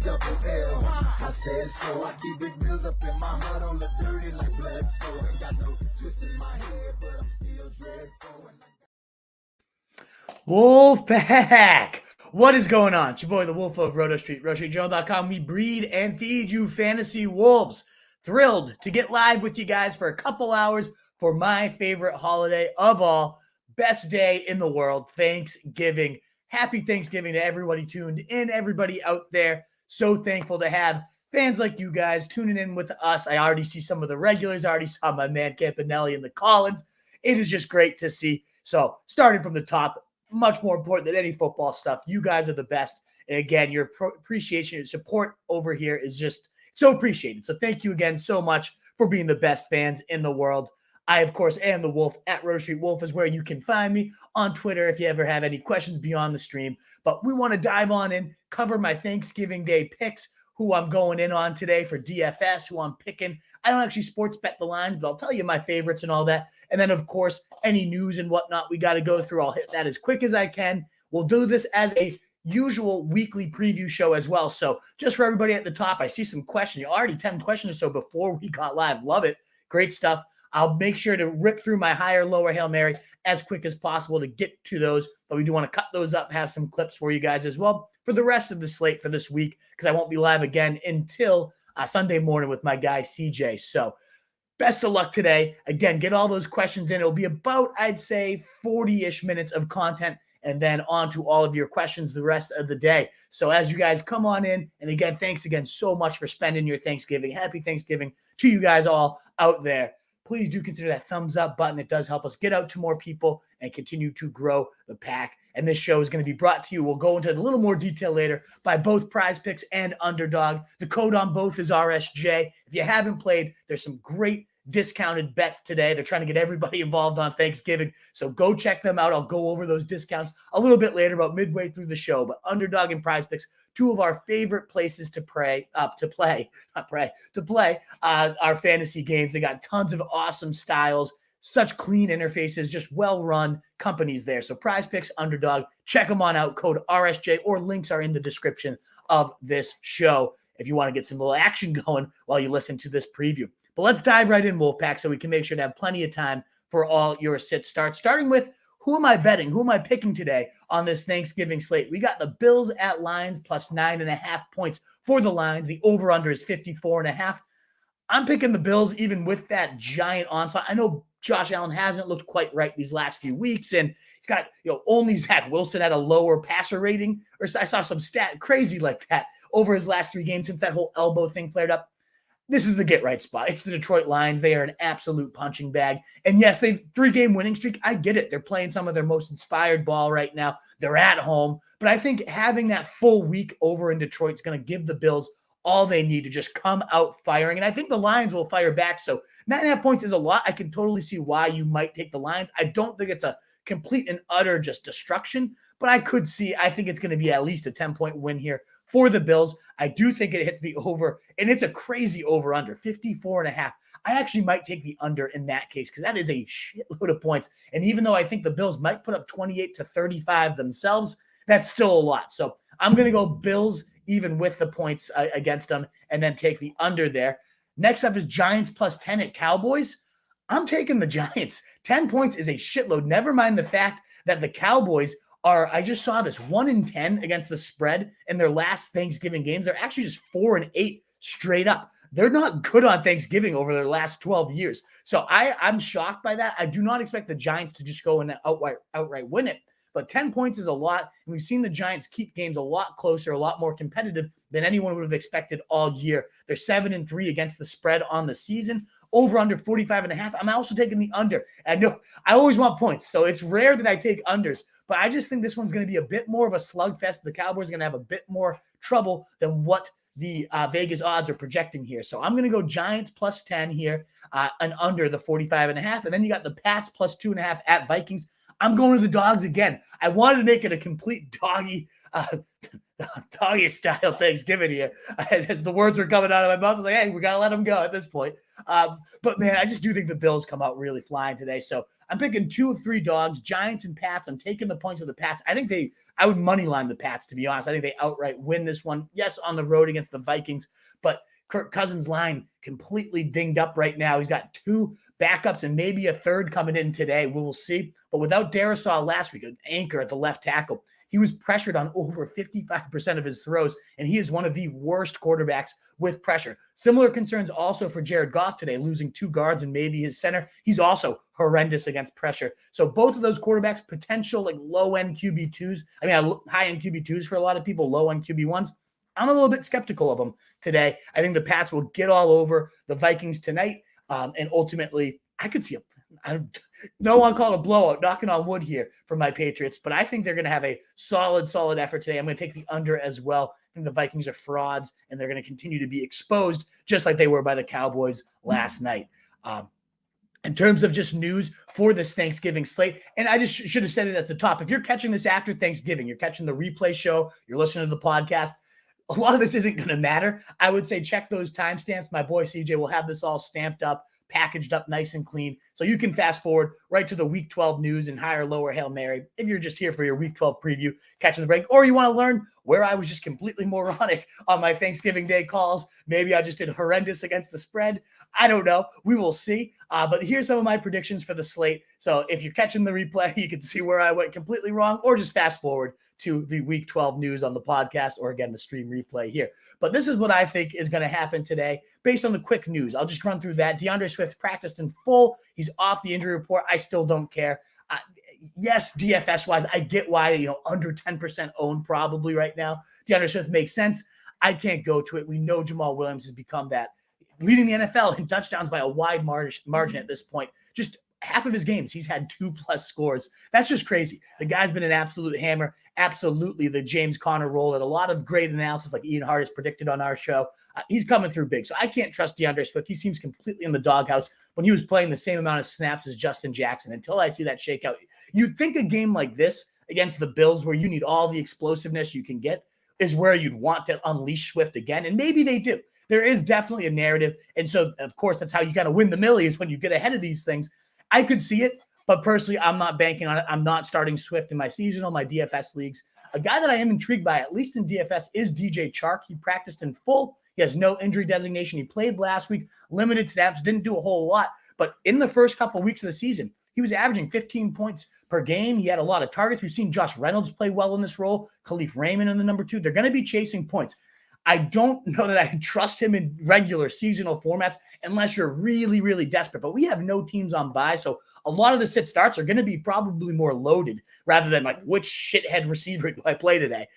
double L. I said so. I keep big bills up in my heart on the dirty like blood. So ain't got no twist in my head, but I'm still dreadful. Wolfpack! What is going on? It's your boy, the Wolf of Roto Street, RotoStreetJournal.com. We breed and feed you fantasy wolves. Thrilled to get live with you guys for a couple hours for my favorite holiday of all. Best day in the world, Thanksgiving. Happy Thanksgiving to everybody tuned in, everybody out there. So thankful to have fans like you guys tuning in with us. I already see some of the regulars. I already saw my man Campanelli and the Collins. It is just great to see. So starting from the top, much more important than any football stuff. You guys are the best. And again, your appreciation and support over here is just so appreciated. So thank you again so much for being the best fans in the world. I, of course, am the Wolf. At Roto Street Wolf is where you can find me on Twitter if you ever have any questions beyond the stream. But we want to dive on in, cover my Thanksgiving Day picks, who I'm going in on today for DFS, who I'm picking. I don't actually sports bet the lines, but I'll tell you my favorites and all that. And then, of course, any news and whatnot we got to go through. I'll hit that as quick as I can. We'll do this as a usual weekly preview show as well. So just for everybody at the top, I see some questions. You already 10 questions or so before we got live. Love it. Great stuff. I'll make sure to rip through my higher, lower Hail Mary as quick as possible to get to those. But we do want to cut those up, have some clips for you guys as well for the rest of the slate for this week, because I won't be live again until Sunday morning with my guy CJ. So best of luck today. Again, get all those questions in. It'll be about, I'd say, 40-ish minutes of content, and then on to all of your questions the rest of the day. So as you guys come on in, and again, thanks again so much for spending your Thanksgiving. Happy Thanksgiving to you guys all out there. Please do consider that thumbs up button. It does help us get out to more people and continue to grow the pack. And this show is going to be brought to you, we'll go into a little more detail later, by both Prize Picks and Underdog. The code on both is RSJ. If you haven't played, there's some great discounted bets today. They're trying to get everybody involved on Thanksgiving. So go check them out. I'll go over those discounts a little bit later, about midway through the show. But Underdog and Prize Picks, two of our favorite places to play our fantasy games. They got tons of awesome styles, such clean interfaces, just well-run companies there. So Prize Picks, Underdog, check them on out. Code RSJ, or links are in the description of this show if you want to get some little action going while you listen to this preview. But let's dive right in, Wolfpack, so we can make sure to have plenty of time for all your sit starts. Starting with, who am I betting? Who am I picking today on this Thanksgiving slate? We got the Bills at lines plus 9.5 points for the lines. The over-under is 54.5. I'm picking the Bills even with that giant onslaught. I know Josh Allen hasn't looked quite right these last few weeks, and he's got, only Zach Wilson had a lower passer rating, or I saw some stat crazy like that over his last 3 games since that whole elbow thing flared up. This is the get-right spot. It's the Detroit Lions. They are an absolute punching bag. And yes, they've 3-game winning streak. I get it. They're playing some of their most inspired ball right now. They're at home. But I think having that full week over in Detroit is going to give the Bills all they need to just come out firing. And I think the Lions will fire back. So 9.5 points is a lot. I can totally see why you might take the Lions. I don't think it's a complete and utter just destruction, but I think it's going to be at least a 10-point win here for the Bills. I do think it hits the over, and it's a crazy over-under, 54.5. I actually might take the under in that case, because that is a shitload of points. And even though I think the Bills might put up 28 to 35 themselves, that's still a lot. So I'm going to go Bills even with the points against them, and then take the under there. Next up is Giants plus 10 at Cowboys. I'm taking the Giants. 10 points is a shitload. Never mind the fact that the Cowboys are, I just saw this, 1-10 against the spread in their last Thanksgiving games. They're actually just 4-8 straight up. They're not good on Thanksgiving over their last 12 years. So I'm shocked by that. I do not expect the Giants to just go and outright win it. But 10 points is a lot, and we've seen the Giants keep games a lot closer, a lot more competitive than anyone would have expected all year. They're 7-3 against the spread on the season, over under 45.5. I'm also taking the under. I know I always want points, so it's rare that I take unders, but I just think this one's going to be a bit more of a slugfest. The Cowboys are going to have a bit more trouble than what the Vegas odds are projecting here. So I'm going to go Giants plus 10 here, and under the 45.5. And then you got the Pats plus 2.5 at Vikings. I'm going to the dogs again. I wanted to make it a complete doggy doggy style Thanksgiving here. As the words were coming out of my mouth, I was like, hey, we got to let them go at this point. But man, I just do think the Bills come out really flying today. So I'm picking 2 of 3 dogs, Giants and Pats. I'm taking the points with the Pats. I would money line the Pats, to be honest. I think they outright win this one. Yes, on the road against the Vikings, but Kirk Cousins' line completely dinged up right now. He's got 2 backups and maybe a third coming in today. We will see. But without Darisaw last week, an anchor at the left tackle, he was pressured on over 55% of his throws, and he is one of the worst quarterbacks with pressure. Similar concerns also for Jared Goff today, losing 2 guards and maybe his center. He's also horrendous against pressure. So both of those quarterbacks, potential like low-end QB2s. I mean, high-end QB2s for a lot of people, low-end QB1s. I'm a little bit skeptical of them today. I think the Pats will get all over the Vikings tonight, and ultimately, I could see no one called a blowout, knocking on wood here for my Patriots, but I think they're going to have a solid effort today. I'm going to take the under as well. I think the Vikings are frauds, and they're going to continue to be exposed just like they were by the Cowboys last night. In terms of just news for this Thanksgiving slate, and I just should have said it at the top. If you're catching this after Thanksgiving, you're catching the replay show, you're listening to the podcast, a lot of this isn't going to matter. I would say check those timestamps. My boy CJ will have this all stamped up, packaged up nice and clean. So you can fast forward right to the Week 12 news and higher, lower Hail Mary if you're just here for your Week 12 preview, catching the break, or you want to learn where I was just completely moronic on my Thanksgiving Day calls. Maybe I just did horrendous against the spread. I don't know. We will see. But here's some of my predictions for the slate. So if you're catching the replay, you can see where I went completely wrong, or just fast forward to the Week 12 news on the podcast, or again, the stream replay here. But this is what I think is going to happen today based on the quick news. I'll just run through that. DeAndre Swift practiced in full. He's off the injury report. I still don't care. Yes, DFS-wise, I get why, under 10% owned probably right now. DeAndre Swift makes sense. I can't go to it. We know Jamal Williams has become that, leading the NFL in touchdowns by a wide margin at this point. Just half of his games, he's had 2+ scores. That's just crazy. The guy's been an absolute hammer. Absolutely the James Conner role that a lot of great analysis like Ian Hart has predicted on our show. He's coming through big. So I can't trust DeAndre Swift. He seems completely in the doghouse when he was playing the same amount of snaps as Justin Jackson. Until I see that shakeout, you'd think a game like this against the Bills, where you need all the explosiveness you can get, is where you'd want to unleash Swift again. And maybe they do. There is definitely a narrative. And so, of course, that's how you got to win the millies, when you get ahead of these things. I could see it, but personally, I'm not banking on it. I'm not starting Swift in my seasonal, my DFS leagues. A guy that I am intrigued by, at least in DFS, is DJ Chark. He practiced in full. He has no injury designation. He played last week, limited snaps, didn't do a whole lot. But in the first couple of weeks of the season, he was averaging 15 points per game. He had a lot of targets. We've seen Josh Reynolds play well in this role. Khalif Raymond in the number 2. They're going to be chasing points. I don't know that I trust him in regular seasonal formats unless you're really, really desperate. But we have no teams on bye, so a lot of the sit starts are going to be probably more loaded rather than like, which shithead receiver do I play today?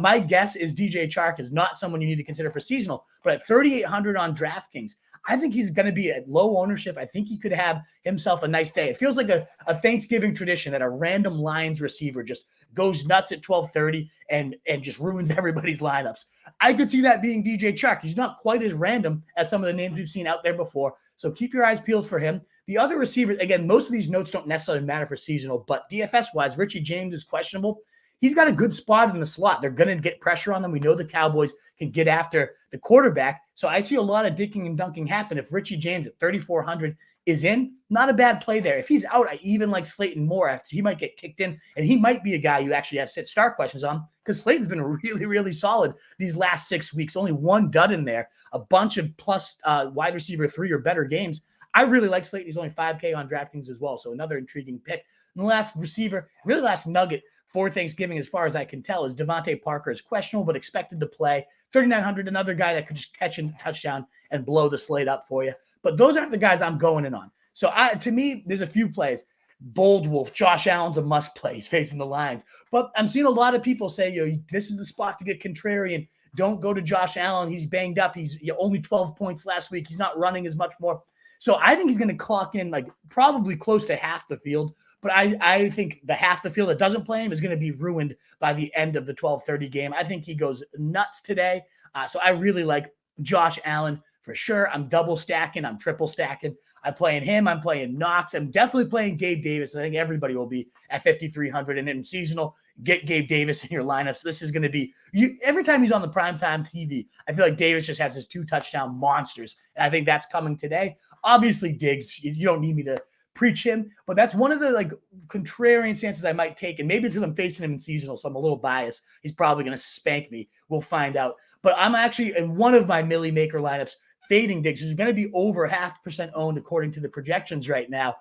My guess is DJ Chark is not someone you need to consider for seasonal, but at 3,800 on DraftKings, I think he's going to be at low ownership. I think he could have himself a nice day. It feels like a Thanksgiving tradition that a random Lions receiver just goes nuts at 12:30 and just ruins everybody's lineups. I could see that being DJ Chark. He's not quite as random as some of the names we've seen out there before. So keep your eyes peeled for him. The other receivers, again, most of these notes don't necessarily matter for seasonal, but DFS-wise, Richie James is questionable. He's got a good spot in the slot. They're going to get pressure on them. We know the Cowboys can get after the quarterback. So I see a lot of dicking and dunking happen if Richie James at 3,400 is in. Not a bad play there. If he's out, I even like Slayton more after he might get kicked in, and he might be a guy you actually have sit start questions on, because Slayton's been really, really solid these last 6 weeks. Only one dud in there, a bunch of plus wide receiver 3 or better games. I really like Slayton. He's only 5K on DraftKings as well, so another intriguing pick. And the last receiver, really last nugget for Thanksgiving, as far as I can tell, is Devontae Parker is questionable but expected to play. 3,900, another guy that could just catch a touchdown and blow the slate up for you. But those aren't the guys I'm going in on. So to me, there's a few plays. Bold Wolf, Josh Allen's a must play. He's facing the Lions. But I'm seeing a lot of people say, this is the spot to get contrarian. Don't go to Josh Allen. He's banged up. He's only 12 points last week. He's not running as much more. So I think he's going to clock in like probably close to half the field. But I think the half the field that doesn't play him is going to be ruined by the end of the 12:30 game. I think he goes nuts today. So I really like Josh Allen for sure. I'm double stacking. I'm triple stacking. I'm playing him. I'm playing Knox. I'm definitely playing Gabe Davis. I think everybody will be at 5,300. And in seasonal, get Gabe Davis in your lineups. This is going to be every time he's on the primetime TV. I feel like Davis just has his 2 touchdown monsters. And I think that's coming today. Obviously, Diggs, you don't need me to preach him, but that's one of the contrarian stances I might take. And maybe it's because I'm facing him in seasonal, so I'm a little biased. He's probably going to spank me. We'll find out. But I'm actually in one of my Millie Maker lineups fading Diggs, who's going to be over 0.5% owned according to the projections right now.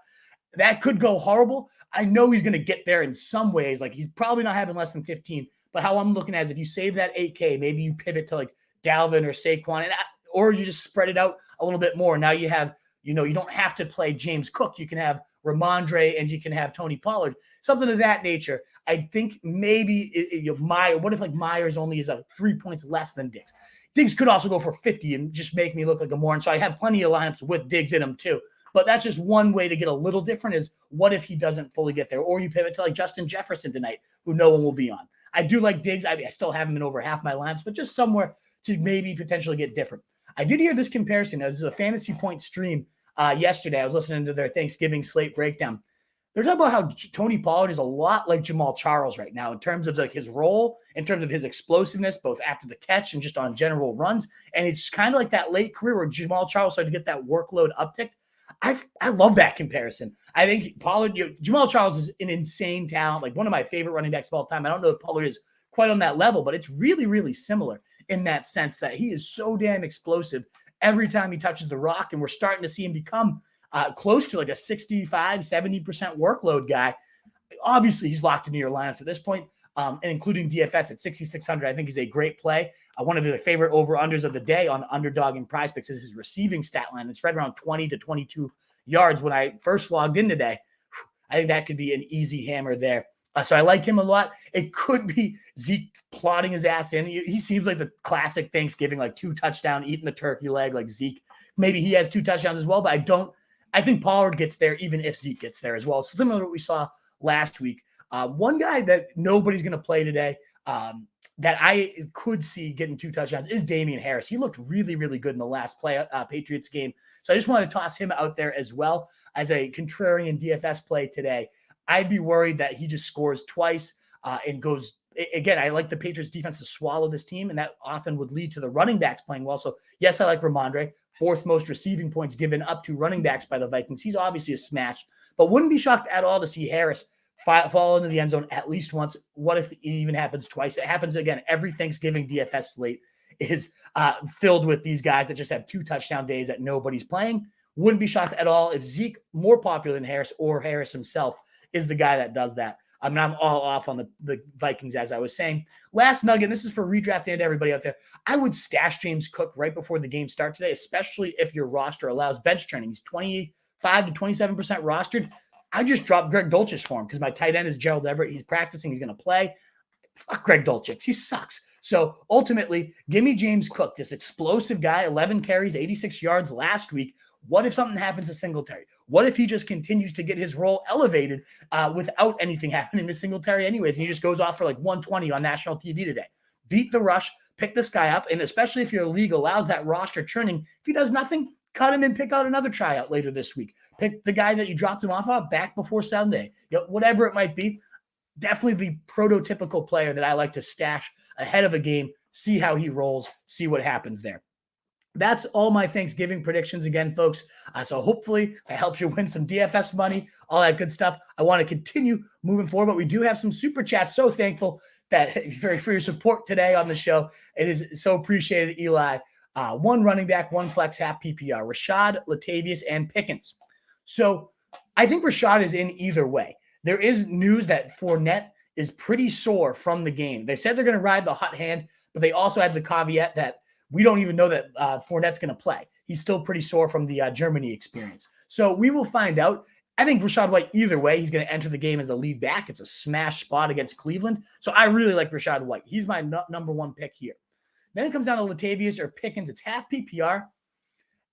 That could go horrible. I know he's going to get there in some ways. He's probably not having less than 15. But how I'm looking at is if you save that 8K, maybe you pivot to Dalvin or Saquon, or you just spread it out a little bit more. Now you have, you don't have to play James Cook. You can have Ramondre and you can have Tony Pollard, something of that nature. I think maybe what if Myers only is 3 points less than Diggs? Diggs could also go for 50 and just make me look like a moron. So I have plenty of lineups with Diggs in them too. But that's just one way to get a little different is what if he doesn't fully get there? Or you pivot to Justin Jefferson tonight, who no one will be on. I do like Diggs. I still have him in over half my lineups, but just somewhere to maybe potentially get different. I did hear this comparison. It was a Fantasy Point stream yesterday. I was listening to their Thanksgiving slate breakdown. They're talking about how Tony Pollard is a lot like Jamal Charles right now in terms of his role, in terms of his explosiveness, both after the catch and just on general runs. And it's kind of like that late career where Jamal Charles started to get that workload uptick. I love that comparison. I think Pollard, Jamal Charles is an insane talent, one of my favorite running backs of all time. I don't know if Pollard is quite on that level, but it's really, really similar in that sense that he is so damn explosive every time he touches the rock. And we're starting to see him become close to a 65, 70% workload guy. Obviously, he's locked into your lineups at this point, and including DFS at 6,600. I think he's a great play. One of the favorite over-unders of the day on Underdog and PrizePicks is his receiving stat line. It's right around 20 to 22 yards when I first logged in today. I think that could be an easy hammer there. So I like him a lot. It could be Zeke plotting his ass in. He seems like the classic Thanksgiving, 2 touchdown, eating the turkey leg like Zeke. Maybe he has 2 touchdowns as well, but I think Pollard gets there even if Zeke gets there as well. It's similar to what we saw last week. One guy that nobody's going to play today that I could see getting 2 touchdowns is Damian Harris. He looked really, really good in the last Patriots game. So I just want to toss him out there as well as a contrarian DFS play today. I'd be worried that he just scores twice and goes – again, I like the Patriots defense to swallow this team, and that often would lead to the running backs playing well. So, yes, I like Ramondre. 4th most receiving points given up to running backs by the Vikings. He's obviously a smash, but wouldn't be shocked at all to see Harris fall into the end zone at least once. What if it even happens twice? It happens again. Every Thanksgiving DFS slate is filled with these guys that just have 2 touchdown days that nobody's playing. Wouldn't be shocked at all if Zeke, more popular than Harris, or Harris himself, is the guy that does that. I'm all off on the Vikings, as I was saying. Last nugget, this is for redraft and everybody out there. I would stash James Cook right before the game start today, especially if your roster allows bench training. He's 25 to 27% rostered. I just dropped Greg Dulcich for him because my tight end is Gerald Everett. He's practicing. He's going to play. Fuck Greg Dulcich. He sucks. So ultimately, give me James Cook, this explosive guy, 11 carries, 86 yards last week. What if something happens to Singletary? What if he just continues to get his role elevated without anything happening to Singletary anyways, and he just goes off for 120 on national TV today? Beat the rush, pick this guy up, and especially if your league allows that roster churning, if he does nothing, cut him and pick out another tryout later this week. Pick the guy that you dropped him off of back before Sunday. Whatever it might be, definitely the prototypical player that I like to stash ahead of a game, see how he rolls, see what happens there. That's all my Thanksgiving predictions again, folks. So hopefully that helps you win some DFS money, all that good stuff. I want to continue moving forward, but we do have some super chats. So thankful that for your support today on the show. It is so appreciated, Eli. 1 running back, 1 flex, half PPR. Rashad, Latavius, and Pickens. So I think Rashad is in either way. There is news that Fournette is pretty sore from the game. They said they're going to ride the hot hand, but they also had the caveat that we don't even know that Fournette's going to play. He's still pretty sore from the Germany experience. So we will find out. I think Rachaad White, either way, he's going to enter the game as the lead back. It's a smash spot against Cleveland. So I really like Rachaad White. He's my number 1 pick here. Then it comes down to Latavius or Pickens. It's half PPR.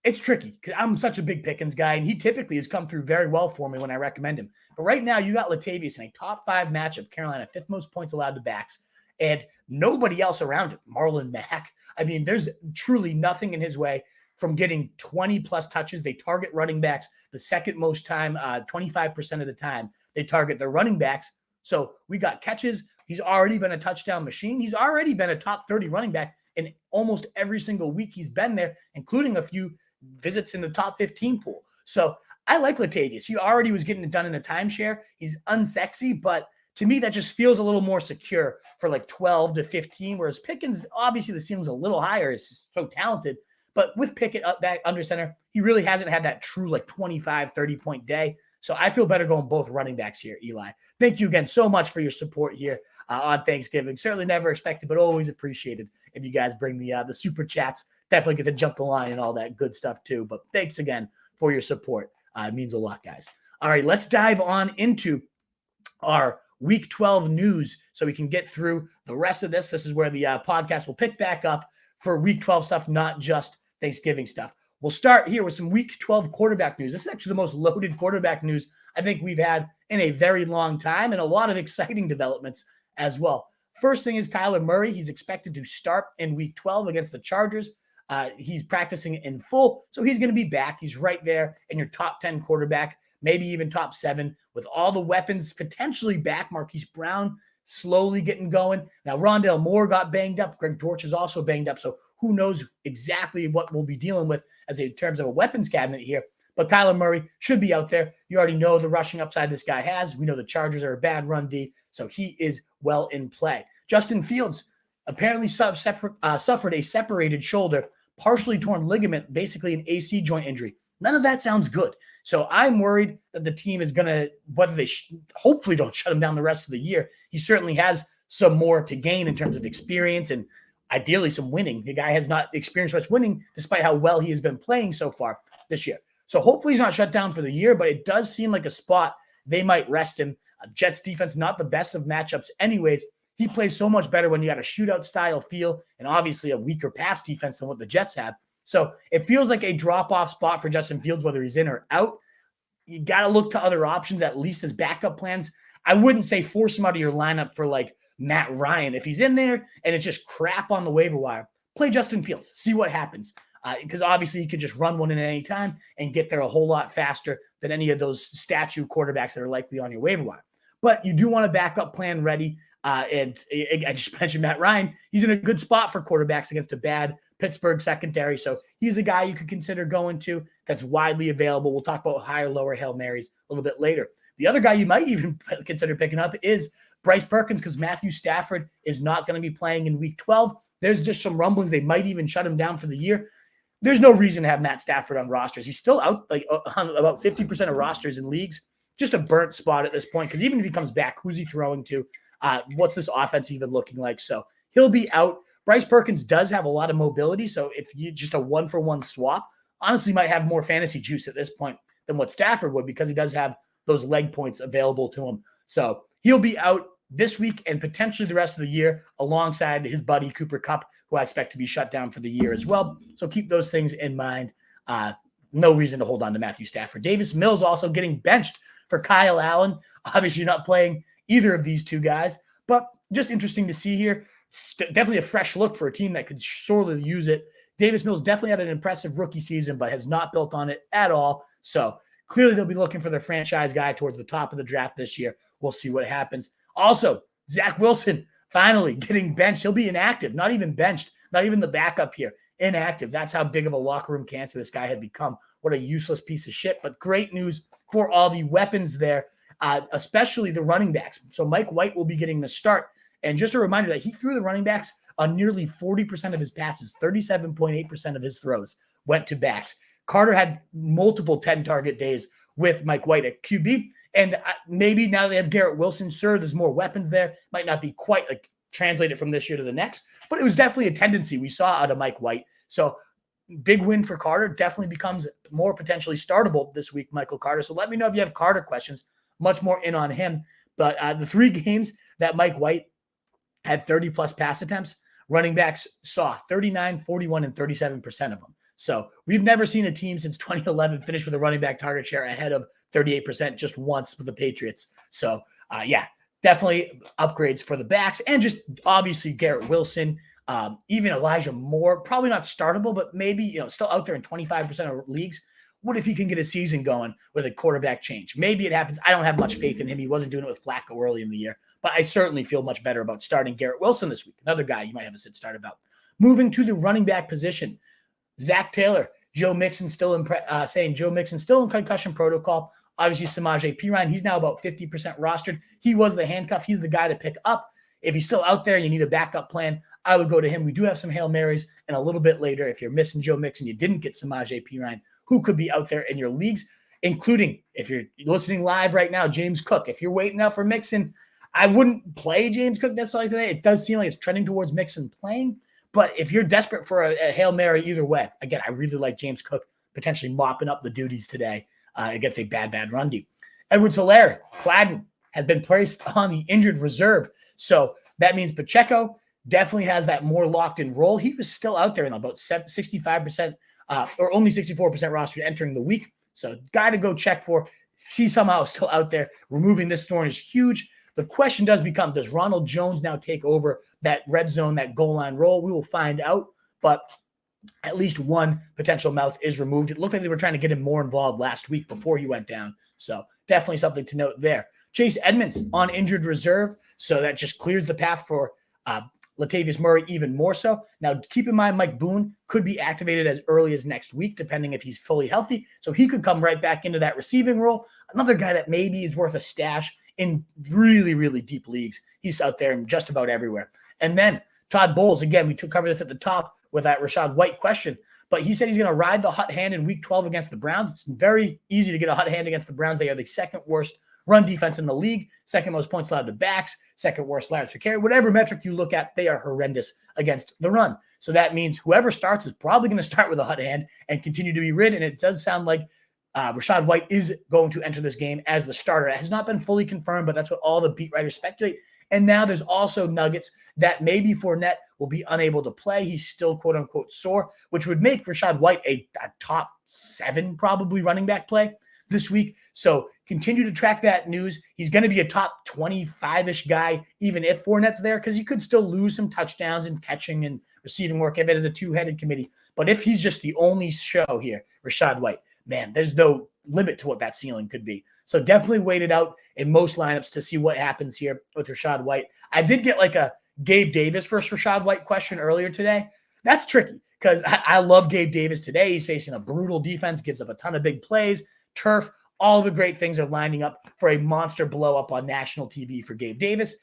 It's tricky because I'm such a big Pickens guy, and he typically has come through very well for me when I recommend him. But right now, you got Latavius in a top 5 matchup. Carolina, 5th most points allowed to backs, and nobody else around him. Marlon Mack. I mean, there's truly nothing in his way. from getting 20 plus touches. They target running backs the second most time, 25% of the time they target their running backs. So we got catches. He's already been a touchdown machine. He's already been a top 30 running back in almost every single week he's been there, including a few visits in the top 15 pool. So I like Latavius. He already was getting it done in a timeshare. He's unsexy, but to me, that just feels a little more secure for like 12 to 15, whereas Pickens, obviously the ceiling's a little higher. He's so talented. But with Pickett up back under center, he really hasn't had that true like 25, 30-point day. So I feel better going both running backs here, Eli. Thank you again so much for your support here on Thanksgiving. Certainly never expected, but always appreciated if you guys bring the super chats. Definitely get to jump the line and all that good stuff too. But thanks again for your support. It means a lot, guys. All right, let's dive on into our Week 12 news so we can get through the rest of this. This is where the podcast will pick back up for Week 12 stuff, not just Thanksgiving stuff. We'll start here with some Week 12 quarterback news. This is actually the most loaded quarterback news I think we've had in a very long time, and a lot of exciting developments as well. First thing is Kyler Murray. He's expected to start in Week 12 against the Chargers. He's practicing in full, so he's going to be back. He's right there in your top 10 quarterback, maybe even top 7, with all the weapons potentially back. Marquise Brown slowly getting going. Now, Rondale Moore got banged up. Greg Dortch is also banged up, so who knows exactly what we'll be dealing with in terms of a weapons cabinet here. But Kyler Murray should be out there. You already know the rushing upside this guy has. We know the Chargers are a bad run D, so he is well in play. Justin Fields apparently suffered a separated shoulder, partially torn ligament, basically an AC joint injury. None of that sounds good. So I'm worried that the team is going to, whether they hopefully don't shut him down the rest of the year. He certainly has some more to gain in terms of experience and ideally some winning. The guy has not experienced much winning despite how well he has been playing so far this year. So hopefully he's not shut down for the year, but it does seem like a spot they might rest him. Jets defense, not the best of matchups anyways. He plays so much better when you got a shootout style feel and obviously a weaker pass defense than what the Jets have. So it feels like a drop-off spot for Justin Fields, whether he's in or out. You got to look to other options, at least as backup plans. I wouldn't say force him out of your lineup for like Matt Ryan. If he's in there and it's just crap on the waiver wire, play Justin Fields. See what happens. Because obviously he could just run one in at any time and get there a whole lot faster than any of those statue quarterbacks that are likely on your waiver wire. But you do want a backup plan ready. And I just mentioned Matt Ryan. He's in a good spot for quarterbacks against a bad Pittsburgh secondary. So he's a guy you could consider going to that's widely available. We'll talk about higher, lower Hail Marys a little bit later. The other guy you might even consider picking up is Bryce Perkins, because Matthew Stafford is not going to be playing in Week 12. There's just some rumblings they might even shut him down for the year. There's no reason to have Matt Stafford on rosters. He's still out like on about 50% of rosters in leagues. Just a burnt spot at this point, because even if he comes back, who's he throwing to? What's this offense even looking like? So he'll be out. Bryce Perkins does have a lot of mobility. So if you just a one-for-one swap, honestly might have more fantasy juice at this point than what Stafford would, because he does have those leg points available to him. So he'll be out this week and potentially the rest of the year alongside his buddy Cooper Kupp, who I expect to be shut down for the year as well. So keep those things in mind. No reason to hold on to Matthew Stafford. Davis Mills also getting benched for Kyle Allen. Obviously not playing either of these two guys, but just interesting to see here. Definitely a fresh look for a team that could sorely use it. Davis Mills definitely had an impressive rookie season, but has not built on it at all. So clearly they'll be looking for their franchise guy towards the top of the draft this year. We'll see what happens. Also, Zach Wilson finally getting benched. He'll be inactive, not even benched, not even the backup here. Inactive. That's how big of a locker room cancer this guy had become. What a useless piece of shit. But great news for all the weapons there, especially the running backs. So Mike White will be getting the start. And just a reminder that he threw the running backs on nearly 40% of his passes. 37.8% of his throws went to backs. Carter had multiple 10-target days with Mike White at QB. And maybe now they have Garrett Wilson, sure, there's more weapons there. Might not be quite like translated from this year to the next, but it was definitely a tendency we saw out of Mike White. So big win for Carter. Definitely becomes more potentially startable this week, Michael Carter. So let me know if you have Carter questions. Much more in on him. But the 3 games that Mike White had 30-plus pass attempts, running backs saw 39, 41, and 37% of them. So we've never seen a team since 2011 finish with a running back target share ahead of 38% just once with the Patriots. So, yeah, definitely upgrades for the backs. And just obviously Garrett Wilson, Even Elijah Moore, probably not startable, but maybe, still out there in 25% of leagues. What if he can get a season going with a quarterback change? Maybe it happens. I don't have much faith in him. He wasn't doing it with Flacco early in the year, but I certainly feel much better about starting Garrett Wilson this week. Another guy you might have a sit start about. Moving to the running back position, Zach Taylor, Joe Mixon saying Joe Mixon still in concussion protocol. Obviously, Samaje Perine, he's now about 50% rostered. He was the handcuff. He's the guy to pick up. If he's still out there and you need a backup plan, I would go to him. We do have some Hail Marys, and a little bit later, if you're missing Joe Mixon, you didn't get Samaje Perine, who could be out there in your leagues, including, if you're listening live right now, James Cook. If you're waiting out for Mixon, I wouldn't play James Cook necessarily today. It does seem like it's trending towards Mixon playing, but if you're desperate for a Hail Mary either way, again, I really like James Cook potentially mopping up the duties today against a bad run D. Edwards-Helaire, Gladden, has been placed on the injured reserve. So that means Pacheco definitely has that more locked-in role. He was still out there in about 65%, or only 64% roster entering the week. So guy to go check for. See somehow still out there. Removing this thorn is huge. The question does become, does Ronald Jones now take over that red zone, that goal line role? We will find out, but at least one potential mouth is removed. It looked like they were trying to get him more involved last week before he went down. So definitely something to note there. Chase Edmonds on injured reserve. So that just clears the path for Latavius Murray even more so. Now, keep in mind, Mike Boone could be activated as early as next week, depending if he's fully healthy. So he could come right back into that receiving role. Another guy that maybe is worth a stash in really, really deep leagues. He's out there and just about everywhere. And then Todd Bowles, again, we covered this at the top with that Rachaad White question, but he said he's going to ride the hot hand in week 12 against the Browns. It's very easy to get a hot hand against the Browns. They are the second worst run defense in the league, second most points allowed to backs, second worst yards per carry. Whatever metric you look at, they are horrendous against the run. So that means whoever starts is probably going to start with a hot hand and continue to be rid. And it does sound like Rachaad White is going to enter this game as the starter. It has not been fully confirmed, but that's what all the beat writers speculate. And now there's also nuggets that maybe Fournette will be unable to play. He's still quote-unquote sore, which would make Rachaad White a top 7 probably running back play this week. So continue to track that news. He's going to be a top 25-ish guy, even if Fournette's there, because you could still lose some touchdowns and catching and receiving work if it is a two-headed committee. But if he's just the only show here, Rachaad White, man, there's no limit to what that ceiling could be. So definitely wait it out in most lineups to see what happens here with Rachaad White. I did get like a Gabe Davis versus Rachaad White question earlier today. That's tricky because I love Gabe Davis today. He's facing a brutal defense, gives up a ton of big plays, turf. All the great things are lining up for a monster blow up on national TV for Gabe Davis.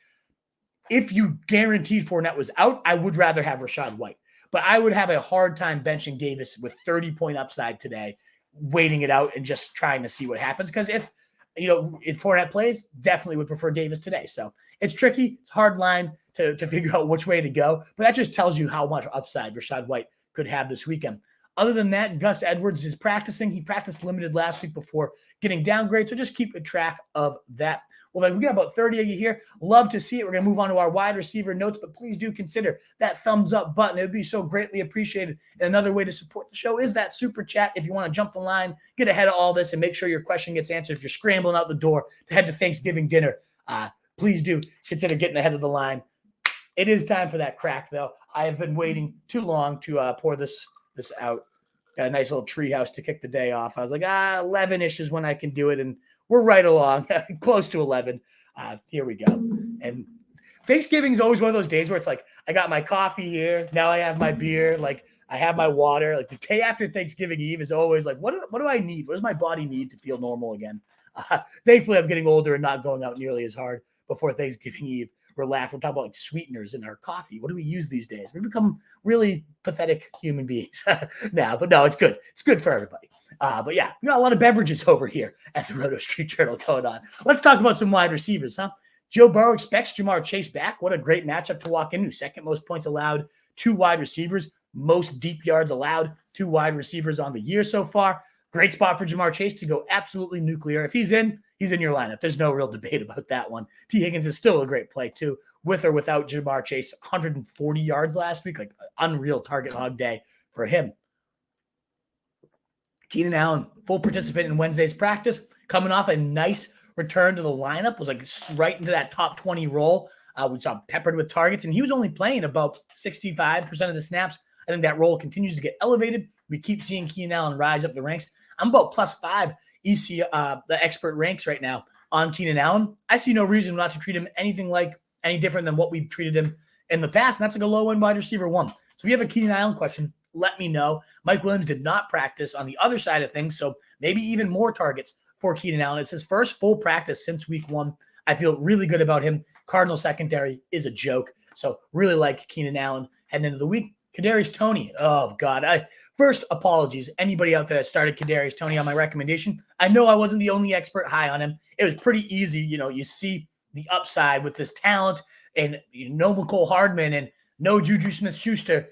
If you guaranteed Fournette was out, I would rather have Rachaad White. But I would have a hard time benching Davis with 30-point upside today, waiting it out and just trying to see what happens. Because if Fournette plays, definitely would prefer Davis today. So it's tricky. It's a hard line to figure out which way to go. But that just tells you how much upside Rachaad White could have this weekend. Other than that, Gus Edwards is practicing. He practiced limited last week before getting downgraded. So just keep a track of that. Well, then we got about 30 of you here. Love to see it. We're going to move on to our wide receiver notes, but please do consider that thumbs up button. It would be so greatly appreciated. And another way to support the show is that super chat. If you want to jump the line, get ahead of all this and make sure your question gets answered. If you're scrambling out the door to head to Thanksgiving dinner, please do consider getting ahead of the line. It is time for that crack, though. I have been waiting too long to pour this out. Got a nice little tree house to kick the day off. I was like, 11-ish is when I can do it. And we're right along, close to 11. Here we go. And Thanksgiving is always one of those days where it's like, I got my coffee here. Now I have my beer. Like, I have my water. Like, the day after Thanksgiving Eve is always like, what do I need? What does my body need to feel normal again? Thankfully, I'm getting older and not going out nearly as hard before Thanksgiving Eve. We're talking about like sweeteners in our coffee. What do we use these days? We become really pathetic human beings now. But no, it's good. It's good for everybody. But yeah, we got a lot of beverages over here at the Roto Street Journal going on. Let's talk about some wide receivers, huh? Joe Burrow expects Jamar Chase back. What a great matchup to walk into. Second most points allowed, 2 wide receivers, most deep yards allowed, 2 wide receivers on the year so far. Great spot for Jamar Chase to go absolutely nuclear. If he's in your lineup. There's no real debate about that one. T. Higgins is still a great play too, with or without Jamar Chase. 140 yards last week, like unreal target hog day for him. Keenan Allen, full participant in Wednesday's practice, coming off a nice return to the lineup, was like right into that top 20 role. We saw peppered with targets, and he was only playing about 65% of the snaps. I think that role continues to get elevated. We keep seeing Keenan Allen rise up the ranks. I'm about +5 the expert ranks right now on Keenan Allen. I see no reason not to treat him any different than what we've treated him in the past, and that's like a low-end wide receiver 1. So if you have a Keenan Allen question, let me know. Mike Williams did not practice on the other side of things, so maybe even more targets for Keenan Allen. It's his first full practice since week 1. I feel really good about him. Cardinal secondary is a joke, so really like Keenan Allen heading into the week. Kadarius Toney, oh God. First, apologies. Anybody out there that started Kadarius Toney on my recommendation, I know I wasn't the only expert high on him. It was pretty easy. You see the upside with this talent, and no McCole Hardman and no Juju Smith-Schuster.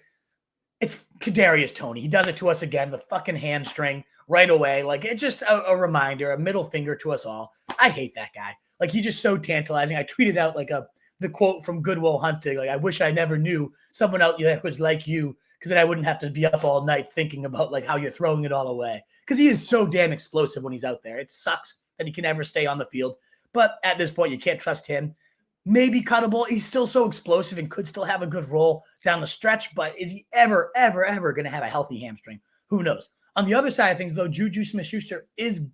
It's Kadarius Toney. He does it to us again, the fucking hamstring right away. Like, it's just a reminder, a middle finger to us all. I hate that guy. Like, he's just so tantalizing. I tweeted out like the quote from Good Will Hunting. Like, I wish I never knew someone out there was like you, because then I wouldn't have to be up all night thinking about like how you're throwing it all away. Because he is so damn explosive when he's out there. It sucks that he can never stay on the field. But at this point, you can't trust him. Maybe cuttable. He's still so explosive and could still have a good role down the stretch. But is he ever going to have a healthy hamstring? Who knows? On the other side of things, though, Juju Smith-Schuster is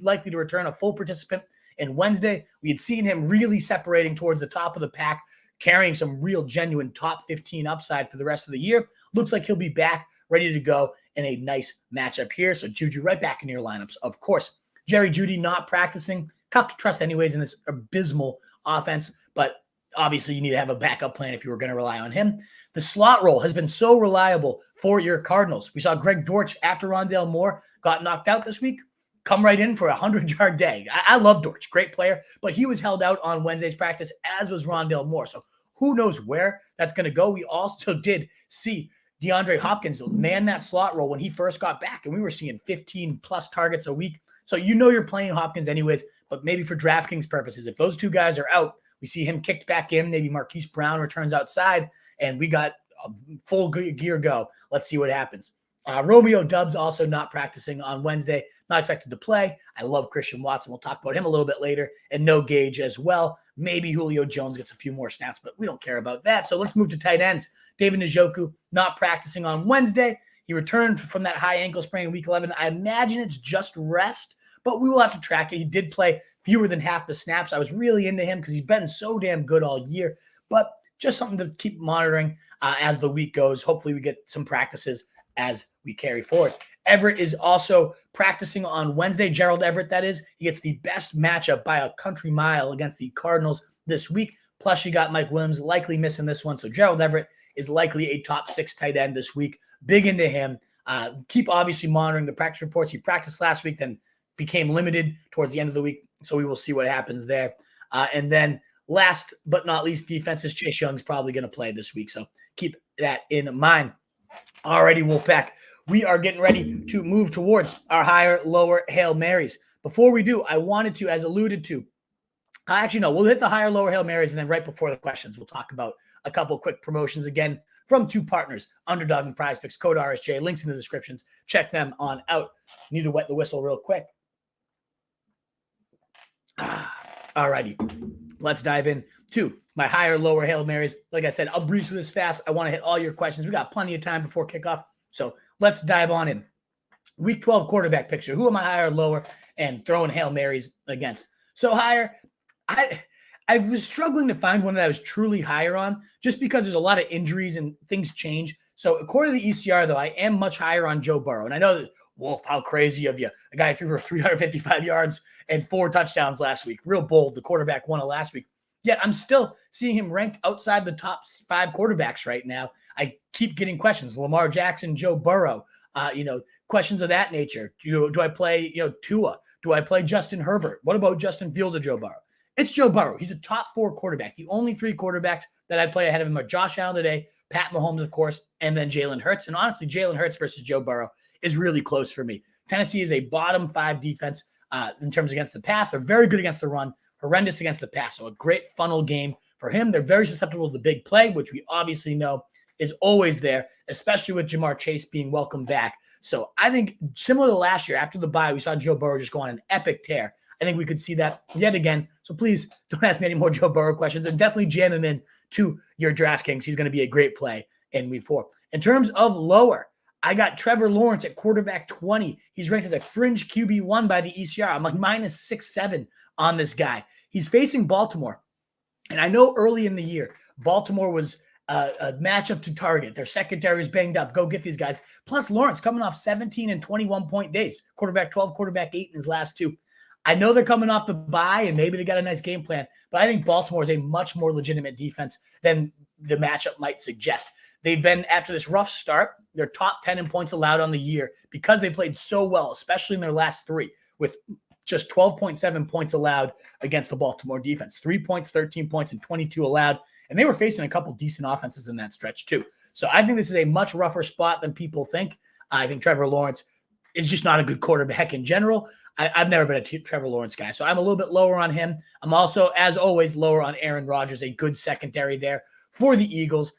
likely to return a full participant. And Wednesday, we had seen him really separating towards the top of the pack, carrying some real genuine top 15 upside for the rest of the year. Looks like he'll be back, ready to go in a nice matchup here. So Juju right back in your lineups, of course. Jerry Jeudy not practicing. Tough to trust anyways in this abysmal offense, but obviously you need to have a backup plan if you were going to rely on him. The slot role has been so reliable for your Cardinals. We saw Greg Dortch after Rondale Moore got knocked out this week come right in for a 100-yard day. I love Dortch, great player, but he was held out on Wednesday's practice, as was Rondale Moore. So who knows where that's going to go. We also did see DeAndre Hopkins man that slot role when he first got back, and we were seeing 15-plus targets a week. So you're playing Hopkins anyways, but maybe for DraftKings purposes, if those two guys are out, we see him kicked back in, maybe Marquise Brown returns outside, and we got a full gear go. Let's see what happens. Romeo Doubs also not practicing on Wednesday, not expected to play. I love Christian Watson. We'll talk about him a little bit later. And no Gage as well. Maybe Julio Jones gets a few more snaps, but we don't care about that. So let's move to tight ends. David Njoku not practicing on Wednesday. He returned from that high ankle sprain in week 11. I imagine it's just rest, but we will have to track it. He did play fewer than half the snaps. I was really into him because he's been so damn good all year, but just something to keep monitoring as the week goes. Hopefully we get some practices as we carry forward. Everett is also practicing on Wednesday. Gerald Everett, that is. He gets the best matchup by a country mile against the Cardinals this week. Plus, you got Mike Williams likely missing this one. So Gerald Everett is likely a top 6 tight end this week. Big into him. Keep obviously monitoring the practice reports. He practiced last week, then became limited towards the end of the week. So we will see what happens there. And then last but not least, defenses. Chase Young's probably going to play this week. So keep that in mind. Alrighty, Wolfpack. We are getting ready to move towards our higher, lower Hail Marys. Before we do, I wanted to, as alluded to, we'll hit the higher, lower Hail Marys, and then right before the questions, we'll talk about a couple quick promotions again from 2 partners, Underdog and Prize Picks, code RSJ, links in the descriptions. Check them on out. Need to wet the whistle real quick. Alrighty, let's dive in to my higher, lower Hail Marys. Like I said, I'll breeze through this fast. I want to hit all your questions. We got plenty of time before kickoff, so let's dive on in. Week 12 quarterback picture. Who am I higher, lower, and throwing Hail Marys against? So higher, I was struggling to find one that I was truly higher on just because there's a lot of injuries and things change. So according to the ECR, though, I am much higher on Joe Burrow. And I know that, Wolf, how crazy of you. The guy threw for 355 yards and 4 touchdowns last week. Real bold. The quarterback won it last week. Yet I'm still seeing him ranked outside the top 5 quarterbacks right now. I keep getting questions. Lamar Jackson, Joe Burrow, questions of that nature. Do I play, Tua? Do I play Justin Herbert? What about Justin Fields or Joe Burrow? It's Joe Burrow. He's a top 4 quarterback. The only 3 quarterbacks that I'd play ahead of him are Josh Allen today, Pat Mahomes, of course, and then Jalen Hurts. And honestly, Jalen Hurts versus Joe Burrow is really close for me. Tennessee is a bottom 5 defense in terms against the pass. They're very good against the run, horrendous against the pass. So a great funnel game for him. They're very susceptible to the big play, which we obviously know is always there, especially with Jamar Chase being welcome back. So I think similar to last year, after the bye, we saw Joe Burrow just go on an epic tear. I think we could see that yet again. So please don't ask me any more Joe Burrow questions, and definitely jam him in to your DraftKings. He's going to be a great play in week 4. In terms of lower, I got Trevor Lawrence at quarterback 20. He's ranked as a fringe QB1 by the ECR. I'm like minus 6-7 on this guy. He's facing Baltimore. And I know early in the year, Baltimore was a matchup to target. Their secondary is banged up. Go get these guys. Plus Lawrence coming off 17 and 21 point days. Quarterback 12, quarterback 8 in his last 2. I know they're coming off the bye and maybe they got a nice game plan, but I think Baltimore is a much more legitimate defense than the matchup might suggest. They've been, after this rough start, they're top 10 in points allowed on the year because they played so well, especially in their last 3, with just 12.7 points allowed against the Baltimore defense. 3 points, 13 points, and 22 allowed. And they were facing a couple decent offenses in that stretch too. So I think this is a much rougher spot than people think. I think Trevor Lawrence is just not a good quarterback in general. I've never been a Trevor Lawrence guy, so I'm a little bit lower on him. I'm also, as always, lower on Aaron Rodgers, a good secondary there for the Eagles.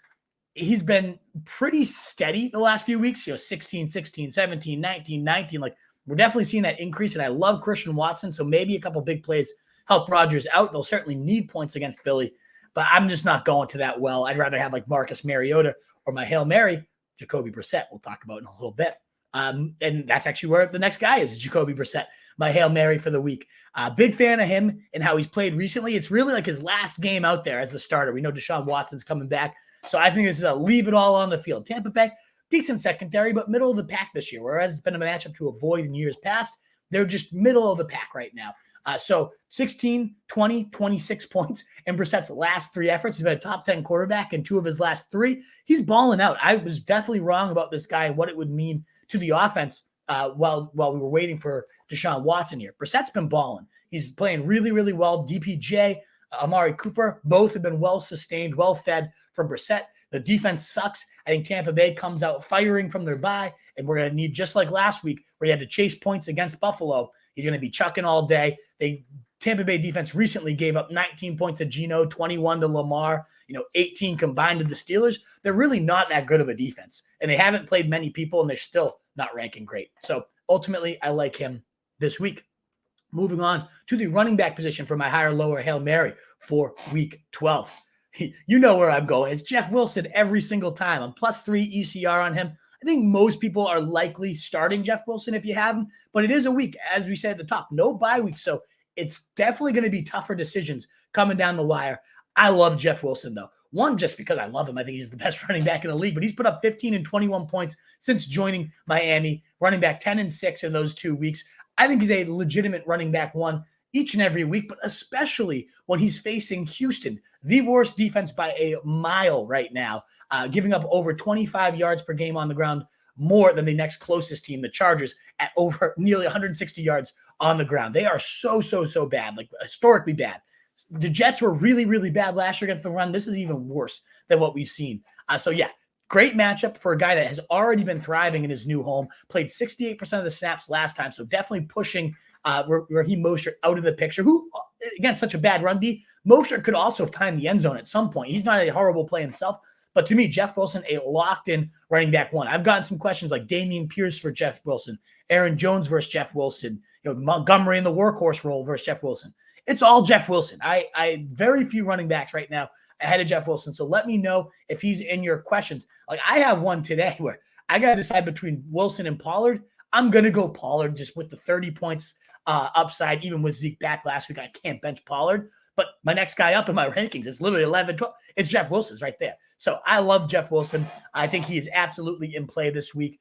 He's been pretty steady the last few weeks, 16, 16, 17, 19, 19. Like, we're definitely seeing that increase, and I love Christian Watson, so maybe a couple big plays help Rodgers out. They'll certainly need points against Philly, but I'm just not going to that well. I'd rather have like Marcus Mariota or my Hail Mary, Jacoby Brissett, we'll talk about in a little bit. And that's actually where the next guy is Jacoby Brissett, my Hail Mary for the week. Big fan of him and how he's played recently. It's really like his last game out there as the starter. We know Deshaun Watson's coming back. So I think this is a leave it all on the field. Tampa Bay, decent secondary, but middle of the pack this year, whereas it's been a matchup to avoid in years past. They're just middle of the pack right now. So 16, 20, 26 points in Brissett's last 3 efforts. He's been a top 10 quarterback in 2 of his last 3. He's balling out. I was definitely wrong about this guy and what it would mean to the offense while we were waiting for Deshaun Watson here. Brissett's been balling. He's playing really, really well. DPJ, Amari Cooper, both have been well sustained, well fed from Brissett. The defense sucks. I think Tampa Bay comes out firing from their bye, and we're going to need, just like last week, where he had to chase points against Buffalo, he's going to be chucking all day. Tampa Bay defense recently gave up 19 points to Geno, 21 to Lamar, 18 combined to the Steelers. They're really not that good of a defense, and they haven't played many people, and they're still not ranking great. So ultimately, I like him this week. Moving on to the running back position for my higher lower Hail Mary for week 12. You know where I'm going. It's Jeff Wilson every single time. I'm +3 ECR on him. I think most people are likely starting Jeff Wilson if you have him, but it is a week, as we said at the top, no bye week. So it's definitely going to be tougher decisions coming down the wire. I love Jeff Wilson, though. One, just because I love him. I think he's the best running back in the league, but he's put up 15 and 21 points since joining Miami, running back 10 and 6 in those 2 weeks. I think he's a legitimate running back 1 each and every week, but especially when he's facing Houston, the worst defense by a mile right now, giving up over 25 yards per game on the ground, more than the next closest team, the Chargers, at over nearly 160 yards on the ground. They are so bad, like historically bad. The Jets were really, really bad last year against the run. This is even worse than what we've seen. So yeah, great matchup for a guy that has already been thriving in his new home, played 68% of the snaps last time. So definitely pushing Raheem Mostert out of the picture, who, against such a bad run D, Mostert could also find the end zone at some point. He's not a horrible play himself, but to me, Jeff Wilson, a locked-in running back 1. I've gotten some questions like Dameon Pierce for Jeff Wilson, Aaron Jones versus Jeff Wilson, Montgomery in the workhorse role versus Jeff Wilson. It's all Jeff Wilson. I very few running backs right now ahead of Jeff Wilson. So let me know if he's in your questions. Like, I have one today where I got to decide between Wilson and Pollard. I'm going to go Pollard just with the 30 points upside. Even with Zeke back last week, I can't bench Pollard. But my next guy up in my rankings is literally 11, 12. It's Jeff Wilson's right there. So I love Jeff Wilson. I think he is absolutely in play this week.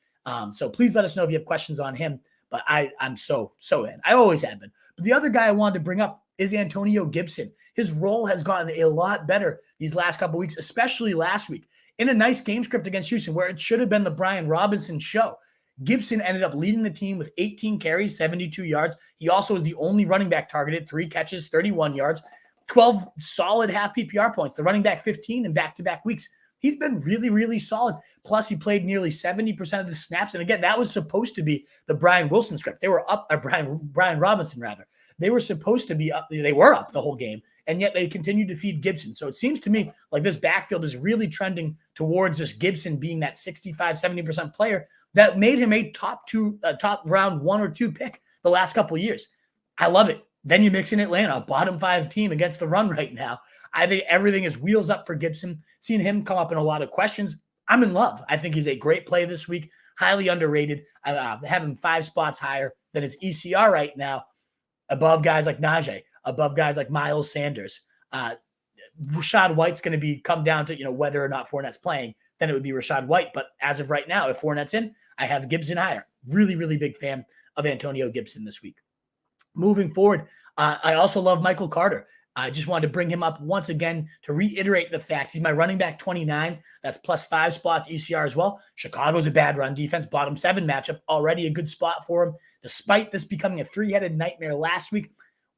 So please let us know if you have questions on him. But I'm so in. I always have been. But the other guy I wanted to bring up is Antonio Gibson. His role has gotten a lot better these last couple of weeks, especially last week. In a nice game script against Houston, where it should have been the Brian Robinson show, Gibson ended up leading the team with 18 carries, 72 yards. He also was the only running back targeted, 3 catches, 31 yards, 12 solid half PPR points. The running back 15 in back-to-back weeks. He's been really, really solid. Plus, he played nearly 70% of the snaps. And again, that was supposed to be the Brian Wilson script. They were up, Brian Robinson, rather. They were supposed to be up. They were up the whole game, and yet they continued to feed Gibson. So it seems to me like this backfield is really trending towards this Gibson being that 65, 70% player that made him a top round 1 or 2 pick the last couple of years. I love it. Then you mix in Atlanta, a bottom 5 team against the run right now. I think everything is wheels up for Gibson. Seeing him come up in a lot of questions, I'm in love. I think he's a great play this week, highly underrated. I have him 5 spots higher than his ECR right now, above guys like Najee, above guys like Miles Sanders. Rachaad White's going to come down to, whether or not Fournette's playing, then it would be Rachaad White. But as of right now, if Fournette's in, I have Gibson higher. Really, really big fan of Antonio Gibson this week. Moving forward, I also love Michael Carter. I just wanted to bring him up once again to reiterate the fact he's my running back 29. That's plus 5 spots ECR as well. Chicago's a bad run defense, bottom 7 matchup, already a good spot for him. Despite this becoming a 3-headed nightmare last week,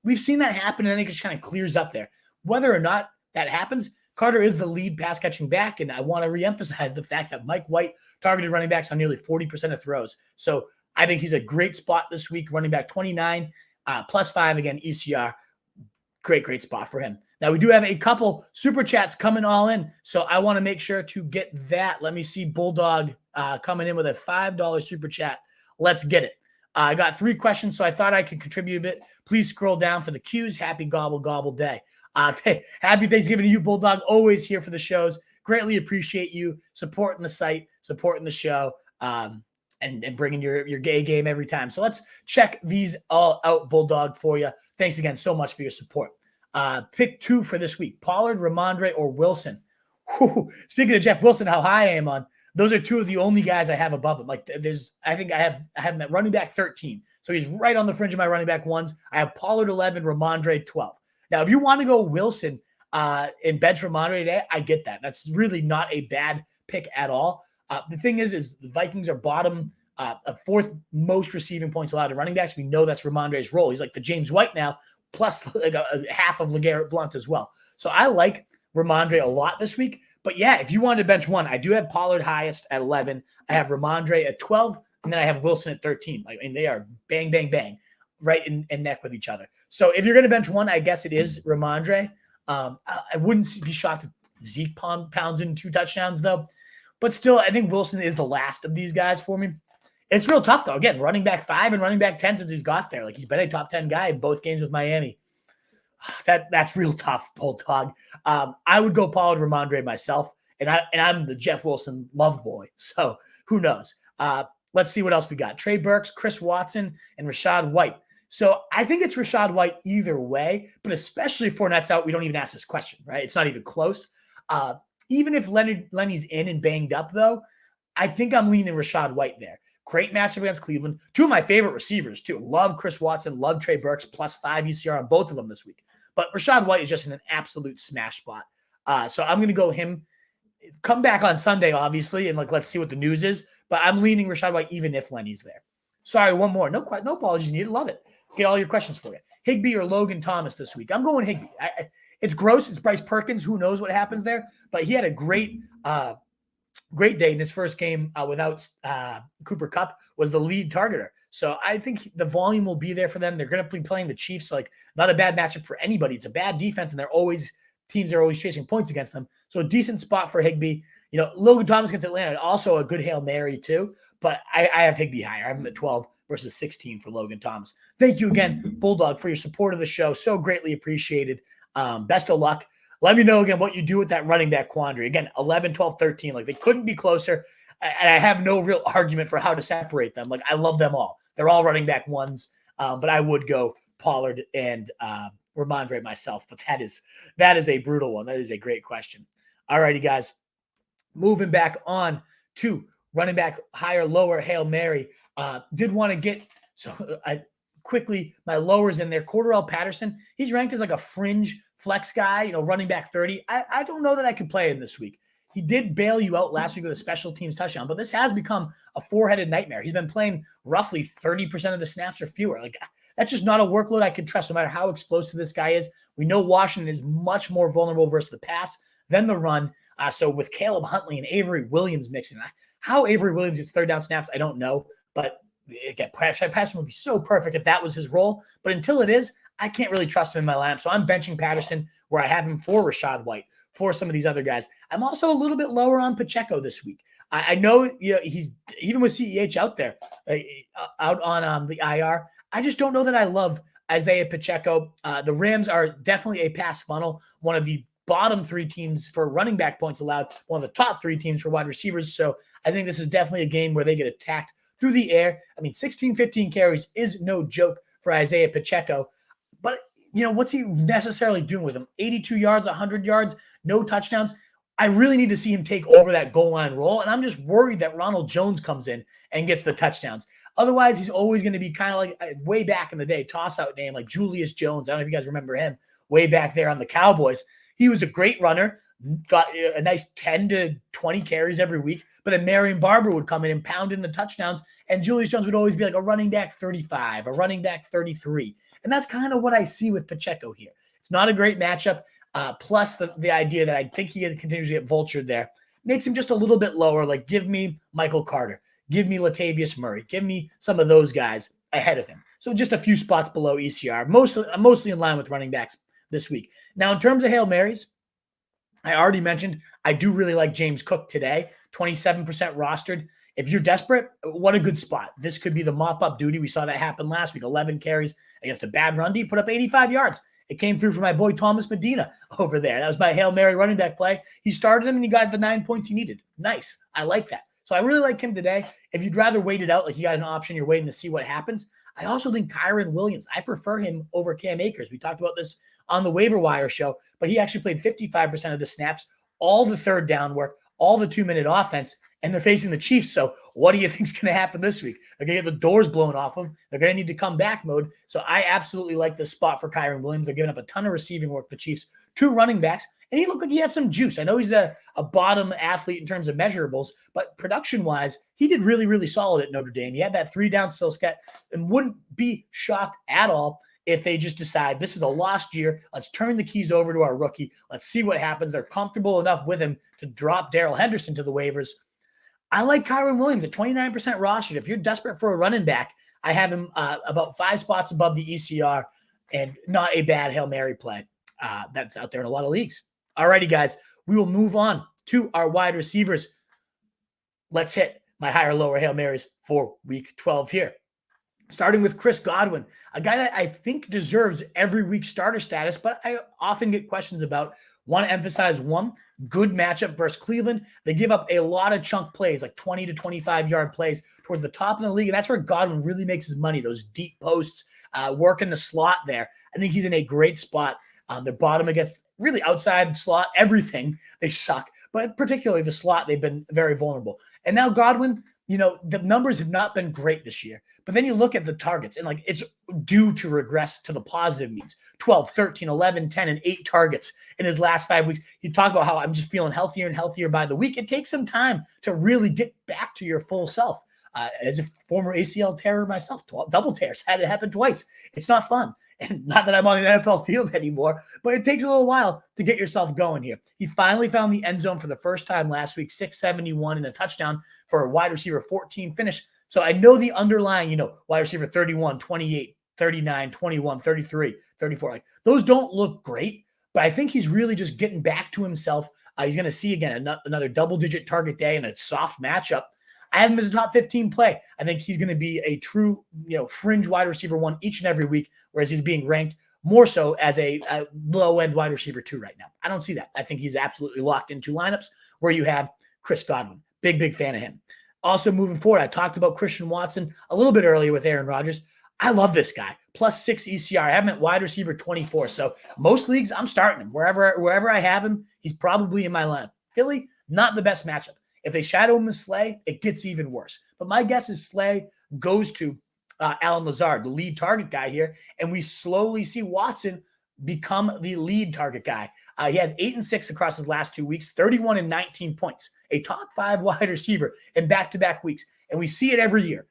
we've seen that happen, and then it just kind of clears up there. Whether or not that happens, Carter is the lead pass catching back, and I want to reemphasize the fact that Mike White targeted running backs on nearly 40% of throws. So I think he's a great spot this week, running back 29, plus 5 again, ECR. Great spot for him. Now, we do have a couple super chats coming all in, so I want to make sure to get that. Let me see Bulldog coming in with a $5 super chat. Let's get it. I got 3 questions, so I thought I could contribute a bit. Please scroll down for the cues. Happy gobble day. Happy Thanksgiving to you, Bulldog. Always here for the shows. Greatly appreciate you supporting the site, supporting the show, and bringing your gay game every time. So let's check these all out, Bulldog, for you. Thanks again so much for your support. Pick 2 for this week: Pollard, Ramondre, or Wilson. Whew. Speaking of Jeff Wilson, how high I am on, those are 2 of the only guys I have above him. I think I have him at running back 13. So he's right on the fringe of my running back ones. I have Pollard 11, Ramondre 12. Now, if you want to go Wilson and bench Ramondre today, I get that. That's really not a bad pick at all. The thing is the Vikings are bottom, 4th most receiving points allowed to running backs. We know that's Ramondre's role. He's like the James White now, plus like a half of LeGarrette Blount as well. So I like Ramondre a lot this week. But yeah, if you wanted to bench one, I do have Pollard highest at 11. I have Ramondre at 12, and then I have Wilson at 13. They are bang, right in neck with each other. So if you're going to bench one, I guess it is Ramondre. I wouldn't be shocked if Zeke pounds in 2 touchdowns, though. But still, I think Wilson is the last of these guys for me. It's real tough, though. Again, running back 5 and running back 10 since he's got there. He's been a top 10 guy in both games with Miami. That's real tough, Bulldog. I would go Pollard, Ramondre myself, and I'm the Jeff Wilson love boy. So who knows? Let's see what else we got. Trey Burks, Chris Watson, and Rachaad White. So I think it's Rachaad White either way, but especially if Fournette's out, we don't even ask this question, right? It's not even close. Even if Lenny's in and banged up, though, I think I'm leaning Rachaad White there. Great matchup against Cleveland. 2 of my favorite receivers, too. Love Chris Watson, love Trey Burks, plus 5 ECR on both of them this week. But Rachaad White is just in an absolute smash spot. So I'm going to go him. Come back on Sunday, obviously, and let's see what the news is. But I'm leaning Rachaad White even if Lenny's there. Sorry, one more. No apologies needed. Love it. Get all your questions for you. Higbee or Logan Thomas this week? I'm going Higbee. It's gross. It's Bryce Perkins. Who knows what happens there? But he had a great day in his first game without Cooper Kupp, was the lead targeter. So I think the volume will be there for them. They're going to be playing the Chiefs. Not a bad matchup for anybody. It's a bad defense, and teams are always chasing points against them. So a decent spot for Higbee. Logan Thomas against Atlanta, also a good Hail Mary too. But I have Higbee higher. I have him at 12 versus 16 for Logan Thomas. Thank you again, Bulldog, for your support of the show. So greatly appreciated. Best of luck. Let me know again what you do with that running back quandary. Again, 11, 12, 13. They couldn't be closer. And I have no real argument for how to separate them. I love them all. They're all running back ones. But I would go Pollard and Ramondre myself. But that is a brutal one. That is a great question. All righty, guys. Moving back on to running back higher, lower, Hail Mary. Did want to get quickly my lowers in there. Cordarrelle Patterson, he's ranked as a fringe flex guy, running back 30. I don't know that I could play him this week. He did bail you out last week with a special teams touchdown, but this has become a 4-headed nightmare. He's been playing roughly 30% of the snaps or fewer. That's just not a workload I can trust no matter how explosive this guy is. We know Washington is much more vulnerable versus the pass than the run. So with Caleb Huntley and Avery Williams mixing, how Avery Williams gets 3rd down snaps, I don't know. But again, Patterson would be so perfect if that was his role. But until it is, I can't really trust him in my lineup. So I'm benching Patterson where I have him for Rachaad White, for some of these other guys. I'm also a little bit lower on Pacheco this week. I know he's even with CEH out there, out on the IR. I just don't know that I love Isaiah Pacheco. The Rams are definitely a pass funnel, one of the bottom 3 teams for running back points allowed, one of the top 3 teams for wide receivers. So I think this is definitely a game where they get attacked through the air. I mean, 16, 15 carries is no joke for Isaiah Pacheco. But, what's he necessarily doing with him? 82 yards, 100 yards, no touchdowns. I really need to see him take over that goal line role. And I'm just worried that Ronald Jones comes in and gets the touchdowns. Otherwise, he's always going to be kind of like way back in the day, toss-out name like Julius Jones. I don't know if you guys remember him way back there on the Cowboys. He was a great runner, got a nice 10 to 20 carries every week. But then Marion Barber would come in and pound in the touchdowns, and Julius Jones would always be like a running back 35, a running back 33. And that's kind of what I see with Pacheco here. It's not a great matchup, plus the idea that I think he continues to get vultured there makes him just a little bit lower. Like, give me Michael Carter. Give me Latavius Murray. Give me some of those guys ahead of him. So just a few spots below ECR. Mostly in line with running backs this week. Now, in terms of Hail Marys, I already mentioned I do really like James Cook today, 27% rostered. If you're desperate, what a good spot. This could be the mop-up duty. We saw that happen last week, 11 carries against a bad run D, put up 85 yards. It came through for my boy Thomas Medina over there. That was my Hail Mary running back play. He started him and he got the 9 points he needed. Nice. I like that. So I really like him today. If you'd rather wait it out, like you got an option, you're waiting to see what happens. I also think Kyron Williams, I prefer him over Cam Akers. We talked about this on the waiver wire show, but he actually played 55% of the snaps, all the third down work, all the 2-minute offense, and they're facing the Chiefs. So what do you think is going to happen this week? They're going to get the doors blown off them. They're going to need to come back mode. So I absolutely like this spot for Kyron Williams. They're giving up a ton of receiving work, the Chiefs, 2 running backs, and he looked like he had some juice. I know he's a bottom athlete in terms of measurables, but production-wise, he did really, really solid at Notre Dame. He had that 3-down skill set and wouldn't be shocked at all if they just decide this is a lost year. Let's turn the keys over to our rookie. Let's see what happens. They're comfortable enough with him to drop Darrell Henderson to the waivers. I like Kyron Williams at 29% rostered. If you're desperate for a running back, I have him about 5 spots above the ECR and not a bad Hail Mary play. That's out there in a lot of leagues. Alrighty, guys, we will move on to our wide receivers. Let's hit my higher, lower Hail Marys for week 12 here. Starting with Chris Godwin, a guy that I think deserves every week starter status, but I often get questions about. Want to emphasize one, good matchup versus Cleveland. They give up a lot of chunk plays, like 20 to 25-yard plays towards the top of the league, and that's where Godwin really makes his money, those deep posts, work in the slot there. I think he's in a great spot. They're bottom against really outside slot, everything. They suck, but particularly the slot, they've been very vulnerable. And now Godwin, the numbers have not been great this year. But then you look at the targets, and it's due to regress to the positive means. 12, 13, 11, 10, and 8 targets in his last 5 weeks. You talk about how I'm just feeling healthier and healthier by the week. It takes some time to really get back to your full self. As a former ACL tearer myself, double tears, had it happen twice. It's not fun. And not that I'm on the NFL field anymore, but it takes a little while to get yourself going here. He finally found the end zone for the first time last week, 671 and a touchdown for a wide receiver 14 finish. So I know the underlying, wide receiver 31, 28, 39, 21, 33, 34. Like those don't look great, but I think he's really just getting back to himself. He's going to see, again, another double-digit target day and a soft matchup. I have him as a top 15 play. I think he's going to be a true, fringe wide receiver 1 each and every week, whereas he's being ranked more so as a low-end wide receiver 2 right now. I don't see that. I think he's absolutely locked into lineups where you have Chris Godwin. Big fan of him. Also moving forward, I talked about Christian Watson a little bit earlier with Aaron Rodgers. I love this guy. Plus 6 ECR. I have him at wide receiver 24. So most leagues, I'm starting him. Wherever I have him, he's probably in my lineup. Philly, not the best matchup. If they shadow him with Slay, it gets even worse. But my guess is Slay goes to Alan Lazard, the lead target guy here, and we slowly see Watson become the lead target guy. He had 8 and 6 across his last 2 weeks, 31 and 19 points, a top 5 wide receiver in back-to-back weeks. And we see it every year.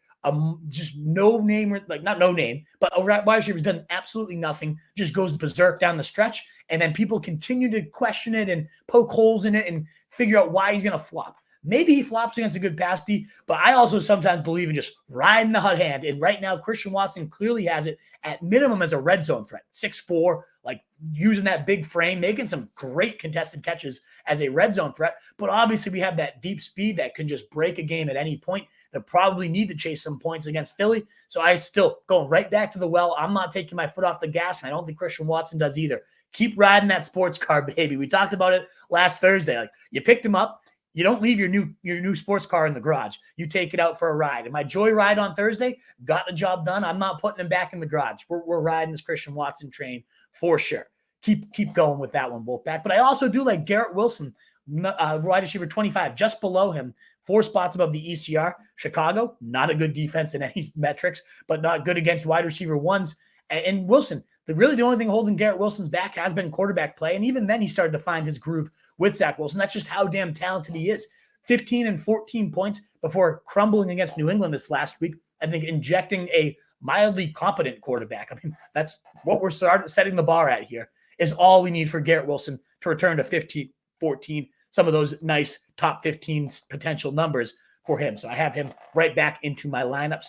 Just no name, not no name, but a wide receiver has done absolutely nothing, just goes berserk down the stretch. And then people continue to question it and poke holes in it and figure out why he's going to flop. Maybe he flops against a good pass D, but I also sometimes believe in just riding the hot hand. And right now, Christian Watson clearly has it at minimum as a red zone threat. 6'4", like using that big frame, making some great contested catches as a red zone threat. But obviously, we have that deep speed that can just break a game at any point. They probably need to chase some points against Philly. So I still going right back to the well. I'm not taking my foot off the gas, and I don't think Christian Watson does either. Keep riding that sports car, baby. We talked about it last Thursday. Like, you picked him up. You don't leave your new sports car in the garage. You take it out for a ride. And my joy ride on Thursday got the job done. I'm not putting him back in the garage. We're riding this Christian Watson train for sure. Keep going with that one, Wolfpack. But I also do like Garrett Wilson, wide receiver 25, just below him, 4 spots above the ECR. Chicago, not a good defense in any metrics, but not good against wide receiver ones. And Wilson, the only thing holding Garrett Wilson's back has been quarterback play. And even then, he started to find his groove with Zach Wilson. That's just how damn talented he is. 15 and 14 points before crumbling against New England this last week. I think injecting a mildly competent quarterback. I mean, that's what we're setting the bar at here, is all we need for Garrett Wilson to return to 15, 14, some of those nice top 15 potential numbers for him. So I have him right back into my lineups.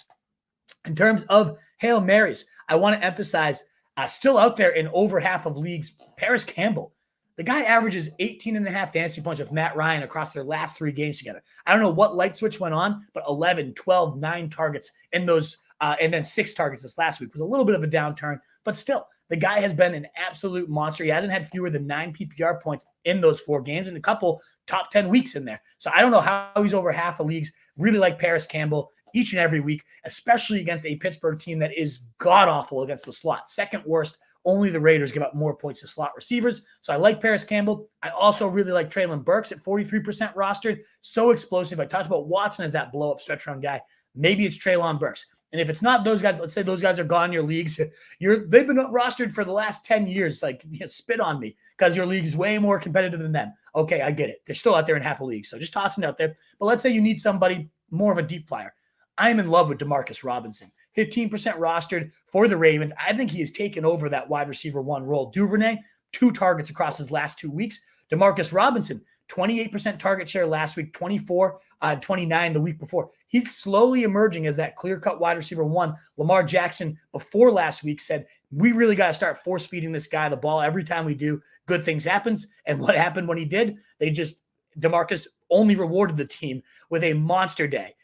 In terms of Hail Marys, I want to emphasize still out there in over half of leagues, Paris Campbell. The guy averages 18.5 fantasy points with Matt Ryan across their last 3 games together. I don't know what light switch went on, but 11, 12, 9 targets in those, and then 6 targets this last week. It was a little bit of a downturn, but still, the guy has been an absolute monster. He hasn't had fewer than 9 PPR points in those 4 games and a couple top 10 weeks in there. So I don't know how he's over half of leagues. Really like Paris Campbell each and every week, especially against a Pittsburgh team that is god-awful against the slot. Second worst. Only the Raiders give up more points to slot receivers. So I like Paris Campbell. I also really like Treylon Burks at 43% rostered. So explosive. I talked about Watson as that blow-up stretch run guy. Maybe it's Treylon Burks. And if it's not those guys, let's say those guys are gone in your leagues. They've been rostered for the last 10 years. Like, spit on me because your league's way more competitive than them. Okay, I get it. They're still out there in half a league. So just tossing it out there. But let's say you need somebody more of a deep flyer. I'm in love with Demarcus Robinson. 15% rostered for the Ravens. I think he has taken over that wide receiver 1 role. Duvernay, 2 targets across his last 2 weeks. Demarcus Robinson, 28% target share last week, 24, 29 the week before. He's slowly emerging as that clear-cut wide receiver 1. Lamar Jackson, before last week, said, we really got to start force-feeding this guy the ball. Every time we do, good things happens. And what happened when he did? Demarcus only rewarded the team with a monster day.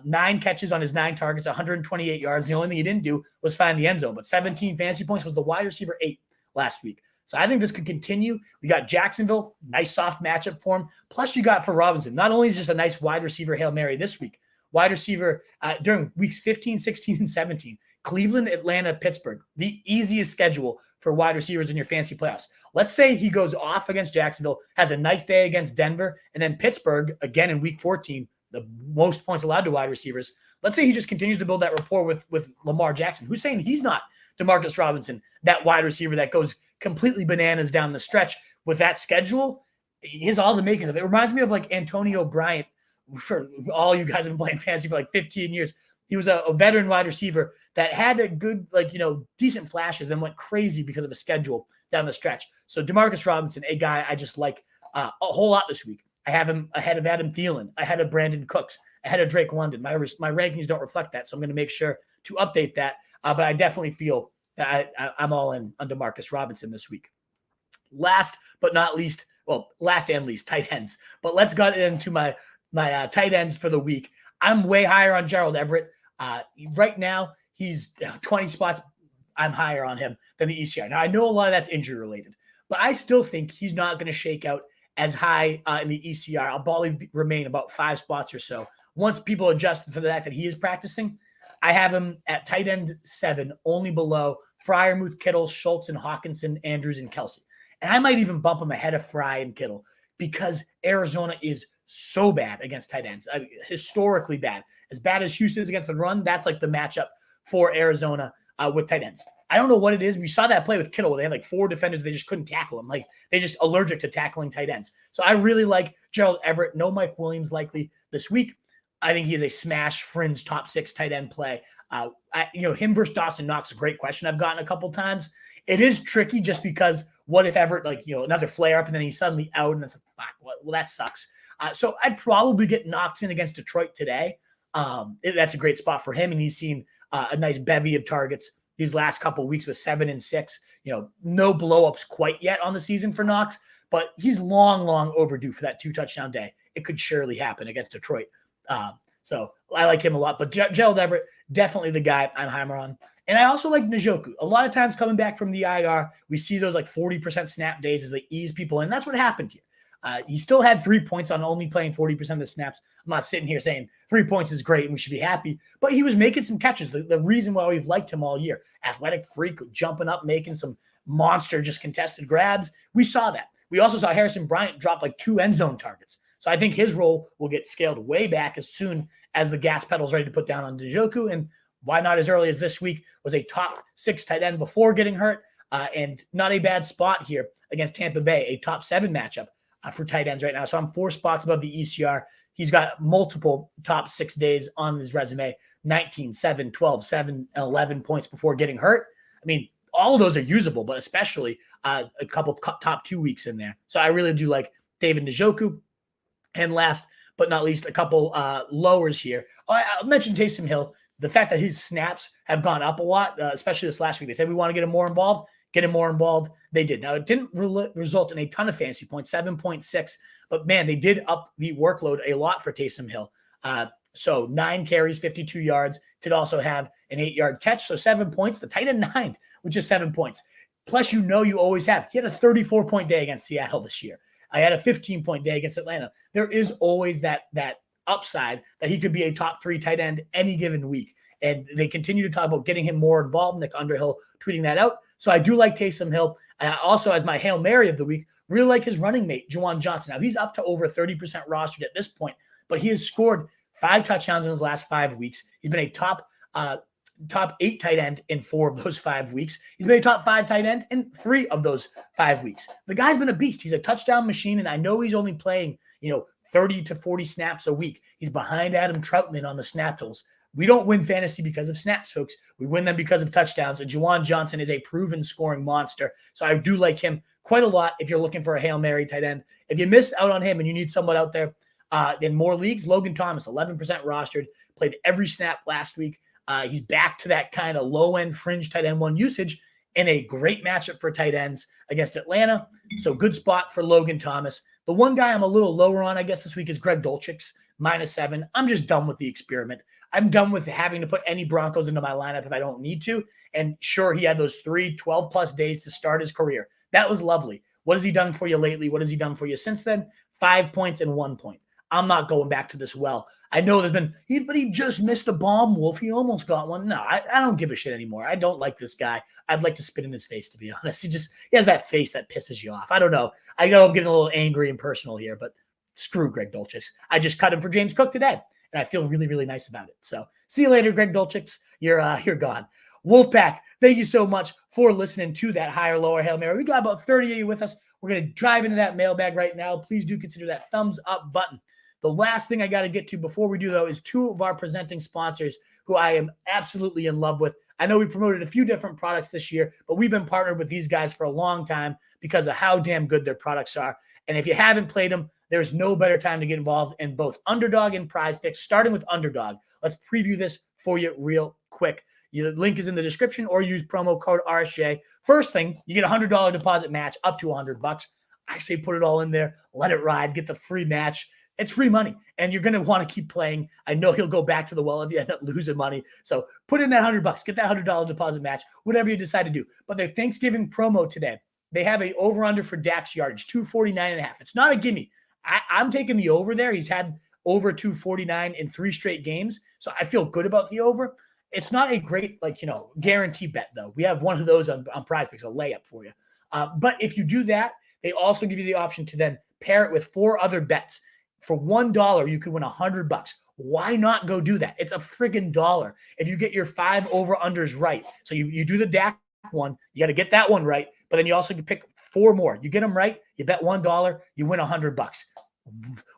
9 catches on his 9 targets, 128 yards. The only thing he didn't do was find the end zone, but 17 fantasy points, was the wide receiver 8 last week. So I think this could continue. We got Jacksonville, nice soft matchup for him. Plus you got for Robinson, not only is just a nice wide receiver Hail Mary this week, wide receiver during weeks 15, 16, and 17, Cleveland, Atlanta, Pittsburgh, the easiest schedule for wide receivers in your fantasy playoffs. Let's say he goes off against Jacksonville, has a nice day against Denver, and then Pittsburgh again in week 14, the most points allowed to wide receivers. Let's say he just continues to build that rapport with Lamar Jackson. Who's saying he's not Demarcus Robinson, that wide receiver that goes completely bananas down the stretch with that schedule? He has all the makings of it. It reminds me of like Antonio Bryant. For all you guys have been playing fantasy for like 15 years. He was a veteran wide receiver that had a good, decent flashes, then went crazy because of a schedule down the stretch. So Demarcus Robinson, a guy I just like a whole lot this week. I have him ahead of Adam Thielen, ahead of Brandon Cooks, ahead of Drake London. My rankings don't reflect that, so I'm going to make sure to update that. But I definitely feel that I'm all in on Demarcus Robinson this week. Last but not least, last and least, tight ends. But let's get into my tight ends for the week. I'm way higher on Gerald Everett. Right now, he's 20 spots. I'm higher on him than the ECR. Now, I know a lot of that's injury related, but I still think he's not going to shake out as high in the ECR. I'll probably remain about 5 spots or so. Once people adjust for the fact that he is practicing, I have him at tight end 7, only below Freiermuth, Kittle, Schultz, and Hawkinson, Andrews, and Kelsey. And I might even bump him ahead of Fry and Kittle because Arizona is so bad against tight ends, historically bad. As bad as Houston is against the run, that's like the matchup for Arizona with tight ends. I don't know what it is. We saw that play with Kittle where they had like 4 defenders. They just couldn't tackle him. Like they just allergic to tackling tight ends. So I really like Gerald Everett. No Mike Williams likely this week. I think he is a smash fringe top 6 tight end play. Him versus Dawson Knox, a great question I've gotten a couple times. It is tricky just because what if Everett, another flare up and then he's suddenly out and it's like, fuck, well, that sucks. So I'd probably get Knox in against Detroit today. That's a great spot for him, and he's seen a nice bevy of targets these last couple of weeks with 7 and 6. No blow-ups quite yet on the season for Knox, but he's long overdue for that 2-touchdown day. It could surely happen against Detroit. So I like him a lot. But Gerald Everett, definitely the guy I'm hammer on. And I also like Njoku. A lot of times coming back from the IR, we see those like 40% snap days as they ease people in. That's what happened here. He still had 3 points on only playing 40% of the snaps. I'm not sitting here saying 3 points is great and we should be happy, but he was making some catches. The reason why we've liked him all year, athletic freak, jumping up, making some monster just contested grabs. We saw that. We also saw Harrison Bryant drop like 2 end zone targets. So I think his role will get scaled way back as soon as the gas pedal's ready to put down on Njoku. And why not as early as this week? Was a top 6 tight end before getting hurt, and not a bad spot here against Tampa Bay, a top 7 matchup for tight ends right now. So I'm 4 spots above the ECR. He's got multiple top 6 days on his resume, 19, 7, 12, 7, 11 points before getting hurt. I mean, all of those are usable, but especially a couple top 2 weeks in there. So I really do like David Njoku. And last but not least, a couple lowers here. I'll mention Taysom Hill. The fact that his snaps have gone up a lot, especially this last week. They said we want to get him more involved. Get him more involved. They did. Now, it didn't result in a ton of fantasy points, 7.6. But, man, they did up the workload a lot for Taysom Hill. So 9 carries, 52 yards. Did also have an 8-yard catch. So 7 points. The tight end 9, which is 7 points. Plus, you always have. He had a 34-point day against Seattle this year. I had a 15-point day against Atlanta. There is always that upside that he could be a top 3 tight end any given week. And they continue to talk about getting him more involved. Nick Underhill tweeting that out. So I do like Taysom Hill. Also, as my Hail Mary of the week, really like his running mate, Juwan Johnson. Now, he's up to over 30% rostered at this point, but he has scored 5 touchdowns in his last 5 weeks. He's been a top 8 tight end in 4 of those 5 weeks. He's been a top 5 tight end in 3 of those 5 weeks. The guy's been a beast. He's a touchdown machine, and I know he's only playing, 30 to 40 snaps a week. He's behind Adam Troutman on the snap totals. We don't win fantasy because of snaps, folks. We win them because of touchdowns, and Juwan Johnson is a proven scoring monster. So I do like him quite a lot if you're looking for a Hail Mary tight end. If you miss out on him and you need someone out there in more leagues, Logan Thomas, 11% rostered, played every snap last week. He's back to that kind of low-end fringe tight end 1 usage in a great matchup for tight ends against Atlanta. So good spot for Logan Thomas. The one guy I'm a little lower on, I guess, this week is Greg Dulcich, -7. I'm just done with the experiment. I'm done with having to put any Broncos into my lineup if I don't need to. And sure, he had those 3 12-plus days to start his career. That was lovely. What has he done for you lately? What has he done for you since then? 5 points and 1 point. I'm not going back to this well. I know there's been, but he just missed a bomb, Wolf. He almost got one. No, I don't give a shit anymore. I don't like this guy. I'd like to spit in his face, to be honest. He has that face that pisses you off. I don't know. I know I'm getting a little angry and personal here, but screw Greg Dulcich. I just cut him for James Cook today, and I feel really, really nice about it. So see you later, Greg Dulcich. You're gone. Wolfpack, thank you so much for listening to that higher, lower Hail Mary. We got about 30 of you with us. We're going to drive into that mailbag right now. Please do consider that thumbs up button. The last thing I got to get to before we do, though, is 2 of our presenting sponsors who I am absolutely in love with. I know we promoted a few different products this year, but we've been partnered with these guys for a long time because of how damn good their products are. And if you haven't played them, there's no better time to get involved in both Underdog and Prize Picks, starting with Underdog. Let's preview this for you real quick. The link is in the description, or use promo code RSJ. First thing, you get a $100 deposit match up to $100. I say put it all in there, let it ride, get the free match. It's free money, and you're going to want to keep playing. I know he'll go back to the well if you end up losing money. So put in that $100, get that $100 deposit match, whatever you decide to do. But their Thanksgiving promo today, they have a over-under for Dak's yardage, 249.5. It's not a gimme. I'm taking the over there. He's had over 249 in 3 straight games, so I feel good about the over. It's not a great, guarantee bet, though. We have one of those on Prize Picks, a layup for you. But if you do that, they also give you the option to then pair it with 4 other bets. For $1, you could win $100. Why not go do that? It's a friggin' dollar. If you get your 5 over-unders right. So you do the Dak one, you got to get that one right, but then you also can pick 4 more. You get them right, you bet $1, you win $100.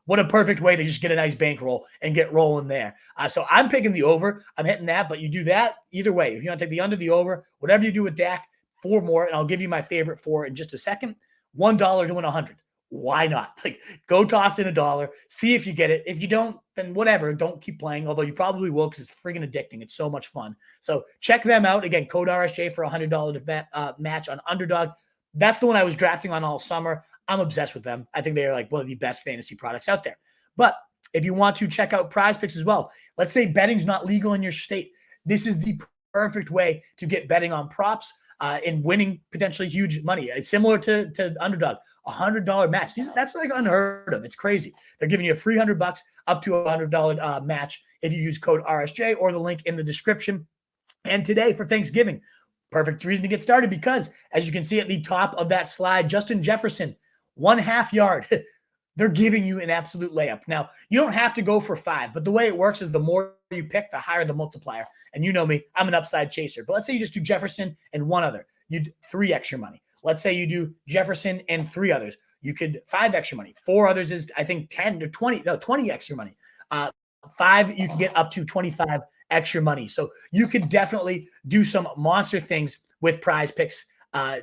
What a perfect way to just get a nice bankroll and get rolling there. So I'm picking the over. I'm hitting that, but you do that either way. If you want to take the under, the over, whatever you do with Dak, 4 more, and I'll give you my favorite 4 in just a second. $1 to win 100. why not? Like, go toss in $1, see if you get it. If you don't, then whatever. Don't keep playing, although you probably will because it's friggin' addicting. It's so much fun. So check them out. Again, code RSJ for $100 to bet, match on Underdog. That's the one I was drafting on all summer. I'm obsessed with them. I think they are like one of the best fantasy products out there. But if you want to check out Prize Picks as well, let's say betting's not legal in your state. This is the perfect way to get betting on props and winning potentially huge money. It's similar to Underdog. $100 match. That's like unheard of. It's crazy. They're giving you a free $100 up to a $100 match if you use code RSJ or the link in the description. And today for Thanksgiving, perfect reason to get started because as you can see at the top of that slide, Justin Jefferson, 1/2 yard. They're giving you an absolute layup. Now, you don't have to go for 5, but the way it works is the more you pick, the higher the multiplier. And you know me, I'm an upside chaser. But let's say you just do Jefferson and one other. You'd 3x your money. Let's say you do Jefferson and 3 others. You could 5x your money. 4 others is, I think, 10 to 20. No, 20x your money. 5, you can get up to 25 extra money. So you could definitely do some monster things with Prize Picks.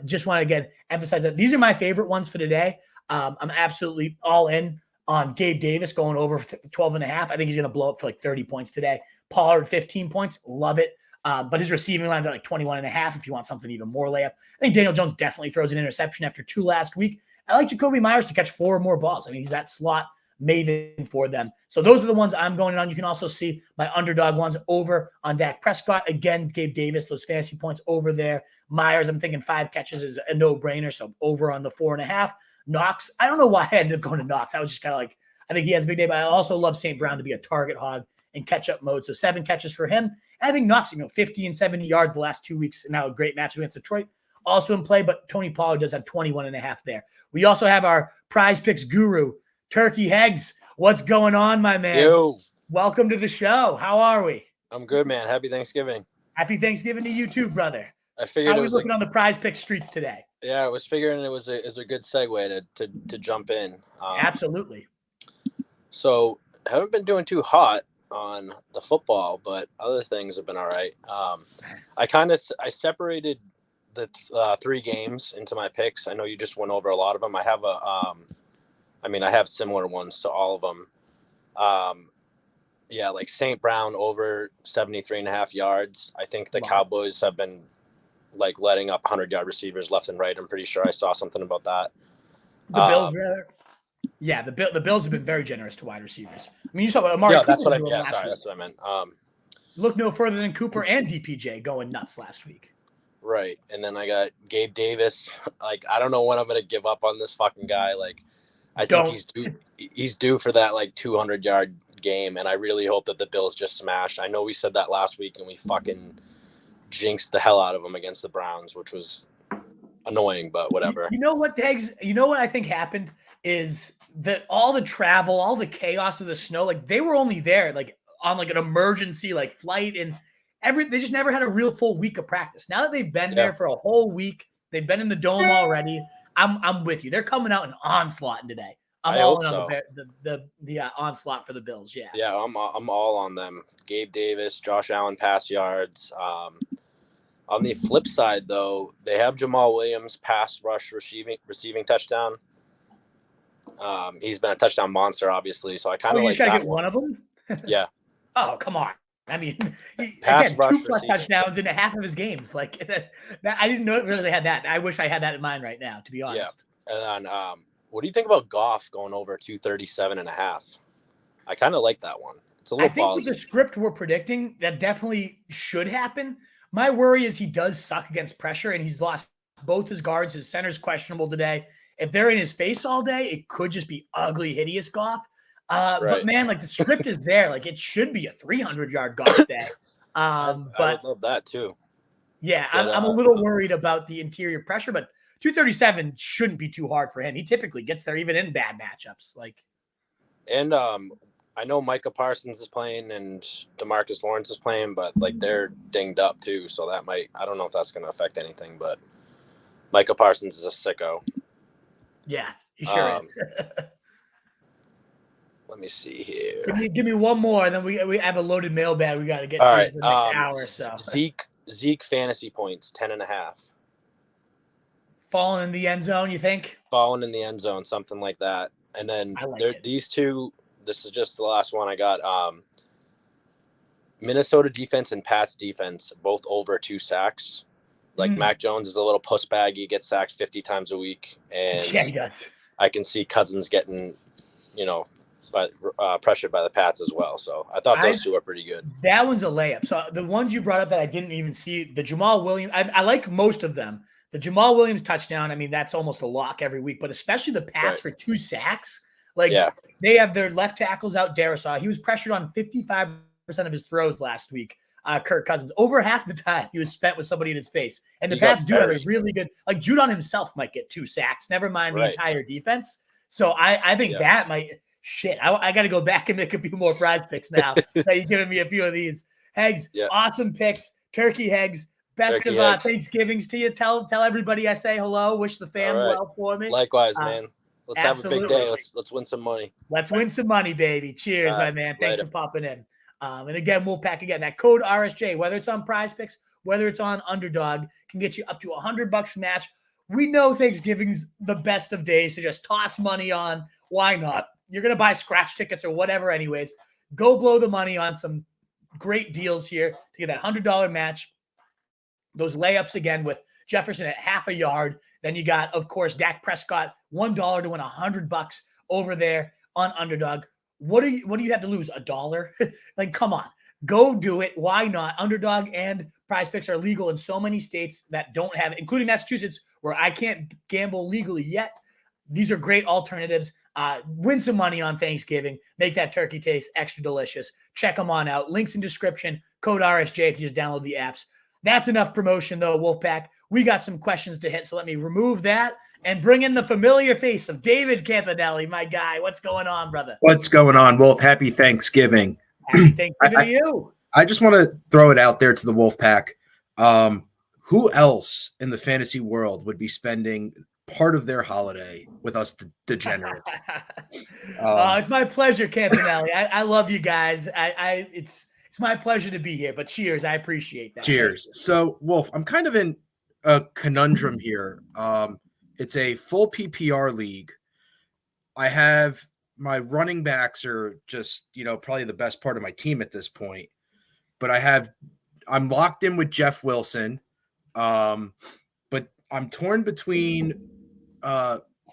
Just want to, again, emphasize that these are my favorite ones for today. I'm absolutely all in on Gabe Davis going over 12.5. I think he's going to blow up for like 30 points today. Pollard, 15 points. Love it. But his receiving line's at like 21.5 if you want something even more layup. I think Daniel Jones definitely throws an interception after 2 last week. I like Jacoby Myers to catch 4 more balls. I mean, he's that slot maven for them. So those are the ones I'm going on. You can also see my Underdog ones over on Dak Prescott. Again, Gabe Davis, those fantasy points over there. Myers, I'm thinking 5 catches is a no-brainer, so over on the 4.5. Knox, I don't know why I ended up going to Knox. I was just kind of like, I think he has a big day, but I also love St. Brown to be a target hog in catch-up mode. So 7 catches for him. And I think Knox, 50 and 70 yards the last 2 weeks. And now a great match against Detroit. Also in play, but Tony Pollard does have 21.5 there. We also have our Prize Picks guru, Turkey Heggs. What's going on, my man? Yo. Welcome to the show. How are we? I'm good, man. Happy Thanksgiving. Happy Thanksgiving to you too, brother. I figured How are we looking on the Prize Picks streets today? Yeah, I was figuring it was a good segue to jump in. Absolutely. So haven't been doing too hot on the football, but other things have been all right. I separated the 3 games into my picks. I know you just went over a lot of them. I have I have similar ones to all of them. Like St. Brown over 73.5 yards. I think the Cowboys have been like letting up 100-yard receivers left and right. I'm pretty sure I saw something about that. The Bills, rather. Yeah, the Bills have been very generous to wide receivers. I mean, you saw Amari Cooper. That's what I meant. Look no further than Cooper and DPJ going nuts last week. Right, and then I got Gabe Davis. Like, I don't know when I'm going to give up on this fucking guy. Like, I think he's due for that like 200-yard game, and I really hope that the Bills just smash. I know we said that last week, and we fucking jinxed the hell out of them against the Browns, which was annoying, but whatever. You know what, Diggs? You know what I think happened is that all the travel, all the chaos of the snow, like they were only there like on like an emergency like flight, and they just never had a real full week of practice. Now that they've been there for a whole week, they've been in the dome already. I'm with you. They're coming out an onslaught today. I'm all in on the onslaught for the Bills. Yeah. Yeah, I'm all on them. Gabe Davis, Josh Allen pass yards. On the flip side, though, they have Jamal Williams pass rush receiving touchdown. He's been a touchdown monster, obvesry, so I kind of like that. You just got to get one of them? Yeah. Oh, come on. I mean, again, 2+ touchdowns into half of his games. Like that, I didn't know it really had that. I wish I had that in mind right now, to be honest. Yeah. And then, what do you think about Goff going over 237.5? I kind of like that one. It's a little. I think with the script we're predicting, that definitely should happen. My worry is he does suck against pressure, and he's lost both his guards. His center's questionable today. If they're in his face all day, it could just be ugly, hideous Goff. Right. But man, like the script is there. Like it should be a 300-yard Goff day. I would love that too. Yeah, I'm a little worried about the interior pressure, but 237 shouldn't be too hard for him. He typically gets there even in bad matchups. And I know Micah Parsons is playing and DeMarcus Lawrence is playing, but like they're dinged up too, so that might, I don't know if that's going to affect anything, but Micah Parsons is a sicko. Yeah, he sure is. Let me see here. Give me one more, and then we have a loaded mailbag we got to get to for the next hour or so. Zeke fantasy points 10.5. Falling in the end zone, you think? Falling in the end zone, something like that. And then these two, this is just the last one I got. Minnesota defense and Pat's defense, both over 2 sacks. Like Mac Jones is a little puss bag. He gets sacked 50 times a week. And yeah, he does. I can see Cousins getting, pressured by the Pats as well. So I thought those two are pretty good. That one's a layup. So the ones you brought up that I didn't even see, the Jamal Williams, I like most of them. The Jamal Williams touchdown, I mean, that's almost a lock every week, but especially the Pats for 2 sacks. They have their left tackles out. Darisaw, he was pressured on 55% of his throws last week. Kirk Cousins, over half the time he was spent with somebody in his face. And the Pats do have a really good, like Judon himself might get 2 sacks, never mind the entire defense. So I think that might, I got to go back and make a few more prize picks now that you've given me a few of these. Hegs, awesome picks. Turkey Hegs, best of Thanksgivings to you. Tell everybody I say hello. Wish the fam well for me. Likewise, man. Let's have a big day. Let's win some money. Let's win some money, baby. Cheers, my man. Thanks for popping in. And again, Wolfpack, that code RSJ, whether it's on Prize Picks, whether it's on Underdog, can get you up to $100 match. We know Thanksgiving's the best of days to just toss money on. Why not? You're going to buy scratch tickets or whatever anyways. Go blow the money on some great deals here to get that $100 match. Those layups again with Jefferson at half a yard. Then you got, of course, Dak Prescott, $1 to win $100 over there on Underdog. What do you have to lose? $1? Like, come on, go do it. Why not? Underdog and Prize Picks are legal in so many states that don't have it, including Massachusetts, where I can't gamble legally yet. These are great alternatives. Win some money on Thanksgiving. Make that turkey taste extra delicious. Check them on out. Links in description. Code RSJ if you just download the apps. That's enough promotion, though, Wolfpack. We got some questions to hit, so let me remove that and bring in the familiar face of David Campanelli, my guy. What's going on, brother? What's going on, Wolf? Happy Thanksgiving. Happy Thanksgiving to you. I just want to throw it out there to the Wolfpack. Who else in the fantasy world would be spending part of their holiday with us degenerates? It's my pleasure, Campanelli. I love you guys. It's my pleasure to be here, but cheers. I appreciate that. Cheers. So, Wolf, I'm kind of in a conundrum here. It's a full PPR league. I have my running backs are just, probably the best part of my team at this point. But I'm locked in with Jeff Wilson. But I'm torn between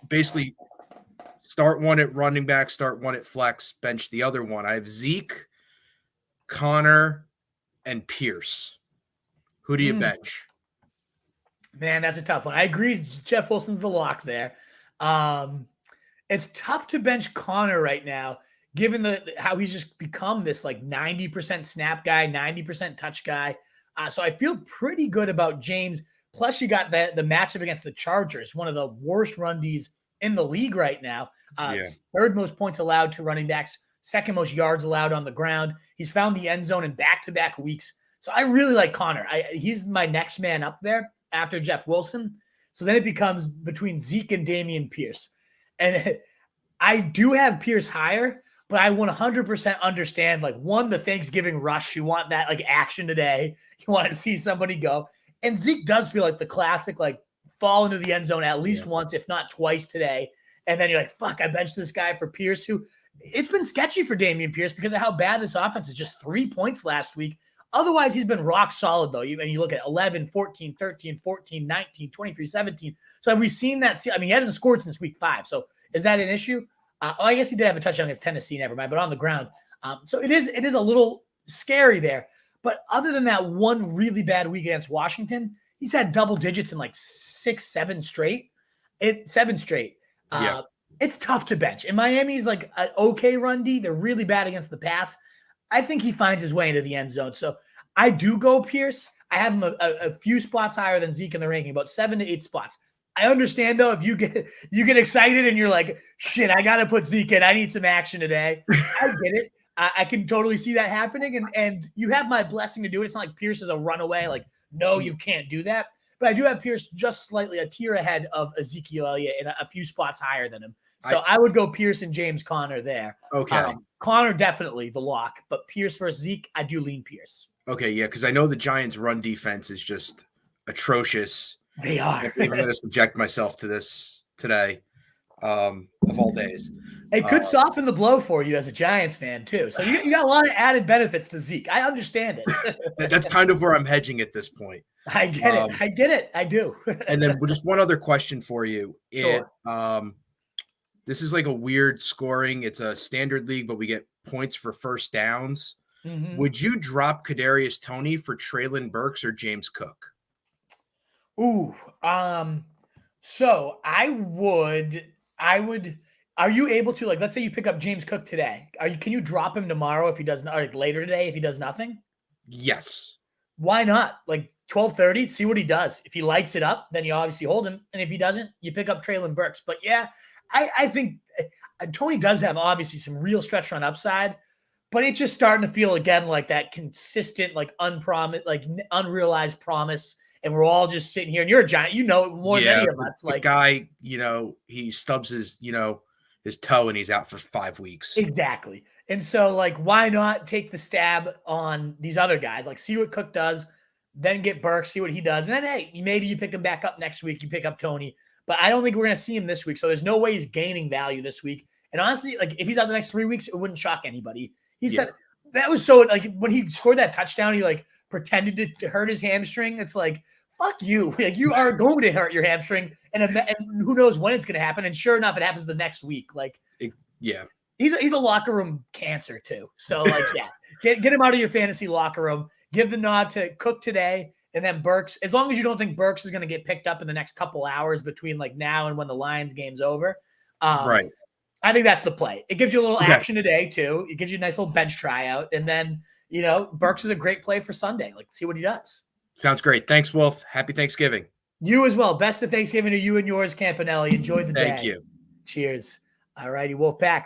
basically start one at running back, start one at flex, bench the other one. I have Zeke, Connor, and Pierce. Who do you bench? Man, that's a tough one. I agree. Jeff Wilson's the lock there. It's tough to bench Connor right now, given how he's just become this like 90% snap guy, 90% touch guy. So I feel pretty good about James. Plus, you got the matchup against the Chargers, one of the worst run Ds in the league right now. Third most points allowed to running backs, second most yards allowed on the ground. He's found the end zone in back-to-back weeks. So I really like Connor. He's my next man up there after Jeff Wilson. So then it becomes between Zeke and Dameon Pierce. And I do have Pierce higher, but I 100% understand, the Thanksgiving rush. You want that, action today. You want to see somebody go. And Zeke does feel like the classic, fall into the end zone at least once, if not twice today. And then you're like, fuck, I benched this guy for Pierce, who it's been sketchy for Dameon Pierce because of how bad this offense is. Just 3 points last week. Otherwise, he's been rock solid, though. And you look at 11, 14, 13, 14, 19, 23, 17. So have we seen that? I mean, he hasn't scored since week 5. So is that an issue? I guess he did have a touchdown against Tennessee, never mind, but on the ground. So it is a little scary there. But other than that one really bad week against Washington, he's had double digits in 7 straight. It's tough to bench. And Miami's an okay run D. They're really bad against the pass. I think he finds his way into the end zone. So I do go Pierce. I have him a few spots higher than Zeke in the ranking, about 7 to 8 spots. I understand, though, if you get excited and you're like, shit, I got to put Zeke in. I need some action today. I get it. I can totally see that happening. And you have my blessing to do it. It's not like Pierce is a runaway. No, you can't do that. But I do have Pierce just slightly a tier ahead of Ezekiel Elliott and a few spots higher than him. So I would go Pierce and James Conner there. Okay. Connor definitely the lock, but Pierce versus Zeke, I do lean Pierce. Okay, yeah, because I know the Giants' run defense is just atrocious. They are. I can't believe I'm going to subject myself to this today, of all days. It could soften the blow for you as a Giants fan too. So you got a lot of added benefits to Zeke. I understand it. That's kind of where I'm hedging at this point. I get it. I get it. I do. And then just one other question for you. Sure. This is like a weird scoring. It's a standard league, but we get points for first downs. Mm-hmm. Would you drop Kadarius Toney for Treylon Burks or James Cook? Ooh, so I would. Are you able to, like, let's say you pick up James Cook today? Can you drop him tomorrow if he does not, like later today if he does nothing? Yes. Why not? Like 12:30, see what he does. If he lights it up, then you obviously hold him, and if he doesn't, you pick up Treylon Burks. But yeah, I think Toney does have obviously some real stretch run upside, but it's just starting to feel again like that consistent, like unrealized promise. And we're all just sitting here, and you're a Giant, you know, more than any of us. Like, the guy, he stubs his toe and he's out for 5 weeks. Exactly. And so, like, why not take the stab on these other guys? Like, see what Cook does, then get Burke, see what he does. And then, hey, maybe you pick him back up next week. You pick up Toney. But I don't think we're going to see him this week. So there's no way he's gaining value this week. And honestly, like, if he's out the next 3 weeks, it wouldn't shock anybody. He said that was so, like, when he scored that touchdown, he, like, pretended to hurt his hamstring. It's like, fuck you. Like, you are going to hurt your hamstring, and who knows when it's going to happen. And sure enough, it happens the next week. Like, he's a locker room cancer too. So, like, get him out of your fantasy locker room. Give the nod to Cook today, and then Burks. As long as you don't think Burks is going to get picked up in the next couple hours between like now and when the Lions game's over, right? I think that's the play. It gives you a little action today too. It gives you a nice little bench tryout, and then Burks is a great play for Sunday. Like, see what he does. Sounds great. Thanks, Wolf. Happy Thanksgiving. You as well. Best of Thanksgiving to you and yours, Campanelli. Enjoy the day. Thank you. Cheers. All righty, Wolfpack.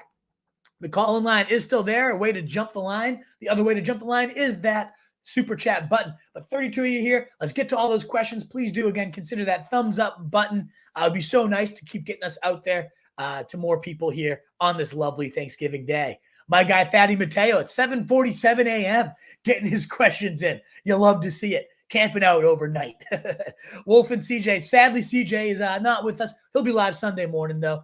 The call-in line is still there. A way to jump the line. The other way to jump the line is that super chat button. But 32 of you here. Let's get to all those questions. Please do, again, consider that thumbs up button. It would be so nice to keep getting us out there to more people here on this lovely Thanksgiving day. My guy, Fatty Mateo, at 7:47 a.m., getting his questions in. You'll love to see it. Camping out overnight. Wolf and CJ. Sadly, CJ is not with us. He'll be live Sunday morning, though.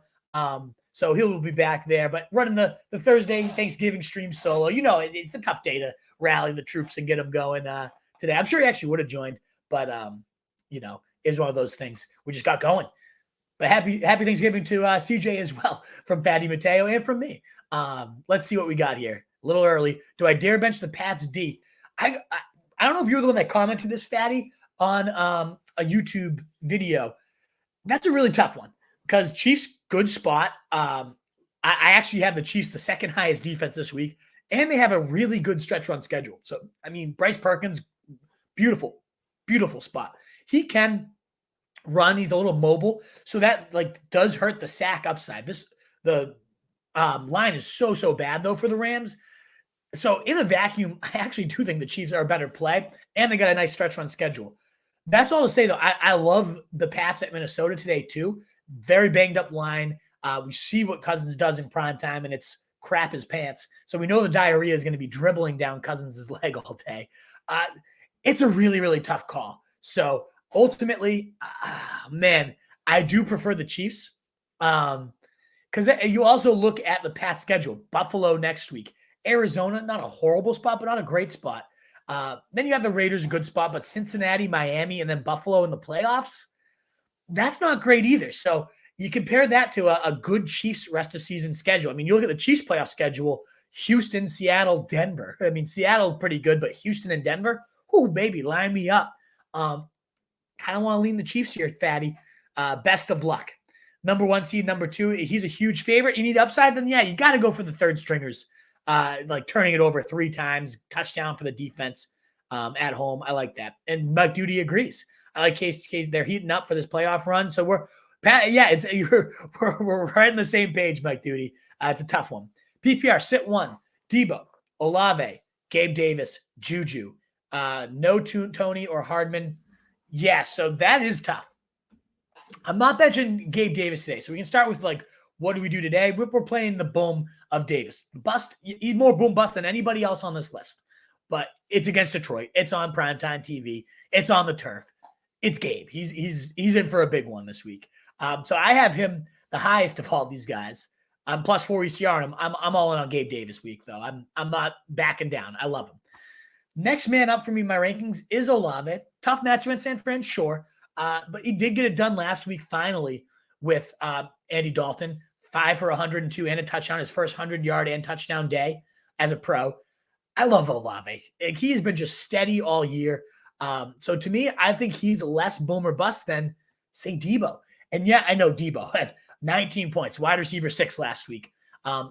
So he'll be back there. But running the Thursday Thanksgiving stream solo. It's a tough day to rally the troops and get them going today. I'm sure he actually would have joined, but it's one of those things. We just got going. But happy Thanksgiving to CJ as well, from Fatty Mateo and from me. Let's see what we got here. A little early. Do I dare bench the Pats D? I don't know if you were the one that commented this, Fatty, on a YouTube video. That's a really tough one because Chiefs, good spot. I actually have the Chiefs the second highest defense this week, and they have a really good stretch run schedule. So, I mean, Bryce Perkins, beautiful, beautiful spot. He can run. He's a little mobile. So that, like, does hurt the sack upside. The line is so bad, though, for the Rams. So in a vacuum, I actually do think the Chiefs are a better play, and they got a nice stretch run schedule. That's all to say, though. I love the Pats at Minnesota today, too. Very banged up line. We see what Cousins does in prime time, and it's crap his pants. So we know the diarrhea is going to be dribbling down Cousins' leg all day. It's a really, really tough call. So ultimately, man, I do prefer the Chiefs because you also look at the Pats schedule. Buffalo next week. Arizona, not a horrible spot, but not a great spot. Then you have the Raiders, a good spot, but Cincinnati, Miami, and then Buffalo in the playoffs, that's not great either. So you compare that to a good Chiefs rest of season schedule. I mean, you look at the Chiefs playoff schedule, Houston, Seattle, Denver. I mean, Seattle pretty good, but Houston and Denver, oh, baby, line me up. Kind of want to lean the Chiefs here, Fatty. Best of luck. Number 1 seed, number 2, he's a huge favorite. You need upside, then you got to go for the third stringers. Like turning it over 3 times, touchdown for the defense at home. I like that. And Mike Duty agrees. I like case they're heating up for this playoff run. So we're right on the same page, Mike Duty. It's a tough one. PPR, sit 1, Debo, Olave, Gabe Davis, Juju, no Toney or Hardman. Yeah, so that is tough. I'm not benching Gabe Davis today. So we can start with like, what do we do today? We're playing the boom of Davis. Bust. He's more boom bust than anybody else on this list. But it's against Detroit. It's on primetime TV. It's on the turf. it's Gabe. He's in for a big one this week. So I have him the highest of all these guys. I'm plus 4 ECR. I'm all in on Gabe Davis week though. I'm not backing down. I love him. Next man up for me in my rankings is Olave. Tough matchup in San Fran, sure. But he did get it done last week finally with Andy Dalton. 5 for 102 and a touchdown, his first 100-yard and touchdown day as a pro. I love Olave. He's been just steady all year. So to me, I think he's less boom or bust than, say, Debo. And yeah, I know Debo had 19 points, wide receiver 6 last week.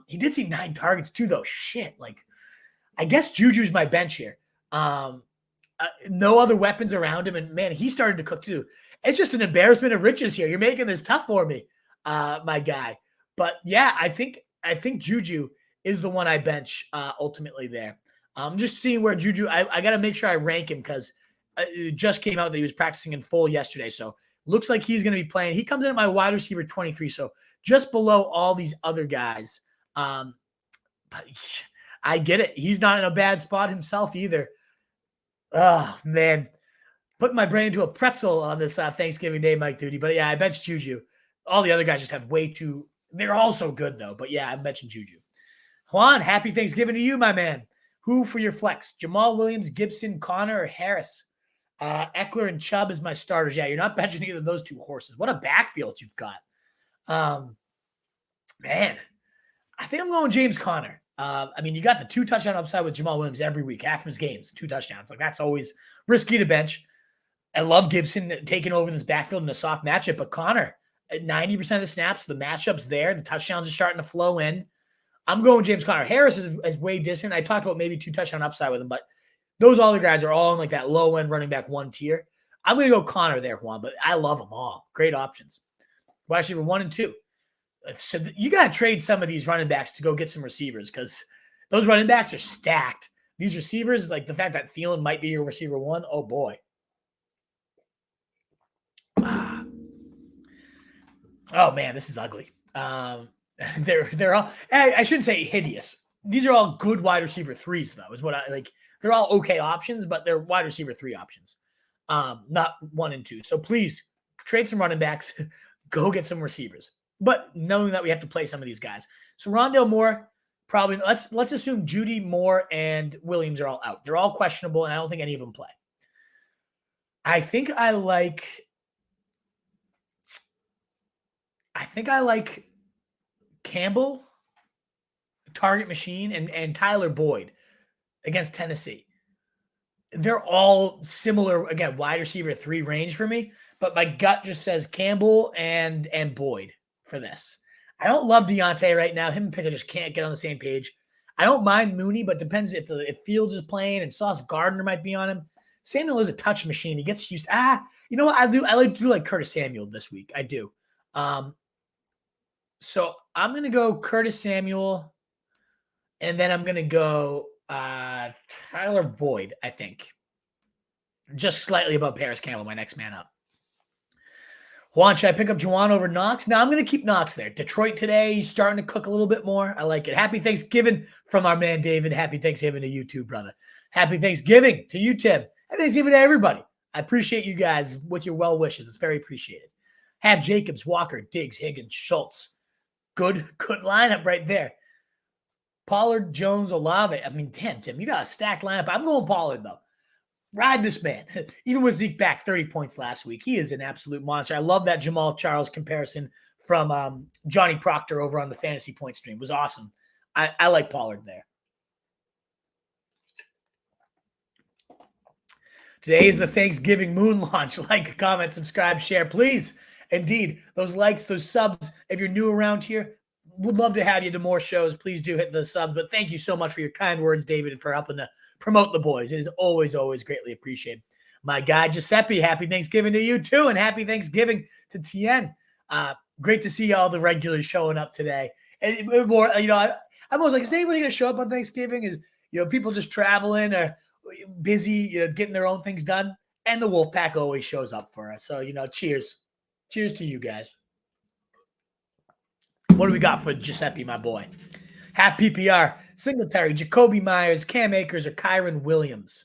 He did see 9 targets too, though. Shit, I guess Juju's my bench here. No other weapons around him, and man, he started to cook too. It's just an embarrassment of riches here. You're making this tough for me, my guy. But yeah, I think Juju is the one I bench ultimately there. I'm just seeing where Juju. I got to make sure I rank him because it just came out that he was practicing in full yesterday. So looks like he's going to be playing. He comes in at my wide receiver 23, so just below all these other guys. But I get it. He's not in a bad spot himself either. Oh man, putting my brain into a pretzel on this Thanksgiving Day, Mike Duty. But yeah, I benched Juju. All the other guys just have way too. They're all so good though. But yeah, I mentioned Juju. Juan, happy Thanksgiving to you, my man. Who for your flex? Jamal Williams, Gibson, Connor, or Harris? Eckler and Chubb is my starters. Yeah, you're not benching either of those 2 horses. What a backfield you've got. Man, I think I'm going James Conner. You got the 2 touchdown upside with Jamal Williams every week. Half of his games, 2 touchdowns. That's always risky to bench. I love Gibson taking over this backfield in a soft matchup, but Conner at 90% of the snaps, the matchup's there. The touchdowns are starting to flow in. I'm going James Conner. Harris is way distant. I talked about maybe 2 touchdown upside with him, but those other guys are all in that low end running back 1 tier. I'm going to go Conner there, Juan, but I love them all. Great options. Wide receiver 1 and 2. So you got to trade some of these running backs to go get some receivers because those running backs are stacked. These receivers, the fact that Thielen might be your receiver 1, oh boy. Oh man, this is ugly. They're all. I shouldn't say hideous. These are all good wide receiver 3s though. Is what I like. They're all okay options, but they're wide receiver 3 options, not 1 and 2. So please trade some running backs, go get some receivers. But knowing that we have to play some of these guys. So Rondale Moore, probably let's assume Judy, Moore, and Williams are all out. They're all questionable, and I don't think any of them play. I think I like Campbell, target machine, and Tyler Boyd against Tennessee. They're all similar, again, wide receiver 3 range for me, but my gut just says Campbell and Boyd for this. I don't love Deontay right now. Him and Pickett just can't get on the same page. I don't mind Mooney, but depends if Fields is playing and Sauce Gardner might be on him. Samuel is a touch machine. He gets used. You know what? I like to do like Curtis Samuel this week. I do. So I'm going to go Curtis Samuel, and then I'm going to go Tyler Boyd, I think. Just slightly above Paris Campbell, my next man up. Juan, should I pick up Juwan over Knox? No, I'm going to keep Knox there. Detroit today, he's starting to cook a little bit more. I like it. Happy Thanksgiving from our man David. Happy Thanksgiving to you too, brother. Happy Thanksgiving to you, Tim. Happy Thanksgiving to everybody. I appreciate you guys with your well wishes. It's very appreciated. Have Jacobs, Walker, Diggs, Higgins, Schultz. Good lineup right there. Pollard, Jones, Olave. Damn, Tim, you got a stacked lineup. I'm going Pollard, though. Ride this man. Even with Zeke back 30 points last week, he is an absolute monster. I love that Jamal Charles comparison from Johnny Proctor over on the Fantasy Point stream. It was awesome. I like Pollard there. Today is the Thanksgiving moon launch. Like, comment, subscribe, share, please. Indeed, those likes, those subs. If you're new around here, would love to have you to more shows. Please do hit the subs. But thank you so much for your kind words, David, and for helping to promote the boys. It is always, always greatly appreciated. My guy, Giuseppe, happy Thanksgiving to you too, and happy Thanksgiving to Tien. Great to see all the regulars showing up today. And more, I'm always like, is anybody going to show up on Thanksgiving? Is people just traveling or busy, getting their own things done? And the Wolfpack always shows up for us. So, cheers. Cheers to you guys. What do we got for Giuseppe, my boy? Half PPR, Singletary, Jacoby Myers, Cam Akers, or Kyron Williams?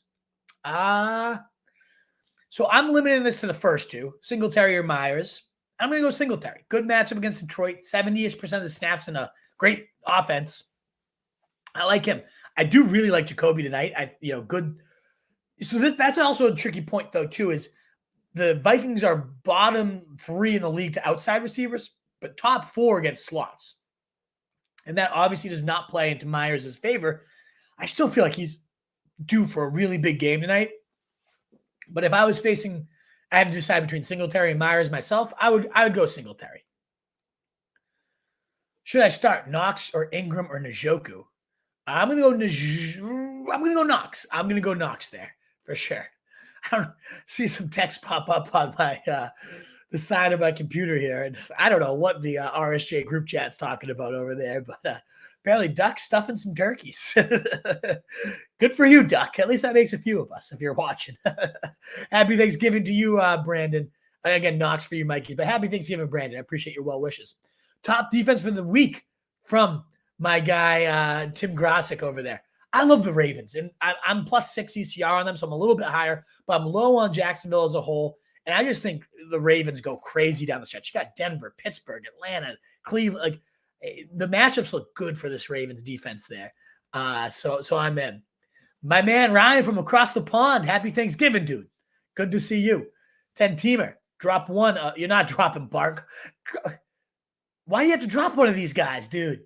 So I'm limiting this to the first two, Singletary or Myers. I'm going to go Singletary. Good matchup against Detroit, 70-ish% of the snaps and a great offense. I like him. I do really like Jacoby tonight. Good. So that's also a tricky point, though, too, is the Vikings are bottom 3 in the league to outside receivers, but top 4 against slots. And that obviously does not play into Myers' favor. I still feel like he's due for a really big game tonight. But if I was I had to decide between Singletary and Myers myself, I would go Singletary. Should I start Knox or Ingram or Njoku? I'm gonna go Knox. I'm gonna go Knox there for sure. I don't see some text pop up on my the side of my computer here, and I don't know what the RSJ group chat's talking about over there, but apparently Duck's stuffing some turkeys. Good for you, Duck. At least that makes a few of us if you're watching. Happy Thanksgiving to you, Brandon. Again, Knox for you, Mikey, but happy Thanksgiving, Brandon. I appreciate your well wishes. Top defense for the week from my guy, Tim Grosick over there. I love the Ravens, and I'm plus 6 ECR on them, so I'm a little bit higher, but I'm low on Jacksonville as a whole, and I just think the Ravens go crazy down the stretch. You got Denver, Pittsburgh, Atlanta, Cleveland. The matchups look good for this Ravens defense there. So I'm in. My man Ryan from across the pond, happy Thanksgiving, dude. Good to see you. 10-teamer, drop one. You're not dropping Bark. Why do you have to drop one of these guys, dude?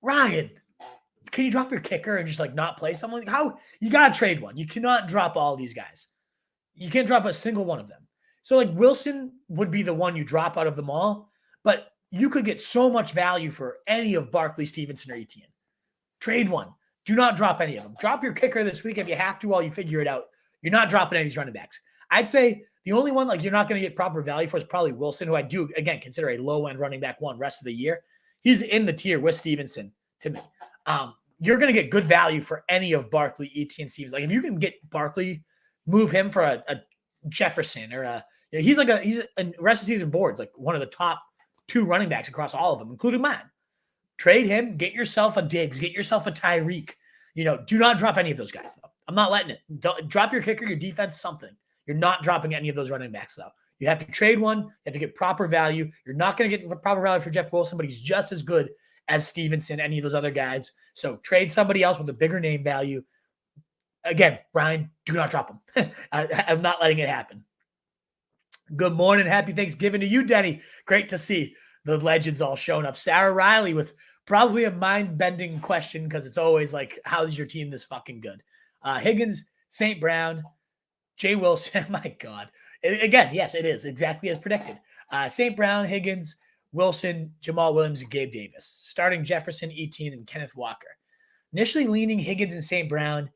Ryan, can you drop your kicker and just not play someone? How? You got to trade one. You cannot drop all these guys. You can't drop a single one of them. So Wilson would be the one you drop out of them all, but you could get so much value for any of Barkley, Stevenson, or Etienne. Trade one. Do not drop any of them. Drop your kicker this week if you have to while you figure it out. You're not dropping any of these running backs. I'd say the only one you're not going to get proper value for is probably Wilson, who I do, again, consider a low-end running back one rest of the year. He's in the tier with Stevenson to me. You're going to get good value for any of Barkley, Etienne, Stevenson. If you can get Barkley, move him for a Jefferson or he's a rest of season boards, one of the top 2 running backs across all of them, including mine. Trade him, get yourself a Diggs, get yourself a Tyreek. Do not drop any of those guys, though. I'm not letting it. Don't drop your kicker, your defense, something. You're not dropping any of those running backs, though. You have to trade one. You have to get proper value. You're not going to get proper value for Jeff Wilson, but he's just as good as Stevenson, any of those other guys. So trade somebody else with a bigger name value. Again, Ryan, do not drop him. I'm not letting it happen. Good morning. Happy Thanksgiving to you, Denny. Great to see the legends all showing up. Sarah Riley with probably a mind-bending question because it's always how's your team this fucking good? Higgins, St. Brown, Jay Wilson. My God. Again, yes, it is exactly as predicted. St. Brown, Higgins, Wilson, Jamal Williams, and Gabe Davis. Starting Jefferson, Etienne, and Kenneth Walker. Initially leaning Higgins and St. Brown,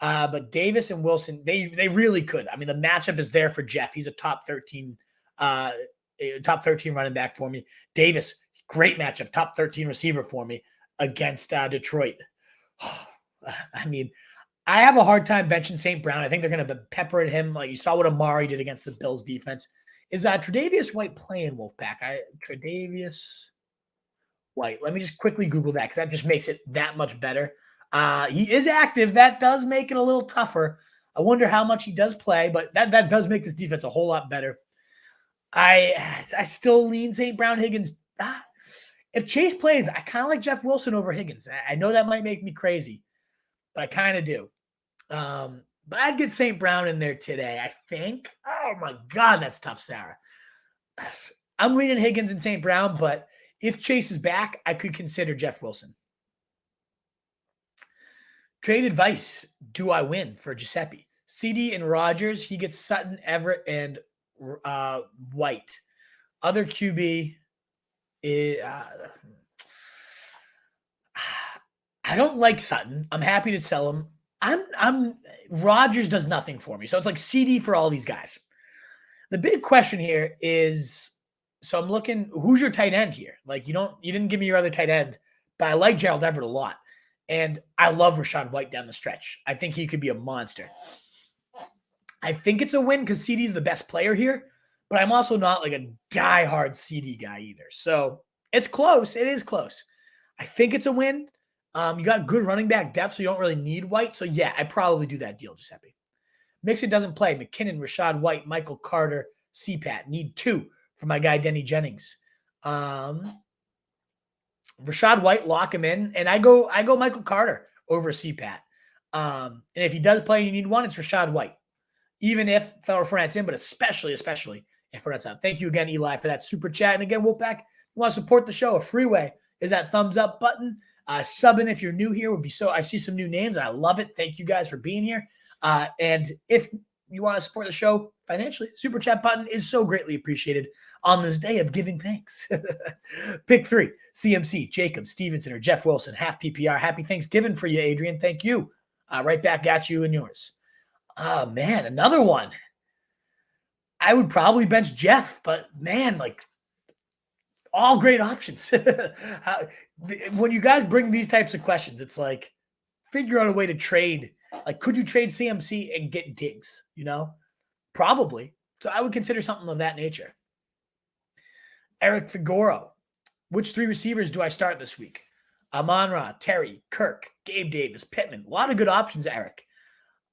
but Davis and Wilson, they really could. I mean, the matchup is there for Jeff. He's a top 13 running back for me. Davis, great matchup, top 13 receiver for me against Detroit. I mean, I have a hard time benching St. Brown. I think they're going to pepper at him. You saw what Amari did against the Bills defense. Is Tre'Davious White playing Wolfpack? Tre'Davious White. Let me just quickly Google that because that just makes it that much better. He is active. That does make it a little tougher. I wonder how much he does play, but that does make this defense a whole lot better. I still lean St. Brown, Higgins. If Chase plays, I kind of like Jeff Wilson over Higgins. I know that might make me crazy, but I kind of do. But I'd get St. Brown in there today, I think. Oh, my God, that's tough, Sarah. I'm leaning Higgins and St. Brown, but if Chase is back, I could consider Jeff Wilson. Trade advice. Do I win for Giuseppe? CD and Rogers. He gets Sutton, Everett, and White. Other QB. I don't like Sutton. I'm happy to sell him. Rogers does nothing for me. So it's CD for all these guys. The big question here is, so I'm looking, who's your tight end here? You didn't give me your other tight end, but I like Gerald Everett a lot. And I love Rachaad White down the stretch. I think he could be a monster. I think it's a win because CD's the best player here, but I'm also not a diehard CD guy either. So it's close. It is close. I think it's a win. You got good running back depth, so you don't really need White. So yeah, I probably do that deal, Giuseppe. Mixon doesn't play. McKinnon, Rashad White, Michael Carter, CPAT. Need 2 for my guy, Denny Jennings. Rashad White, lock him in. And I go Michael Carter over CPAT. And if he does play, you need 1, it's Rashad White. Even if Fournette's in, but especially if Fournette's out. Thank you again, Eli, for that super chat. And again, Wolfpack, you want to support the show, a free way is that thumbs up button. Subbing if you're new here would be so. I see some new names and I love it. Thank you guys for being here. And if you want to support the show financially, super chat button is so greatly appreciated on this day of giving thanks. Pick 3, CMC, Jacob, Stevenson, or Jeff Wilson, half PPR. Happy Thanksgiving for you, Adrian. Thank you. Right back at you and yours. Oh, man, another one. I would probably bench Jeff, but man, like, all great options. When you guys bring these types of questions, it's like, figure out a way to trade. Like, could you trade CMC and get Diggs? You know, probably. So I would consider something of that nature. Eric Figueroa, which 3 receivers do I start this week? Amon-Ra, Terry, Kirk, Gabe Davis, Pittman. A lot of good options, Eric.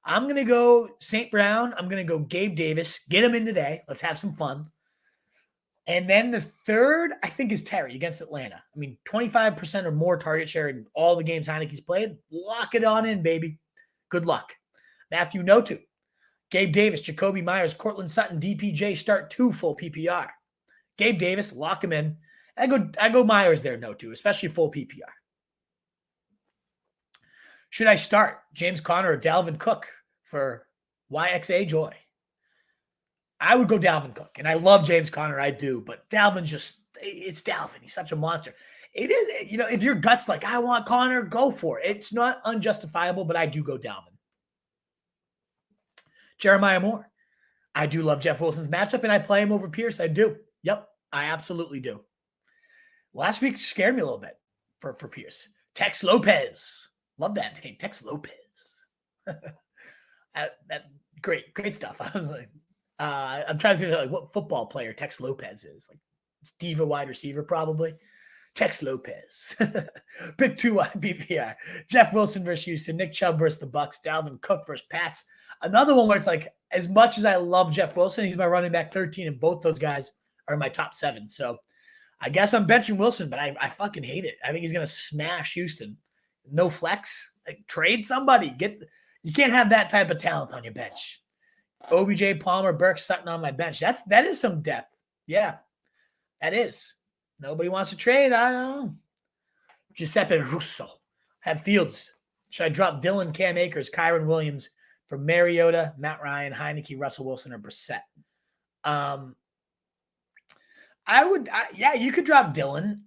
I'm going to go St. Brown. I'm going to go Gabe Davis. Get him in today. Let's have some fun. And then the third, I think, is Terry against Atlanta. I mean, 25% or more target share in all the games Heineke's played. Lock it on in, baby. Good luck. Matthew Notu, Gabe Davis, Jacoby Myers, Cortland Sutton, DPJ start 2 full PPR. Gabe Davis, lock him in. I go Myers there, Notu, especially full PPR. Should I start James Conner or Dalvin Cook for YXA Joy? I would go Dalvin Cook, and I love James Conner, I do, but Dalvin's it's Dalvin. He's such a monster. It is, if your gut's like, I want Conner, go for it. It's not unjustifiable, but I do go Dalvin. Jeremiah Moore. I do love Jeff Wilson's matchup, and I play him over Pierce. I do. Yep, I absolutely do. Last week scared me a little bit for Pierce. Tex Lopez. Love that name, Tex Lopez. that great stuff. I'm trying to figure out like what football player Tex Lopez is. Like diva wide receiver, probably. Tex Lopez. Pick 2 BPR. Jeff Wilson versus Houston. Nick Chubb versus the Bucks. Dalvin Cook versus Pats. Another one where it's like, as much as I love Jeff Wilson, he's my running back 13, and both those guys are in my top 7. So I guess I'm benching Wilson, but I fucking hate it. I think he's going to smash Houston. No flex. Like, trade somebody. You can't have that type of talent on your bench. OBJ, Palmer, Burks, Sutton on my bench. That is some depth. Yeah, that is. Nobody wants to trade. I don't know. Giuseppe Russo. Have Fields. Should I drop Dylan, Cam Akers, Kyron Williams for Mariota, Matt Ryan, Heineke, Russell Wilson, or Brissett? You could drop Dylan.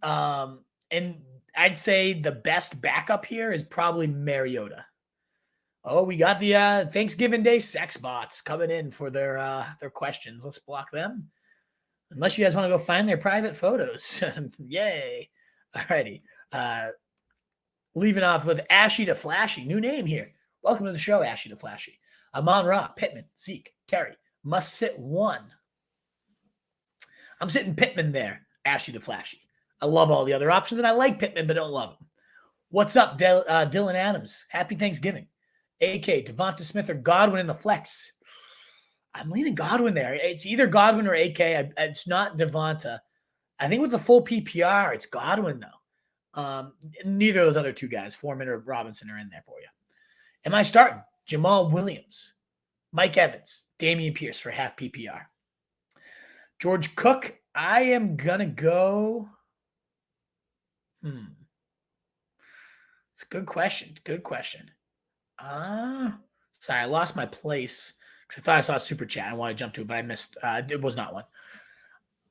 And I'd say the best backup here is probably Mariota. Oh, we got the Thanksgiving Day sex bots coming in for their questions. Let's block them. Unless you guys want to go find their private photos. Yay. Alrighty. Leaving off with Ashy to Flashy. New name here. Welcome to the show, Ashy to Flashy. Amon-Ra, Pittman, Zeke, Terry. Must sit 1. I'm sitting Pittman there, Ashy to Flashy. I love all the other options, and I like Pittman, but don't love him. What's up, Dylan Adams? Happy Thanksgiving. AK, Devonta Smith, or Godwin in the flex. I'm leaning Godwin there. It's either Godwin or AK. It's not Devonta. I think with the full PPR, it's Godwin, though. Neither of those other 2 guys, Foreman or Robinson, are in there for you. Am I starting? Jamal Williams, Mike Evans, Damian Pierce for half PPR. George Cook, I am going to go. It's a good question. Good question. Sorry, I lost my place because I thought I saw a super chat. I want to jump to it, but I missed. It was not one.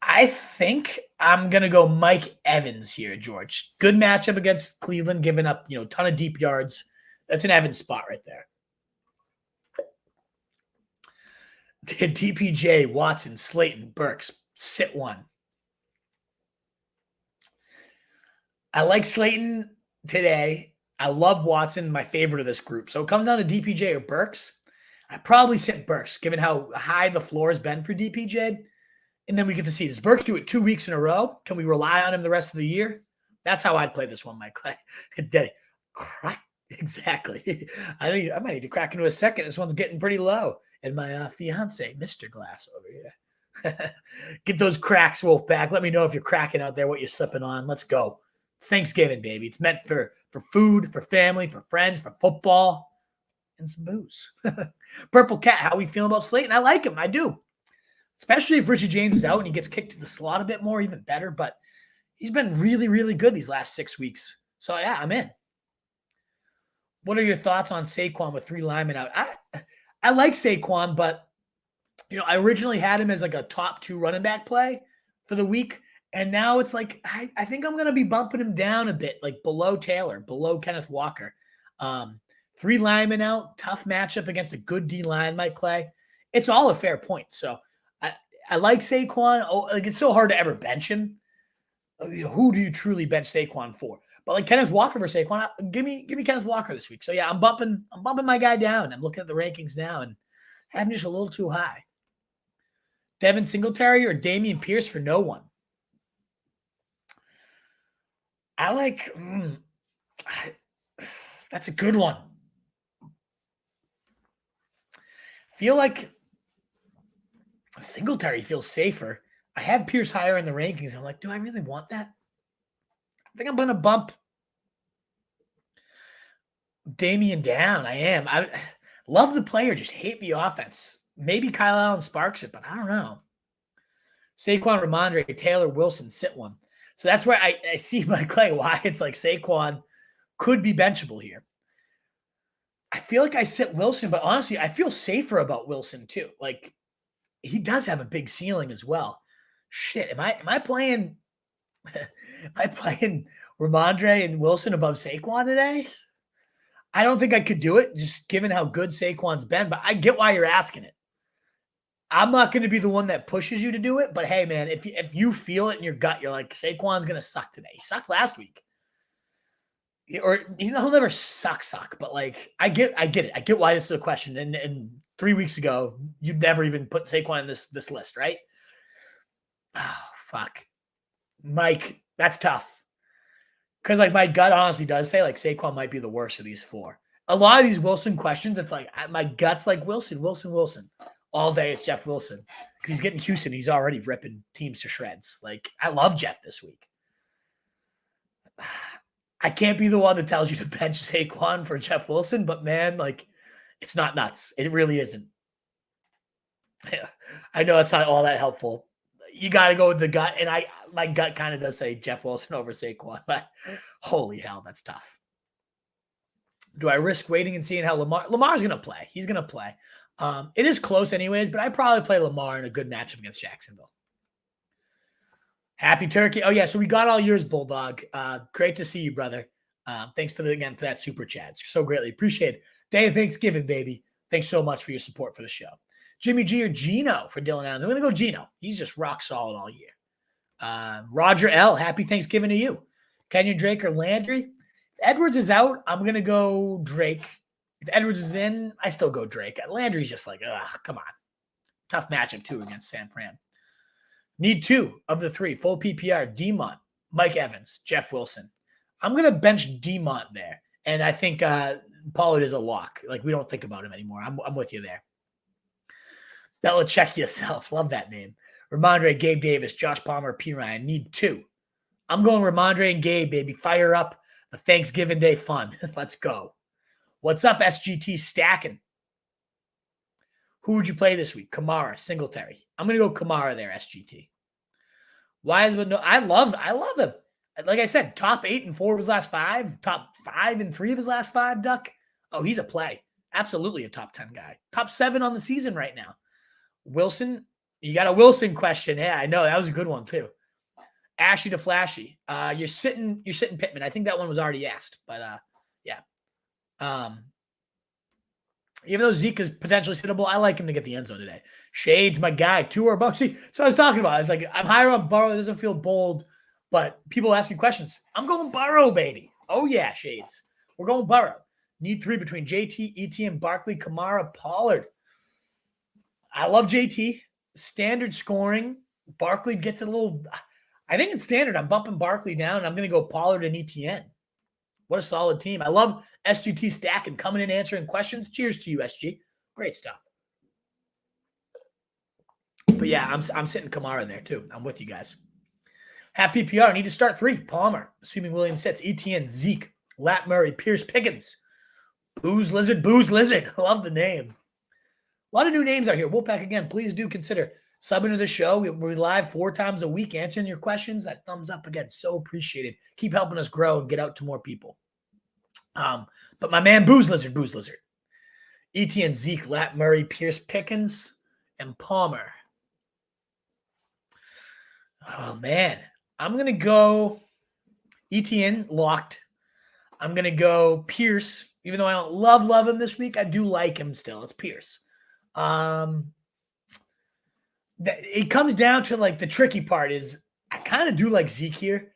I think I'm going to go Mike Evans here, George. Good matchup against Cleveland, giving up, a ton of deep yards. That's an Evans spot right there. DPJ, Watson, Slayton, Burks, sit 1. I like Slayton today. I love Watson, my favorite of this group. So it comes down to DPJ or Burks. I probably sit Burks, given how high the floor has been for DPJ. And then we get to see, does Burks do it 2 weeks in a row? Can we rely on him the rest of the year? That's how I'd play this one, Mike. Exactly. I might need to crack into a second. This one's getting pretty low. And my fiance, Mr. Glass over here. Get those cracks, Wolfpack. Let me know if you're cracking out there, what you're sipping on. Let's go. It's Thanksgiving, baby. It's meant for food, for family, for friends, for football, and some booze. Purple Cat, how we feel about Slayton? I like him. I do. Especially if Richie James is out and he gets kicked to the slot a bit more, even better. But he's been really, really good these last 6 weeks. So, yeah, I'm in. What are your thoughts on Saquon with 3 linemen out? I like Saquon, but, I originally had him as like a top 2 running back play for the week. And now it's like, I think I'm going to be bumping him down a bit, like below Taylor, below Kenneth Walker. 3 linemen out, tough matchup against a good D-line, Mike Clay. It's all a fair point. So I like Saquon. Oh, like it's so hard to ever bench him. Who do you truly bench Saquon for? But like Kenneth Walker versus Saquon, give me Kenneth Walker this week. So yeah, I'm bumping my guy down. I'm looking at the rankings now and have him just a little too high. Devin Singletary or Damian Pierce for no one. I like that's a good one. Feel like Singletary feels safer. I have Pierce higher in the rankings. I'm like, do I really want that? I think I'm going to bump Damian down. I am. I love the player, just hate the offense. Maybe Kyle Allen sparks it, but I don't know. Saquon, Ramondre, Taylor, Wilson, sit one. So that's where I see my Clay, why it's like Saquon could be benchable here. I feel like I sit Wilson, but honestly, I feel safer about Wilson too. Like he does have a big ceiling as well. Shit, am I playing Ramondre and Wilson above Saquon today? I don't think I could do it, just given how good Saquon's been, but I get why you're asking it. I'm not going to be the one that pushes you to do it, but hey, man, if you feel it in your gut, you're like, Saquon's going to suck today. He sucked last week. Or he'll never suck, but like, I get it. I get why this is a question. And 3 weeks ago, you'd never even put Saquon in this list, right? Oh, fuck. Mike, that's tough. Because like my gut honestly does say like Saquon might be the worst of these 4. A lot of these Wilson questions, it's like my gut's like Wilson. All day it's Jeff Wilson. Because he's getting Houston. He's already ripping teams to shreds. Like I love Jeff this week. I can't be the one that tells you to bench Saquon for Jeff Wilson, but man, like it's not nuts. It really isn't. Yeah, I know it's not all that helpful. You got to go with the gut, and my gut kind of does say Jeff Wilson over Saquon, but holy hell, that's tough. Do I risk waiting and seeing how Lamar's going to play? He's going to play. It is close anyways, but I'd probably play Lamar in a good matchup against Jacksonville. Happy turkey. Oh, yeah, so we got all yours, Bulldog. Great to see you, brother. Thanks for that super chat. So greatly appreciate it. Day of Thanksgiving, baby. Thanks so much for your support for the show. Jimmy G or Gino for Dylan Allen. I'm going to go Gino. He's just rock solid all year. Roger L., happy Thanksgiving to you. Kenyon Drake or Landry? If Edwards is out, I'm going to go Drake. If Edwards is in, I still go Drake. Landry's just like, come on. Tough matchup, too, against San Fran. Need 2 of the 3. Full PPR, D-Mont, Mike Evans, Jeff Wilson. I'm going to bench D-Mont there. And I think Pollard is a lock. Like, we don't think about him anymore. I'm with you there. Belichick yourself. Love that name. Ramondre, Gabe Davis, Josh Palmer, P. Ryan. Need 2. I'm going Ramondre and Gabe, baby. Fire up the Thanksgiving Day fun. Let's go. What's up, SGT stacking? Who would you play this week? Kamara, Singletary. I'm going to go Kamara there, SGT. Wiseman, no, I love him. Like I said, top 8 and 4 of his last 5, top 5 and 3 of his last 5, Duck. Oh, he's a play. Absolutely a top 10 guy. Top 7 on the season right now. Wilson, you got a Wilson question. Yeah, I know. That was a good one, too. Ashy to Flashy. You're sitting Pittman. I think that one was already asked, but yeah. Even though Zeke is potentially sittable, I like him to get the end zone today. Shades, my guy. 2 or above. See, so I was talking about. It's like I'm higher on Burrow. It doesn't feel bold, but people ask me questions. I'm going Burrow, baby. Oh, yeah, Shades. We're going Burrow. Need 3 between JT, ETN, Barkley, Kamara, Pollard. I love JT. Standard scoring. Barkley gets a little – I think in standard, I'm bumping Barkley down, and I'm going to go Pollard and ETN. What a solid team. I love SGT Stack and coming in answering questions. Cheers to you, SG. Great stuff. But yeah, I'm sitting Kamara there too. I'm with you guys. Half PPR. Need to start 3. Palmer, assuming Williams sits. ETN, Zeke, Lat Murray, Pierce Pickens. Booze Lizard. I love the name. A lot of new names out here. Wolfpack, again, please do consider subbing to the show. We're live 4 times a week answering your questions. That thumbs up, again, so appreciated. Keep helping us grow and get out to more people. But my man, Booze Lizard. ETN, Zeke, Lat Murray, Pierce Pickens, and Palmer. Oh, man. I'm going to go ETN, locked. I'm going to go Pierce. Even though I don't love him this week, I do like him still. It's Pierce. It comes down to, like, the tricky part is I kind of do like Zeke here.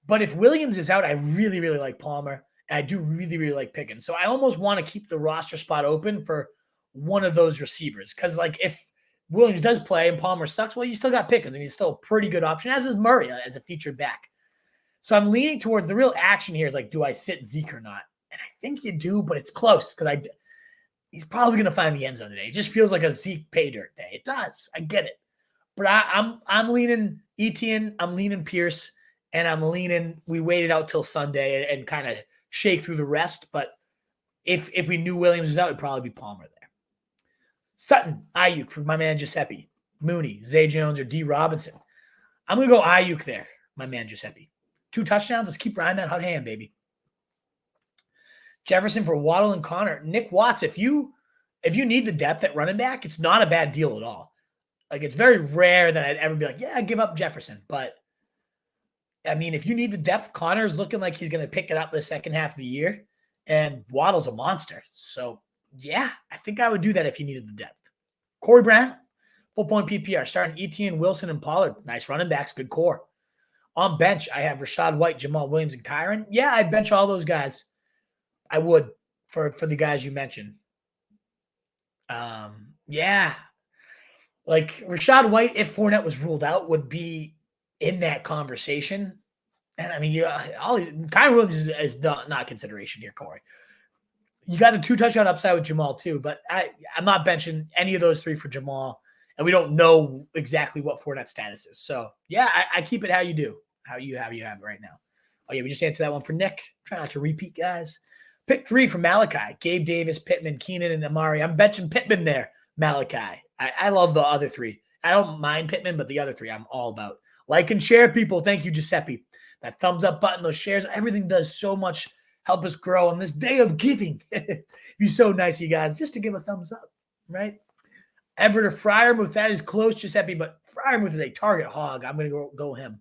But if Williams is out, I really, really like Palmer. And I do really, really like Pickens. So I almost want to keep the roster spot open for one of those receivers. Because, like, if Williams does play and Palmer sucks, well, you still got Pickens, and he's still a pretty good option, as is Murray as a featured back. So I'm leaning towards the real action here is, like, do I sit Zeke or not? And I think you do, but it's close because he's probably going to find the end zone today. It just feels like a Zeke pay dirt day. It does. I get it. But I'm leaning Etienne, I'm leaning Pierce, and I'm leaning we waited out till Sunday and kind of shake through the rest. But if we knew Williams was out, it'd probably be Palmer there. Sutton, Ayuk for my man Giuseppe. Mooney, Zay Jones, or D. Robinson. I'm going to go Ayuk there, my man Giuseppe. 2 touchdowns. Let's keep riding that hot hand, baby. Jefferson for Waddle and Connor. Nick Watts, if you need the depth at running back, it's not a bad deal at all. Like, it's very rare that I'd ever be like, yeah, I give up Jefferson. But, I mean, if you need the depth, Connor's looking like he's going to pick it up the second half of the year. And Waddle's a monster. So, yeah, I think I would do that if you needed the depth. Corey Brown, full point PPR, starting ETN, Wilson, and Pollard. Nice running backs, good core. On bench, I have Rashad White, Jamal Williams, and Kyron. Yeah, I'd bench all those guys. I would for the guys you mentioned. Yeah. Like Rashad White, if Fournette was ruled out, would be in that conversation. And I mean, Kyron Williams is not consideration here, Corey. You got the 2 touchdown upside with Jamal too, but I'm not benching any of those 3 for Jamal. And we don't know exactly what Fournette's status is. So yeah, I keep it how you do, how you have it right now. Oh yeah, we just answered that one for Nick. Try not to repeat, guys. Pick 3 for Malachi. Gabe Davis, Pittman, Keenan, and Amari. I'm benching Pittman there, Malachi. I love the other 3. I don't mind Pittman, but the other 3 I'm all about. Like and share, people. Thank you, Giuseppe. That thumbs up button, those shares, everything does so much help us grow on this day of giving. It'd be so nice, you guys, just to give a thumbs up, right? Everett or Freiermuth, that is close, Giuseppe, but Freiermuth is a target hog. I'm going to go him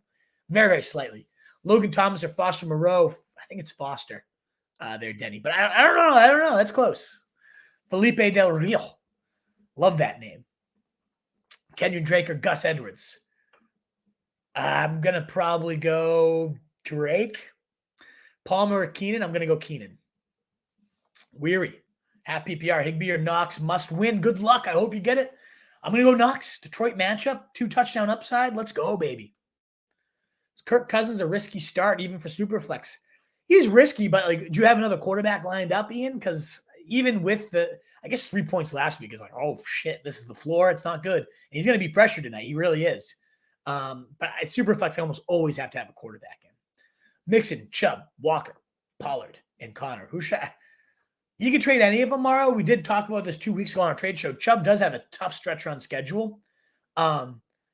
very, very slightly. Logan Thomas or Foster Moreau. I think it's Foster there, Denny. But I don't know. I don't know. That's close. Felipe Del Rio. Love that name. Kenyon Drake or Gus Edwards. I'm going to probably go Drake. Palmer or Keenan. I'm going to go Keenan. Weary. Half PPR. Higbee or Knox. Must win. Good luck. I hope you get it. I'm going to go Knox. Detroit matchup. 2 touchdown upside. Let's go, baby. Is Kirk Cousins a risky start even for Superflex? He's risky, but like, do you have another quarterback lined up, Ian? Because even with I guess 3 points last week is like, oh shit, this is the floor. It's not good. And he's going to be pressured tonight. He really is. But at Superflex, I almost always have to have a quarterback in. Mixon, Chubb, Walker, Pollard, and Connor. Who should you can trade any of them, Morrow. We did talk about this 2 weeks ago on our trade show. Chubb does have a tough stretch run schedule.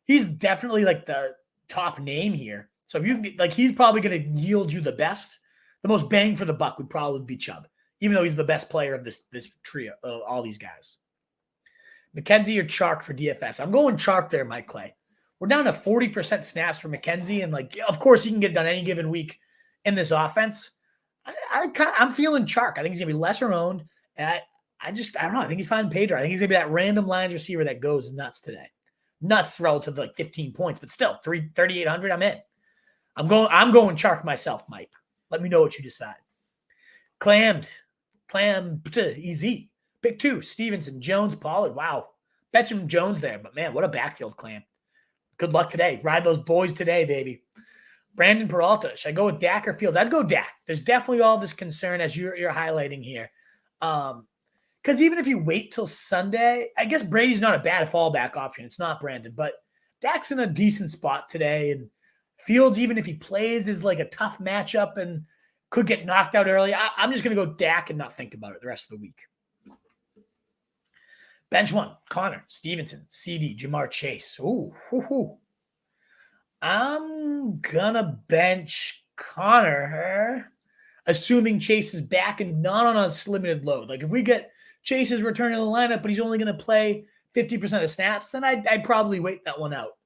He's definitely like the top name here. So if you like, he's probably going to yield you the best. The most bang for the buck would probably be Chubb, even though he's the best player of this trio of all these guys. McKenzie or Chark for DFS? I'm going Chark there, Mike Clay. We're down to 40% snaps for McKenzie, and like, of course, he can get it done any given week in this offense. I'm feeling Chark. I think he's gonna be lesser owned, and I don't know. I think he's finding pay dirt. I think he's gonna be that random lines receiver that goes nuts today. Nuts relative to like 15 points, but still 3,800. I'm in. I'm going Chark myself, Mike. Let me know what you decide. Clam, easy. Pick 2, Stevenson, Jones, Pollard. Wow. Bet him Jones there, but man, what a backfield, Clam. Good luck today. Ride those boys today, baby. Brandon Peralta. Should I go with Dak or Fields? I'd go Dak. There's definitely all this concern as you're highlighting here. Because even if you wait till Sunday, I guess Brady's not a bad fallback option. It's not Brandon, but Dak's in a decent spot today. And Fields, even if he plays, is like a tough matchup and could get knocked out early. I'm just going to go Dak and not think about it the rest of the week. Bench one, Connor, Stevenson, CD, Jamar Chase. Ooh. I'm going to bench Connor, assuming Chase is back and not on a limited load. Like if we get Chase's return to the lineup, but he's only going to play 50% of snaps, then I'd probably wait that one out.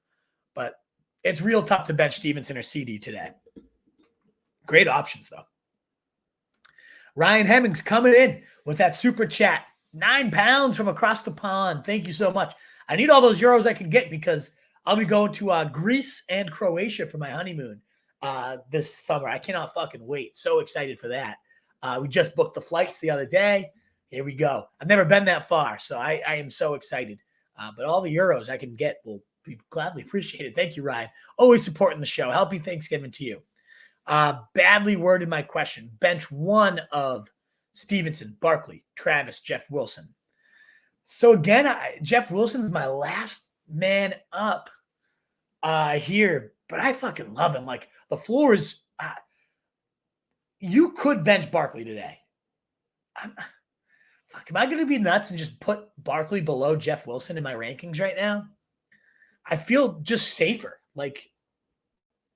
But it's real tough to bench Stevenson or CD today. Great options, though. Ryan Hemmings coming in with that super chat. 9 pounds from across the pond. Thank you so much. I need all those euros I can get because I'll be going to Greece and Croatia for my honeymoon this summer. I cannot fucking wait. So excited for that. We just booked the flights the other day. Here we go. I've never been that far, so I am so excited. But all the euros I can get will be gladly appreciated. Thank you, Ryan. Always supporting the show. Happy Thanksgiving to you. Badly worded my question. Bench one of Stevenson, Barkley, Travis, Jeff Wilson. So again, Jeff Wilson is my last man up here, but I fucking love him. Like the floor is, you could bench Barkley today. Am I going to be nuts and just put Barkley below Jeff Wilson in my rankings right now? I feel just safer. Like,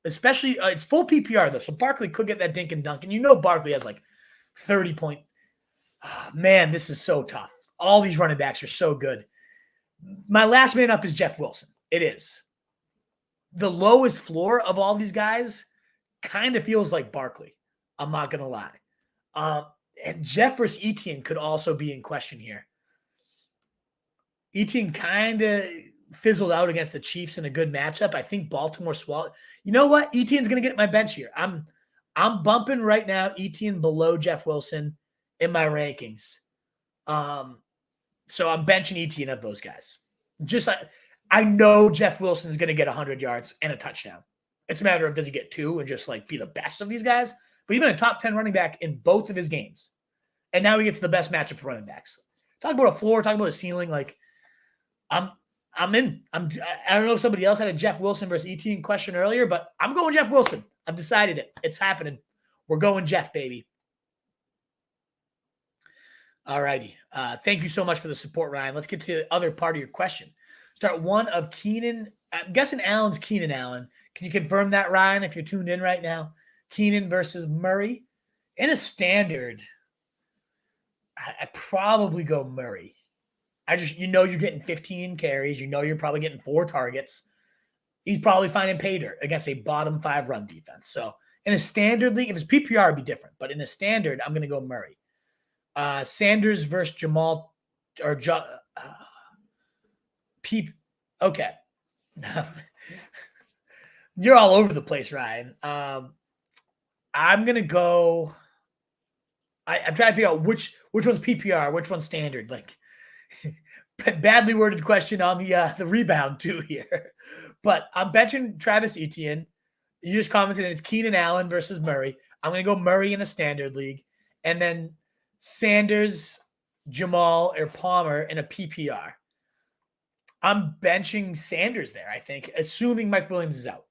especially, it's full PPR though, so Barkley could get that dink and dunk. And you know Barkley has like 30 point. Oh, man, this is so tough. All these running backs are so good. My last man up is Jeff Wilson. It is. The lowest floor of all these guys kind of feels like Barkley. I'm not going to lie. And Jeff versus Etienne could also be in question here. Etienne kind of fizzled out against the Chiefs in a good matchup. I think Baltimore swallowed. You know what? Etienne's going to get my bench here. I'm bumping right now Etienne below Jeff Wilson in my rankings. So I'm benching Etienne of those guys. Just I know Jeff Wilson is going to get 100 yards and a touchdown. It's a matter of does he get 2 and just like be the best of these guys? But he's been a top 10 running back in both of his games. And now he gets the best matchup for running backs. Talk about a floor, talk about a ceiling. Like I'm in. I don't know if somebody else had a Jeff Wilson versus Etienne question earlier, but I'm going Jeff Wilson. I've decided it. It's happening. We're going Jeff, baby. All righty. Thank you so much for the support, Ryan. Let's get to the other part of your question. Start one of Keenan. I'm guessing Allen's Keenan Allen. Can you confirm that, Ryan, if you're tuned in right now? Keenan versus Murray. In a standard, I probably go Murray. You're getting 15 carries. You know you're probably getting 4 targets. He's probably finding pay dirt against a bottom 5 run defense. So in a standard league, if it's PPR, it'd be different. But in a standard, I'm going to go Murray. Sanders versus Jamal or Okay. You're all over the place, Ryan. I'm going to go. I'm trying to figure out which one's PPR, which one's standard. Like badly worded question on the rebound too here. But I'm benching Travis Etienne. You just commented it's Keenan Allen versus Murray. I'm going to go Murray in a standard league. And then Sanders, Jamal, or Palmer in a PPR. I'm benching Sanders there, I think, assuming Mike Williams is out.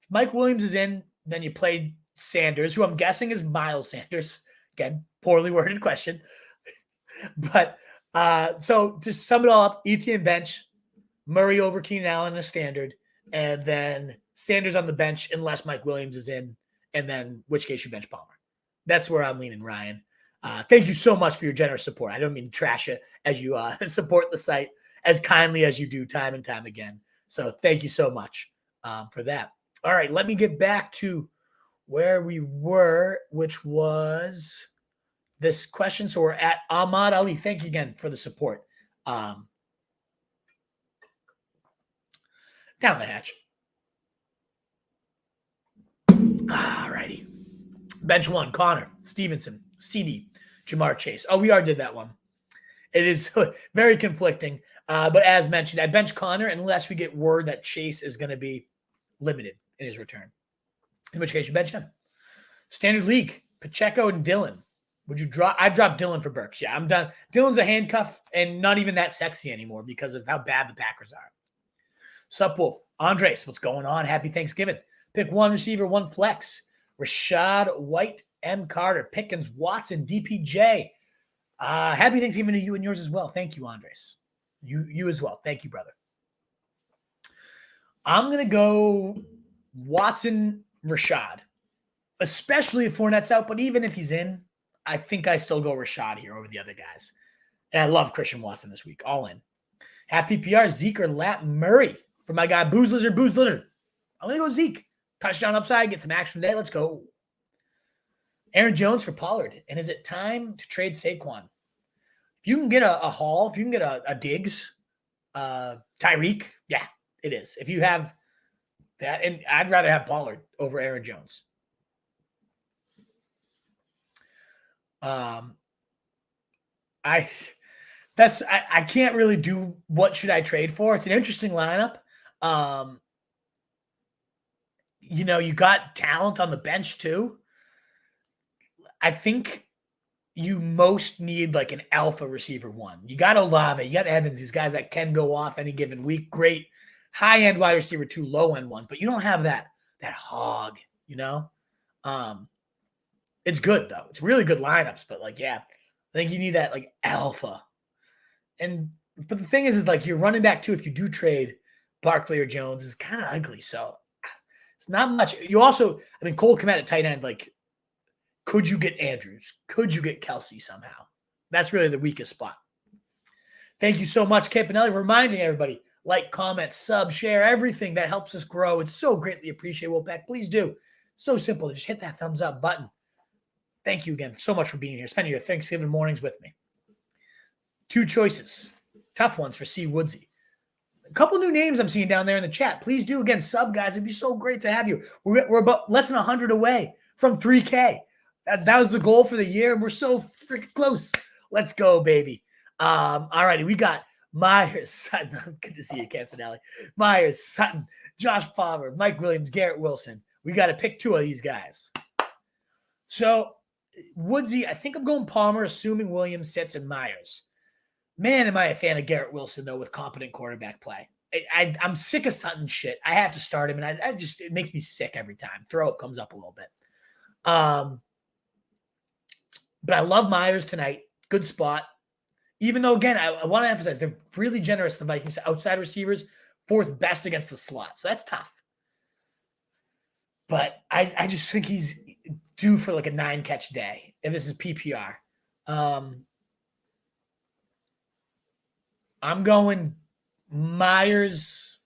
If Mike Williams is in, then you play Sanders, who I'm guessing is Miles Sanders. Again, poorly worded question. But so to sum it all up, Etienne bench, Murray over Keenan Allen in a standard, and then Sanders on the bench unless Mike Williams is in, and then which case you bench Palmer. That's where I'm leaning, Ryan. Thank you so much for your generous support. I don't mean to trash it as you support the site as kindly as you do time and time again. So thank you so much for that. All right, let me get back to where we were, which was this question. So we're at Ahmad Ali. Thank you again for the support. Down the hatch. All righty. Bench one, Connor, Stevenson, CD, Jamar Chase. Oh, we already did that one. It is very conflicting. But as mentioned, I bench Connor unless we get word that Chase is going to be limited in his return. in which case you bench him. Standard league, Pacheco and Dillon. Would you drop? I dropped Dillon for Burks. Yeah, I'm done. Dillon's a handcuff and not even that sexy anymore because of how bad the Packers are. Sup, Wolf? Andres, what's going on? Happy Thanksgiving. Pick one receiver, one flex. Rashad White, M. Carter, Pickens, Watson, DPJ. Happy Thanksgiving to you and yours as well. Thank you, Andres. You as well. Thank you, brother. I'm going to go Watson, Rashad, especially if Fournette's out. But even if he's in, I think I still go Rashad here over the other guys. And I love Christian Watson this week. All in. Happy PR, Zeke or Lat Murray for my guy, Booze Lizard. I'm going to go Zeke. Touchdown upside, get some action today. Let's go. Aaron Jones for Pollard. And is it time to trade Saquon? If you can get a Hall, if you can get a Diggs, Tyreek, yeah, it is. If you have that, and I'd rather have Pollard over Aaron Jones. I can't really do what should I trade for. It's an interesting lineup. You got talent on the bench too. I think you most need like an alpha receiver one. You got Olave, you got Evans, these guys that can go off any given week. Great high-end wide receiver two, low-end one, but you don't have that hog, It's good though. It's really good lineups, but I think you need that like alpha. But the thing is like your running back too, if you do trade Barkley or Jones, is kind of ugly. So it's not much. You also, Cole Kmet at tight end, could you get Andrews? Could you get Kelsey somehow? That's really the weakest spot. Thank you so much, Campanelli, reminding everybody, like, comment, sub, share, everything that helps us grow. It's so greatly appreciated, Wolfpack. Please do. So simple. Just hit that thumbs up button. Thank you again so much for being here, spending your Thanksgiving mornings with me. 2 choices. Tough ones for C. Woodsy. A couple new names I'm seeing down there in the chat. Please do, again, sub, guys. It'd be so great to have you. We're about less than 100 away from 3K. That was the goal for the year, and we're so freaking close. Let's go, baby. All righty. We got Myers, Sutton. Good to see you, Ken Finale. Myers, Sutton, Josh Palmer, Mike Williams, Garrett Wilson. We got to pick 2 of these guys. So, Woodsy, I think I'm going Palmer, assuming Williams sits and Myers. Man, am I a fan of Garrett Wilson, though, with competent quarterback play. I'm sick of Sutton shit. I have to start him, and it makes me sick every time. Throw up comes up a little bit. But I love Myers tonight. Good spot. Even though, again, I want to emphasize they're really generous, the Vikings, outside receivers, 4th best against the slot. So that's tough. But I just think he's due for like a 9-catch day. And this is PPR. I'm going Myers,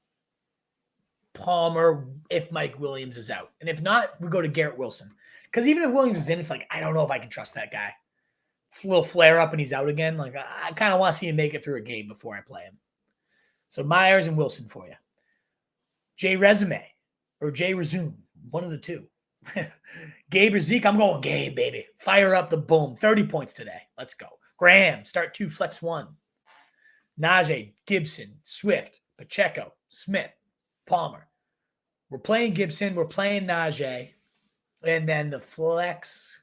Palmer, if Mike Williams is out. And if not, we go to Garrett Wilson. Because even if Williams is in, it's like, I don't know if I can trust that guy. A little flare up and he's out again. Like, I kind of want to see him make it through a game before I play him. So Myers and Wilson for you. Jay Resume or Jay Resume. One of the 2. Gabe or Zeke? I'm going Gabe, baby. Fire up the boom. 30 points today. Let's go. Graham, start 2, flex 1. Najee, Gibson, Swift, Pacheco, Smith, Palmer. We're playing Gibson. We're playing Najee. And then the flex,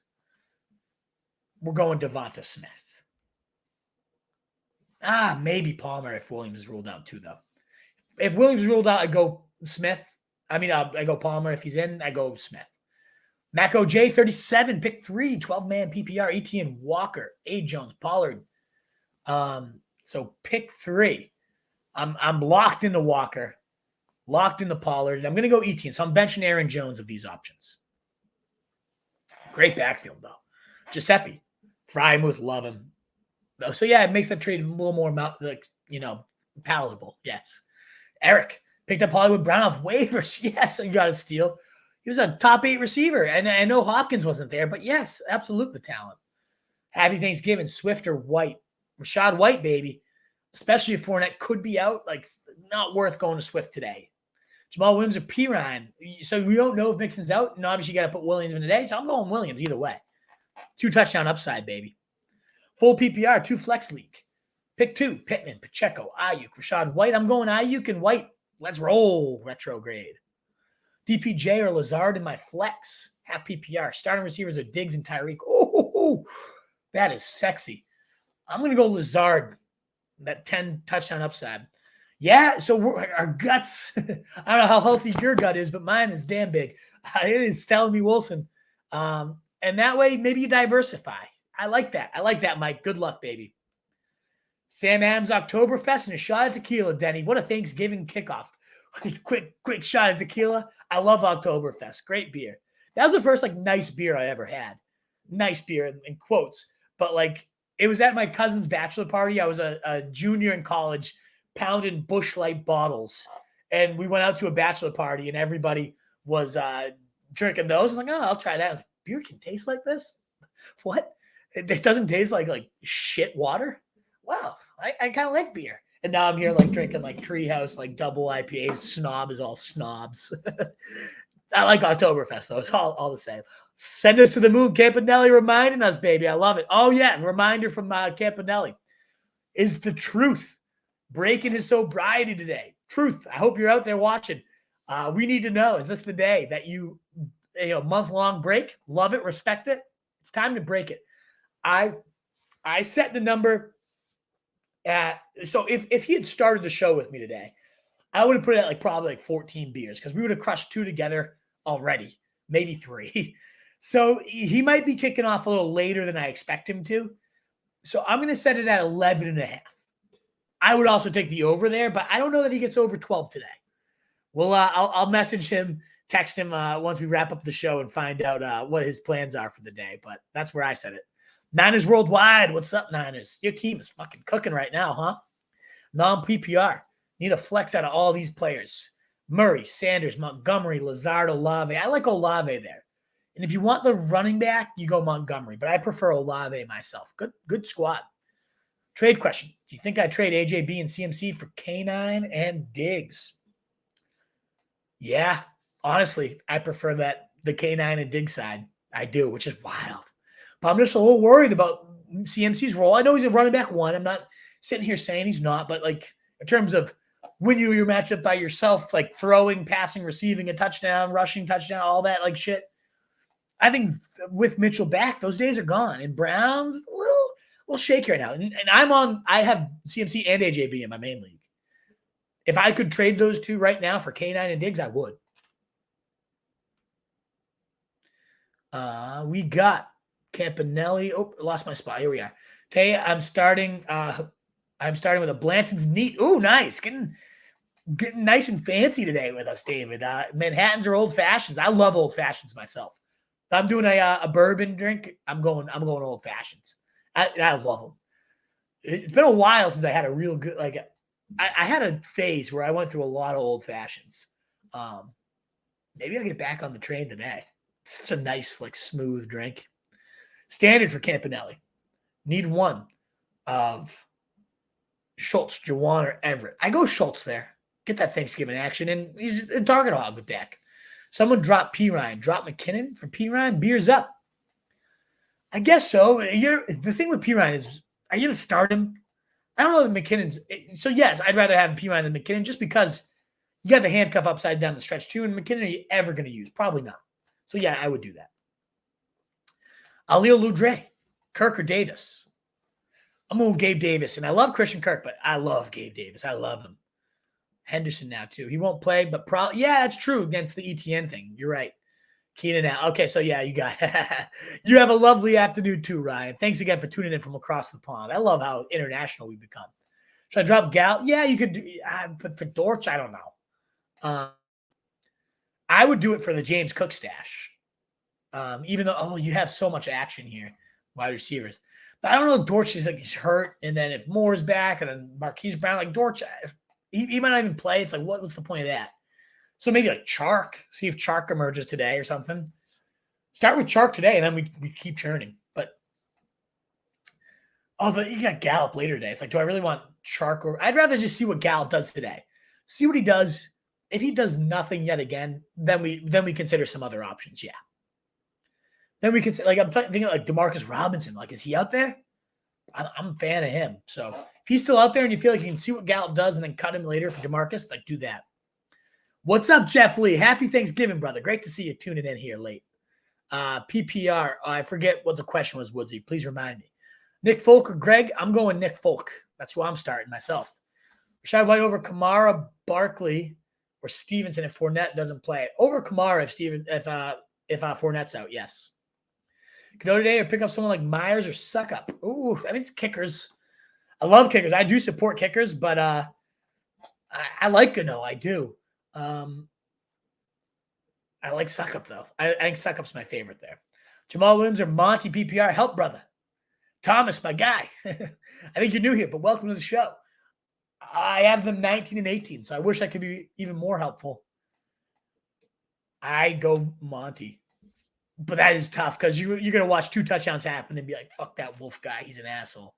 we're going Devonta Smith. Maybe Palmer if Williams is ruled out too, though. If Williams is ruled out, I go Smith. I go Palmer. If he's in, I go Smith. Mac OJ, 37, pick 3, 12-man PPR, Etienne, Walker, A. Jones, Pollard. So pick 3. I'm locked into Walker, locked into Pollard, and I'm going to go Etienne. So I'm benching Aaron Jones of these options. Great backfield, though. Giuseppe, Frymuth, love him. So, yeah, it makes that trade a little more, palatable. Yes. Eric picked up Hollywood Brown off waivers. Yes, you got a steal. He was a top 8 receiver, and I know Hopkins wasn't there, but yes, absolute the talent. Happy Thanksgiving, Swift or White. Rashad White, baby. Especially if Fournette could be out, not worth going to Swift today. Jamal Williams or Pirine. So we don't know if Mixon's out, and obviously you got to put Williams in today, so I'm going Williams either way. 2 touchdown upside, baby. Full PPR, 2 flex league. Pick 2, Pittman, Pacheco, Ayuk, Rashad White. I'm going Ayuk and White. Let's roll, retrograde. DPJ or Lazard in my flex. Half PPR. Starting receivers are Diggs and Tyreek. Oh, that is sexy. I'm going to go Lazard. That 10 touchdown upside. Yeah, so our guts, I don't know how healthy your gut is, but mine is damn big. It is telling me Wilson. And that way, maybe you diversify. I like that, Mike. Good luck, baby. Sam Adams Oktoberfest and a shot of tequila, Denny. What a Thanksgiving kickoff. quick shot of tequila. I love Oktoberfest. Great beer. That was the first nice beer I ever had. Nice beer in quotes. But it was at my cousin's bachelor party. I was a junior in college, pounding Busch Light bottles. And we went out to a bachelor party and everybody was drinking those. I was like, oh, I'll try that. I was like, beer can taste like this? What? It doesn't taste like shit water? Wow. I kind of like beer. And now I'm here drinking Treehouse, double IPAs. Snob is all snobs. I like Oktoberfest, though. It's all the same. Send us to the moon. Campanelli reminding us, baby. I love it. Oh, yeah. Reminder from Campanelli. Is the truth breaking his sobriety today? Truth. I hope you're out there watching. We need to know. Is this the day that you month-long break? Love it. Respect it. It's time to break it. I set the number at – so if he had started the show with me today, I would have put it at probably 14 beers because we would have crushed 2 together already, maybe 3. So he might be kicking off a little later than I expect him to. So I'm going to set it at 11.5. I would also take the over there, but I don't know that he gets over 12 today. Well, I'll message him, text him once we wrap up the show and find out what his plans are for the day. But that's where I set it. Niners Worldwide. What's up, Niners? Your team is fucking cooking right now, huh? Non-PPR. Need a flex out of all these players. Murray, Sanders, Montgomery, Lazard, Olave. I like Olave there. And if you want the running back, you go Montgomery. But I prefer Olave myself. Good squad. Trade question. Do you think I trade AJB and CMC for K9 and Diggs? Yeah, honestly, I prefer the K9 and Diggs side. I do, which is wild. But I'm just a little worried about CMC's role. I know he's a running back 1. I'm not sitting here saying he's not, but in terms of when your matchup by yourself, throwing, passing, receiving a touchdown, rushing touchdown, all that shit. I think with Mitchell back, those days are gone. And Brown's a little shaky right now. And I have CMC and AJB in my main league. If I could trade those 2 right now for K9 and Diggs, I would. We got Campanelli. Oh, I lost my spot. Here we are. Okay, I'm starting with a Blanton's Neat. Oh, nice. Getting nice and fancy today with us, David. Manhattans are old fashions. I love old fashions myself. If I'm doing a bourbon drink, I'm going old fashions. I love them. It's been a while since I had a real good I had a phase where I went through a lot of old fashions. Maybe I'll get back on the train today. It's such a nice, smooth drink. Standard for Campanelli. Need one of Schultz, Jawan, or Everett. I go Schultz there. Get that Thanksgiving action. And he's a target hog with Dak. Someone drop P. Ryan. Drop McKinnon for P. Ryan. Beers up. I guess so. The thing with P. Ryan is, are you going to start him? I don't know that McKinnon's. So, yes, I'd rather have P. Ryan than McKinnon just because you got the handcuff upside down the stretch, too. And McKinnon, are you ever going to use? Probably not. So, yeah, I would do that. Alil Ludre. Kirk or Davis? I'm going Gabe Davis. And I love Christian Kirk, but I love Gabe Davis. I love him. Henderson now, too. He won't play, but probably. Yeah, that's true against the ETN thing. You're right. Keenan out. Okay, so yeah, you have a lovely afternoon too, Ryan. Thanks again for tuning in from across the pond. I love how international we've become. Should I drop Gal? Yeah, you could. But for Dortch, I don't know. I would do it for the James Cook stash. Even though, you have so much action here, wide receivers. But I don't know. Dortch is he's hurt, and then if Moore's back, and then Marquise Brown, Dortch, he might not even play. It's what's the point of that? So maybe Chark. See if Chark emerges today or something. Start with Chark today, and then we keep churning. But you got Gallup later today. It's do I really want Chark? Or I'd rather just see what Gallup does today. See what he does. If he does nothing yet again, then we consider some other options. Yeah. Then we consider I'm thinking DeMarcus Robinson. Is he out there? I'm a fan of him. So if he's still out there and you feel like you can see what Gallup does and then cut him later for DeMarcus, do that. What's up, Jeff Lee? Happy Thanksgiving, brother. Great to see you tuning in here late. PPR, I forget what the question was, Woodsy. Please remind me. Nick Folk or Greg? I'm going Nick Folk. That's who I'm starting myself. Rashad White over Kamara, Barkley, or Stevenson if Fournette doesn't play. Over Kamara if Fournette's out, yes. Go today or pick up someone like Myers or Suckup. Ooh, I mean, it's kickers. I love kickers. I do support kickers, but I like Gano. I do. I like Suckup, though. I think Suckup's my favorite there. Jamal Williams or Monty PPR. Help, brother. Thomas, my guy. I think you're new here, but welcome to the show. I have them 19 and 18, so I wish I could be even more helpful. I go Monty. But that is tough because you're going to watch 2 touchdowns happen and be like, fuck that Wolf guy. He's an asshole.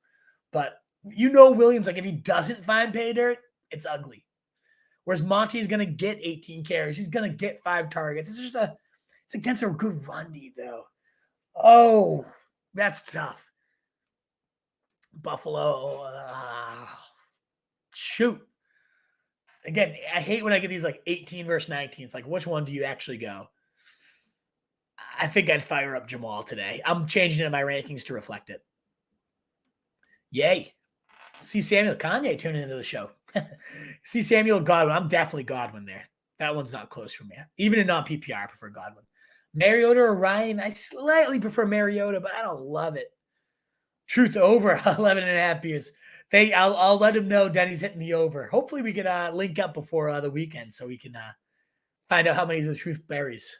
But Williams, like if he doesn't find pay dirt, it's ugly. Whereas Monty is going to get 18 carries. He's going to get 5 targets. It's against a good run D, though. Oh, that's tough. Buffalo. Shoot. Again, I hate when I get these like 18 versus 19. It's like, which one do you actually go? I think I'd fire up Jamal today. I'm changing it in my rankings to reflect it. Yay. See Samuel Kanye tuning into the show. See Samuel Godwin. I'm definitely Godwin there. That one's not close for me. Even in non-PPR, I prefer Godwin. Mariota or Ryan? I slightly prefer Mariota, but I don't love it. Truth over 11 and a half beers. I'll let him know Denny's hitting the over. Hopefully we can link up before the weekend so we can find out how many of the truth berries.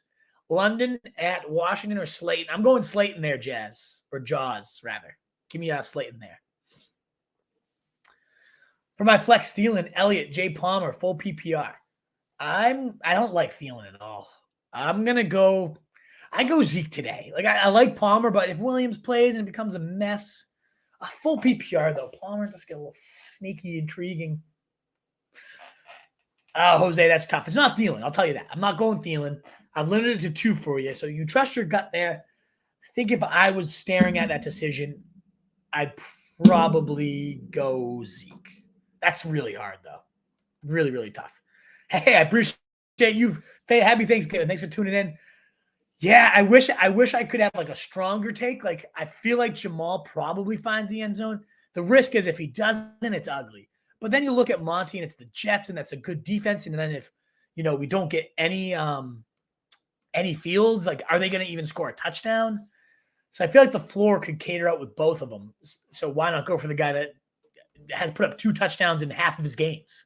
London at Washington or Slayton? I'm going Slayton there, Jaws, rather. Give me Slayton there. For my flex, Thielen, Elliott, Jay Palmer, full PPR. I don't like Thielen at all. I'm gonna go. I go Zeke today. Like I like Palmer, but if Williams plays and it becomes a mess, a full PPR though. Palmer does get a little sneaky, intriguing. Jose, that's tough. It's not Thielen. I'll tell you that. I'm not going Thielen. I've limited it to 2 for you, so you trust your gut there. I think if I was staring at that decision, I'd probably go Zeke. That's really hard, though. Really, really tough. Hey, I appreciate you. Happy Thanksgiving. Thanks for tuning in. Yeah, I wish I could have like a stronger take. Like I feel like Jamal probably finds the end zone. The risk is if he doesn't, it's ugly. But then you look at Monty and it's the Jets, and that's a good defense. And then if we don't get any fields, like are they going to even score a touchdown? So I feel like the floor could cater out with both of them. So why not go for the guy that has put up 2 touchdowns in half of his games,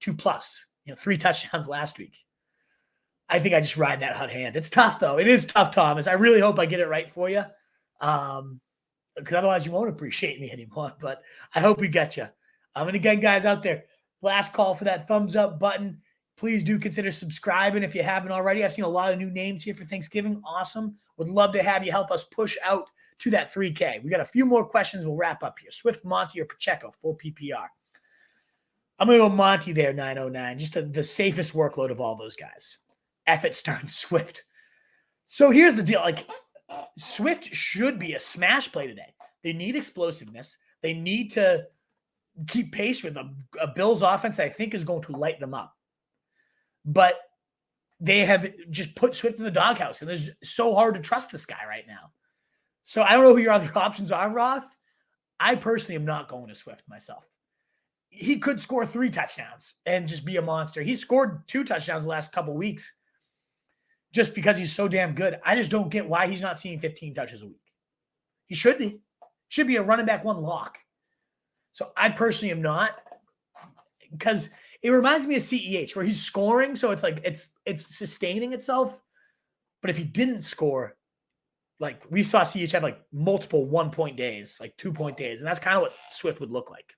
2+, 3 touchdowns last week. I think I just ride that hot hand. It's tough though. It is tough, Thomas. I really hope I get it right for you. Because otherwise you won't appreciate me anymore, but I hope we get you. And again, guys out there, last call for that thumbs up button. Please do consider subscribing if you haven't already. I've seen a lot of new names here for Thanksgiving. Awesome. Would love to have you help us push out to that 3K. We got a few more questions. We'll wrap up here. Swift, Monty, or Pacheco, full PPR. I'm going to go Monty there, 909. Just the safest workload of all those guys. Effort starts Swift. So here's the deal. Like, Swift should be a smash play today. They need explosiveness. They need to keep pace with a Bills offense that I think is going to light them up. But they have just put Swift in the doghouse, and it's so hard to trust this guy right now. So I don't know who your other options are, Roth. I personally am not going to Swift myself. He could score 3 touchdowns and just be a monster. He scored 2 touchdowns the last couple weeks just because he's so damn good. I just don't get why he's not seeing 15 touches a week. He should be. Should be a running back 1 lock. So I personally am not, because it reminds me of CEH where he's scoring. So it's like it's sustaining itself. But if he didn't score, like we saw CEH have like multiple 1-point days, like 2-point days. And that's kind of what Swift would look like.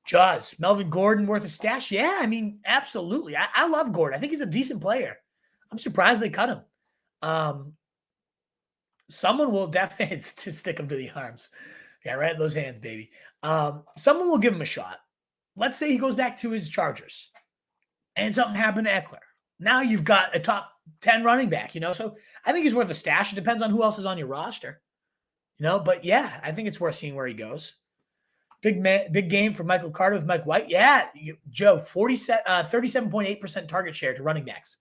Jaws, Melvin Gordon worth a stash? Yeah, I mean, absolutely. I love Gordon. I think he's a decent player. I'm surprised they cut him. Someone will definitely stick him to the arms. Yeah, right. Those hands, baby. Someone will give him a shot. Let's say he goes back to his Chargers and something happened to Eckler. Now you've got a top 10 running back, So I think he's worth a stash. It depends on who else is on your roster, But yeah, I think it's worth seeing where he goes. Big game for Michael Carter with Mike White. Yeah, Joe, 37.8% target share to running backs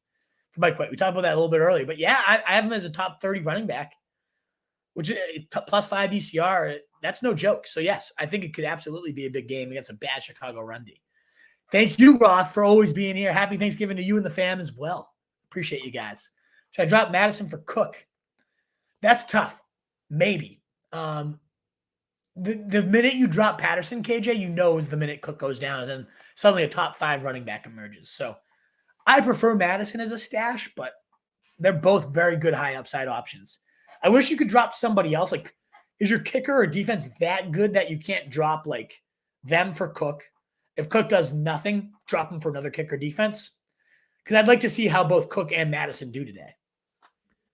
for Mike White. We talked about that a little bit earlier, but yeah, I have him as a top 30 running back, which is plus 5 DCR. That's no joke. So yes, I think it could absolutely be a big game against a bad Chicago run D. Thank you, Roth, for always being here. Happy Thanksgiving to you and the fam as well. Appreciate you guys. Should I drop Madison for Cook? That's tough. Maybe. The minute you drop Patterson, KJ, you know is the minute Cook goes down, and then suddenly a top 5 running back emerges. So I prefer Madison as a stash, but they're both very good high upside options. I wish you could drop somebody else. Like, is your kicker or defense that good that you can't drop like them for Cook? If Cook does nothing, drop him for another kicker defense. Because I'd like to see how both Cook and Madison do today.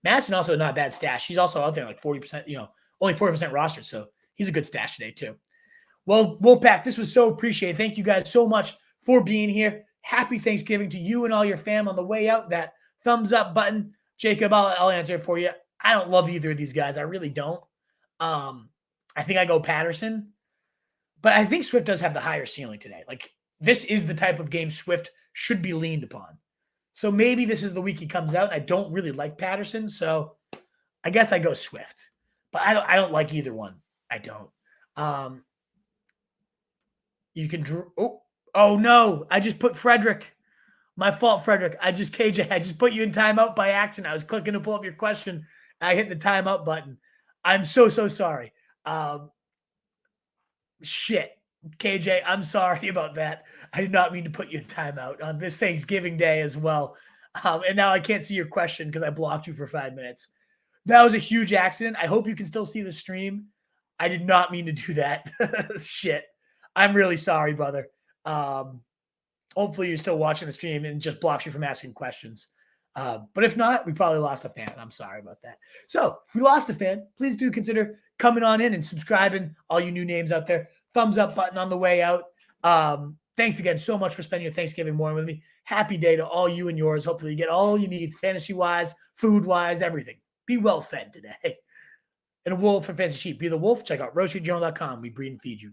Madison also not a bad stash. He's also out there like 40%, only 40% rostered. So he's a good stash today too. Well, Wolfpack, this was so appreciated. Thank you guys so much for being here. Happy Thanksgiving to you and all your fam on the way out. That thumbs up button. Jacob, I'll answer it for you. I don't love either of these guys. I really don't. I think I go Patterson. But I think Swift does have the higher ceiling today. Like, this is the type of game Swift should be leaned upon. So maybe this is the week he comes out. I don't really like Patterson, so I guess I go Swift. But I don't like either one. I don't. You can oh no, I just put Frederick. My fault, Frederick. I just put you in timeout by accident. I was clicking to pull up your question. I hit the timeout button. I'm so sorry. Shit, KJ, I'm sorry about that. I did not mean to put you in timeout on this Thanksgiving Day as well. And now I can't see your question because I blocked you for 5 minutes. That was a huge accident. I hope you can still see the stream. I did not mean to do that. Shit. I'm really sorry, brother. Hopefully you're still watching the stream and just blocks you from asking questions. But if not, we probably lost a fan. I'm sorry about that. So if we lost a fan, please do consider coming on in and subscribing. All you new names out there, thumbs up button on the way out. Thanks again so much for spending your Thanksgiving morning with me. Happy day to all you and yours. Hopefully you get all you need fantasy-wise, food-wise, everything. Be well fed today. And a wolf for fancy sheep. Be the wolf. Check out roastrejournal.com. We breed and feed you guys.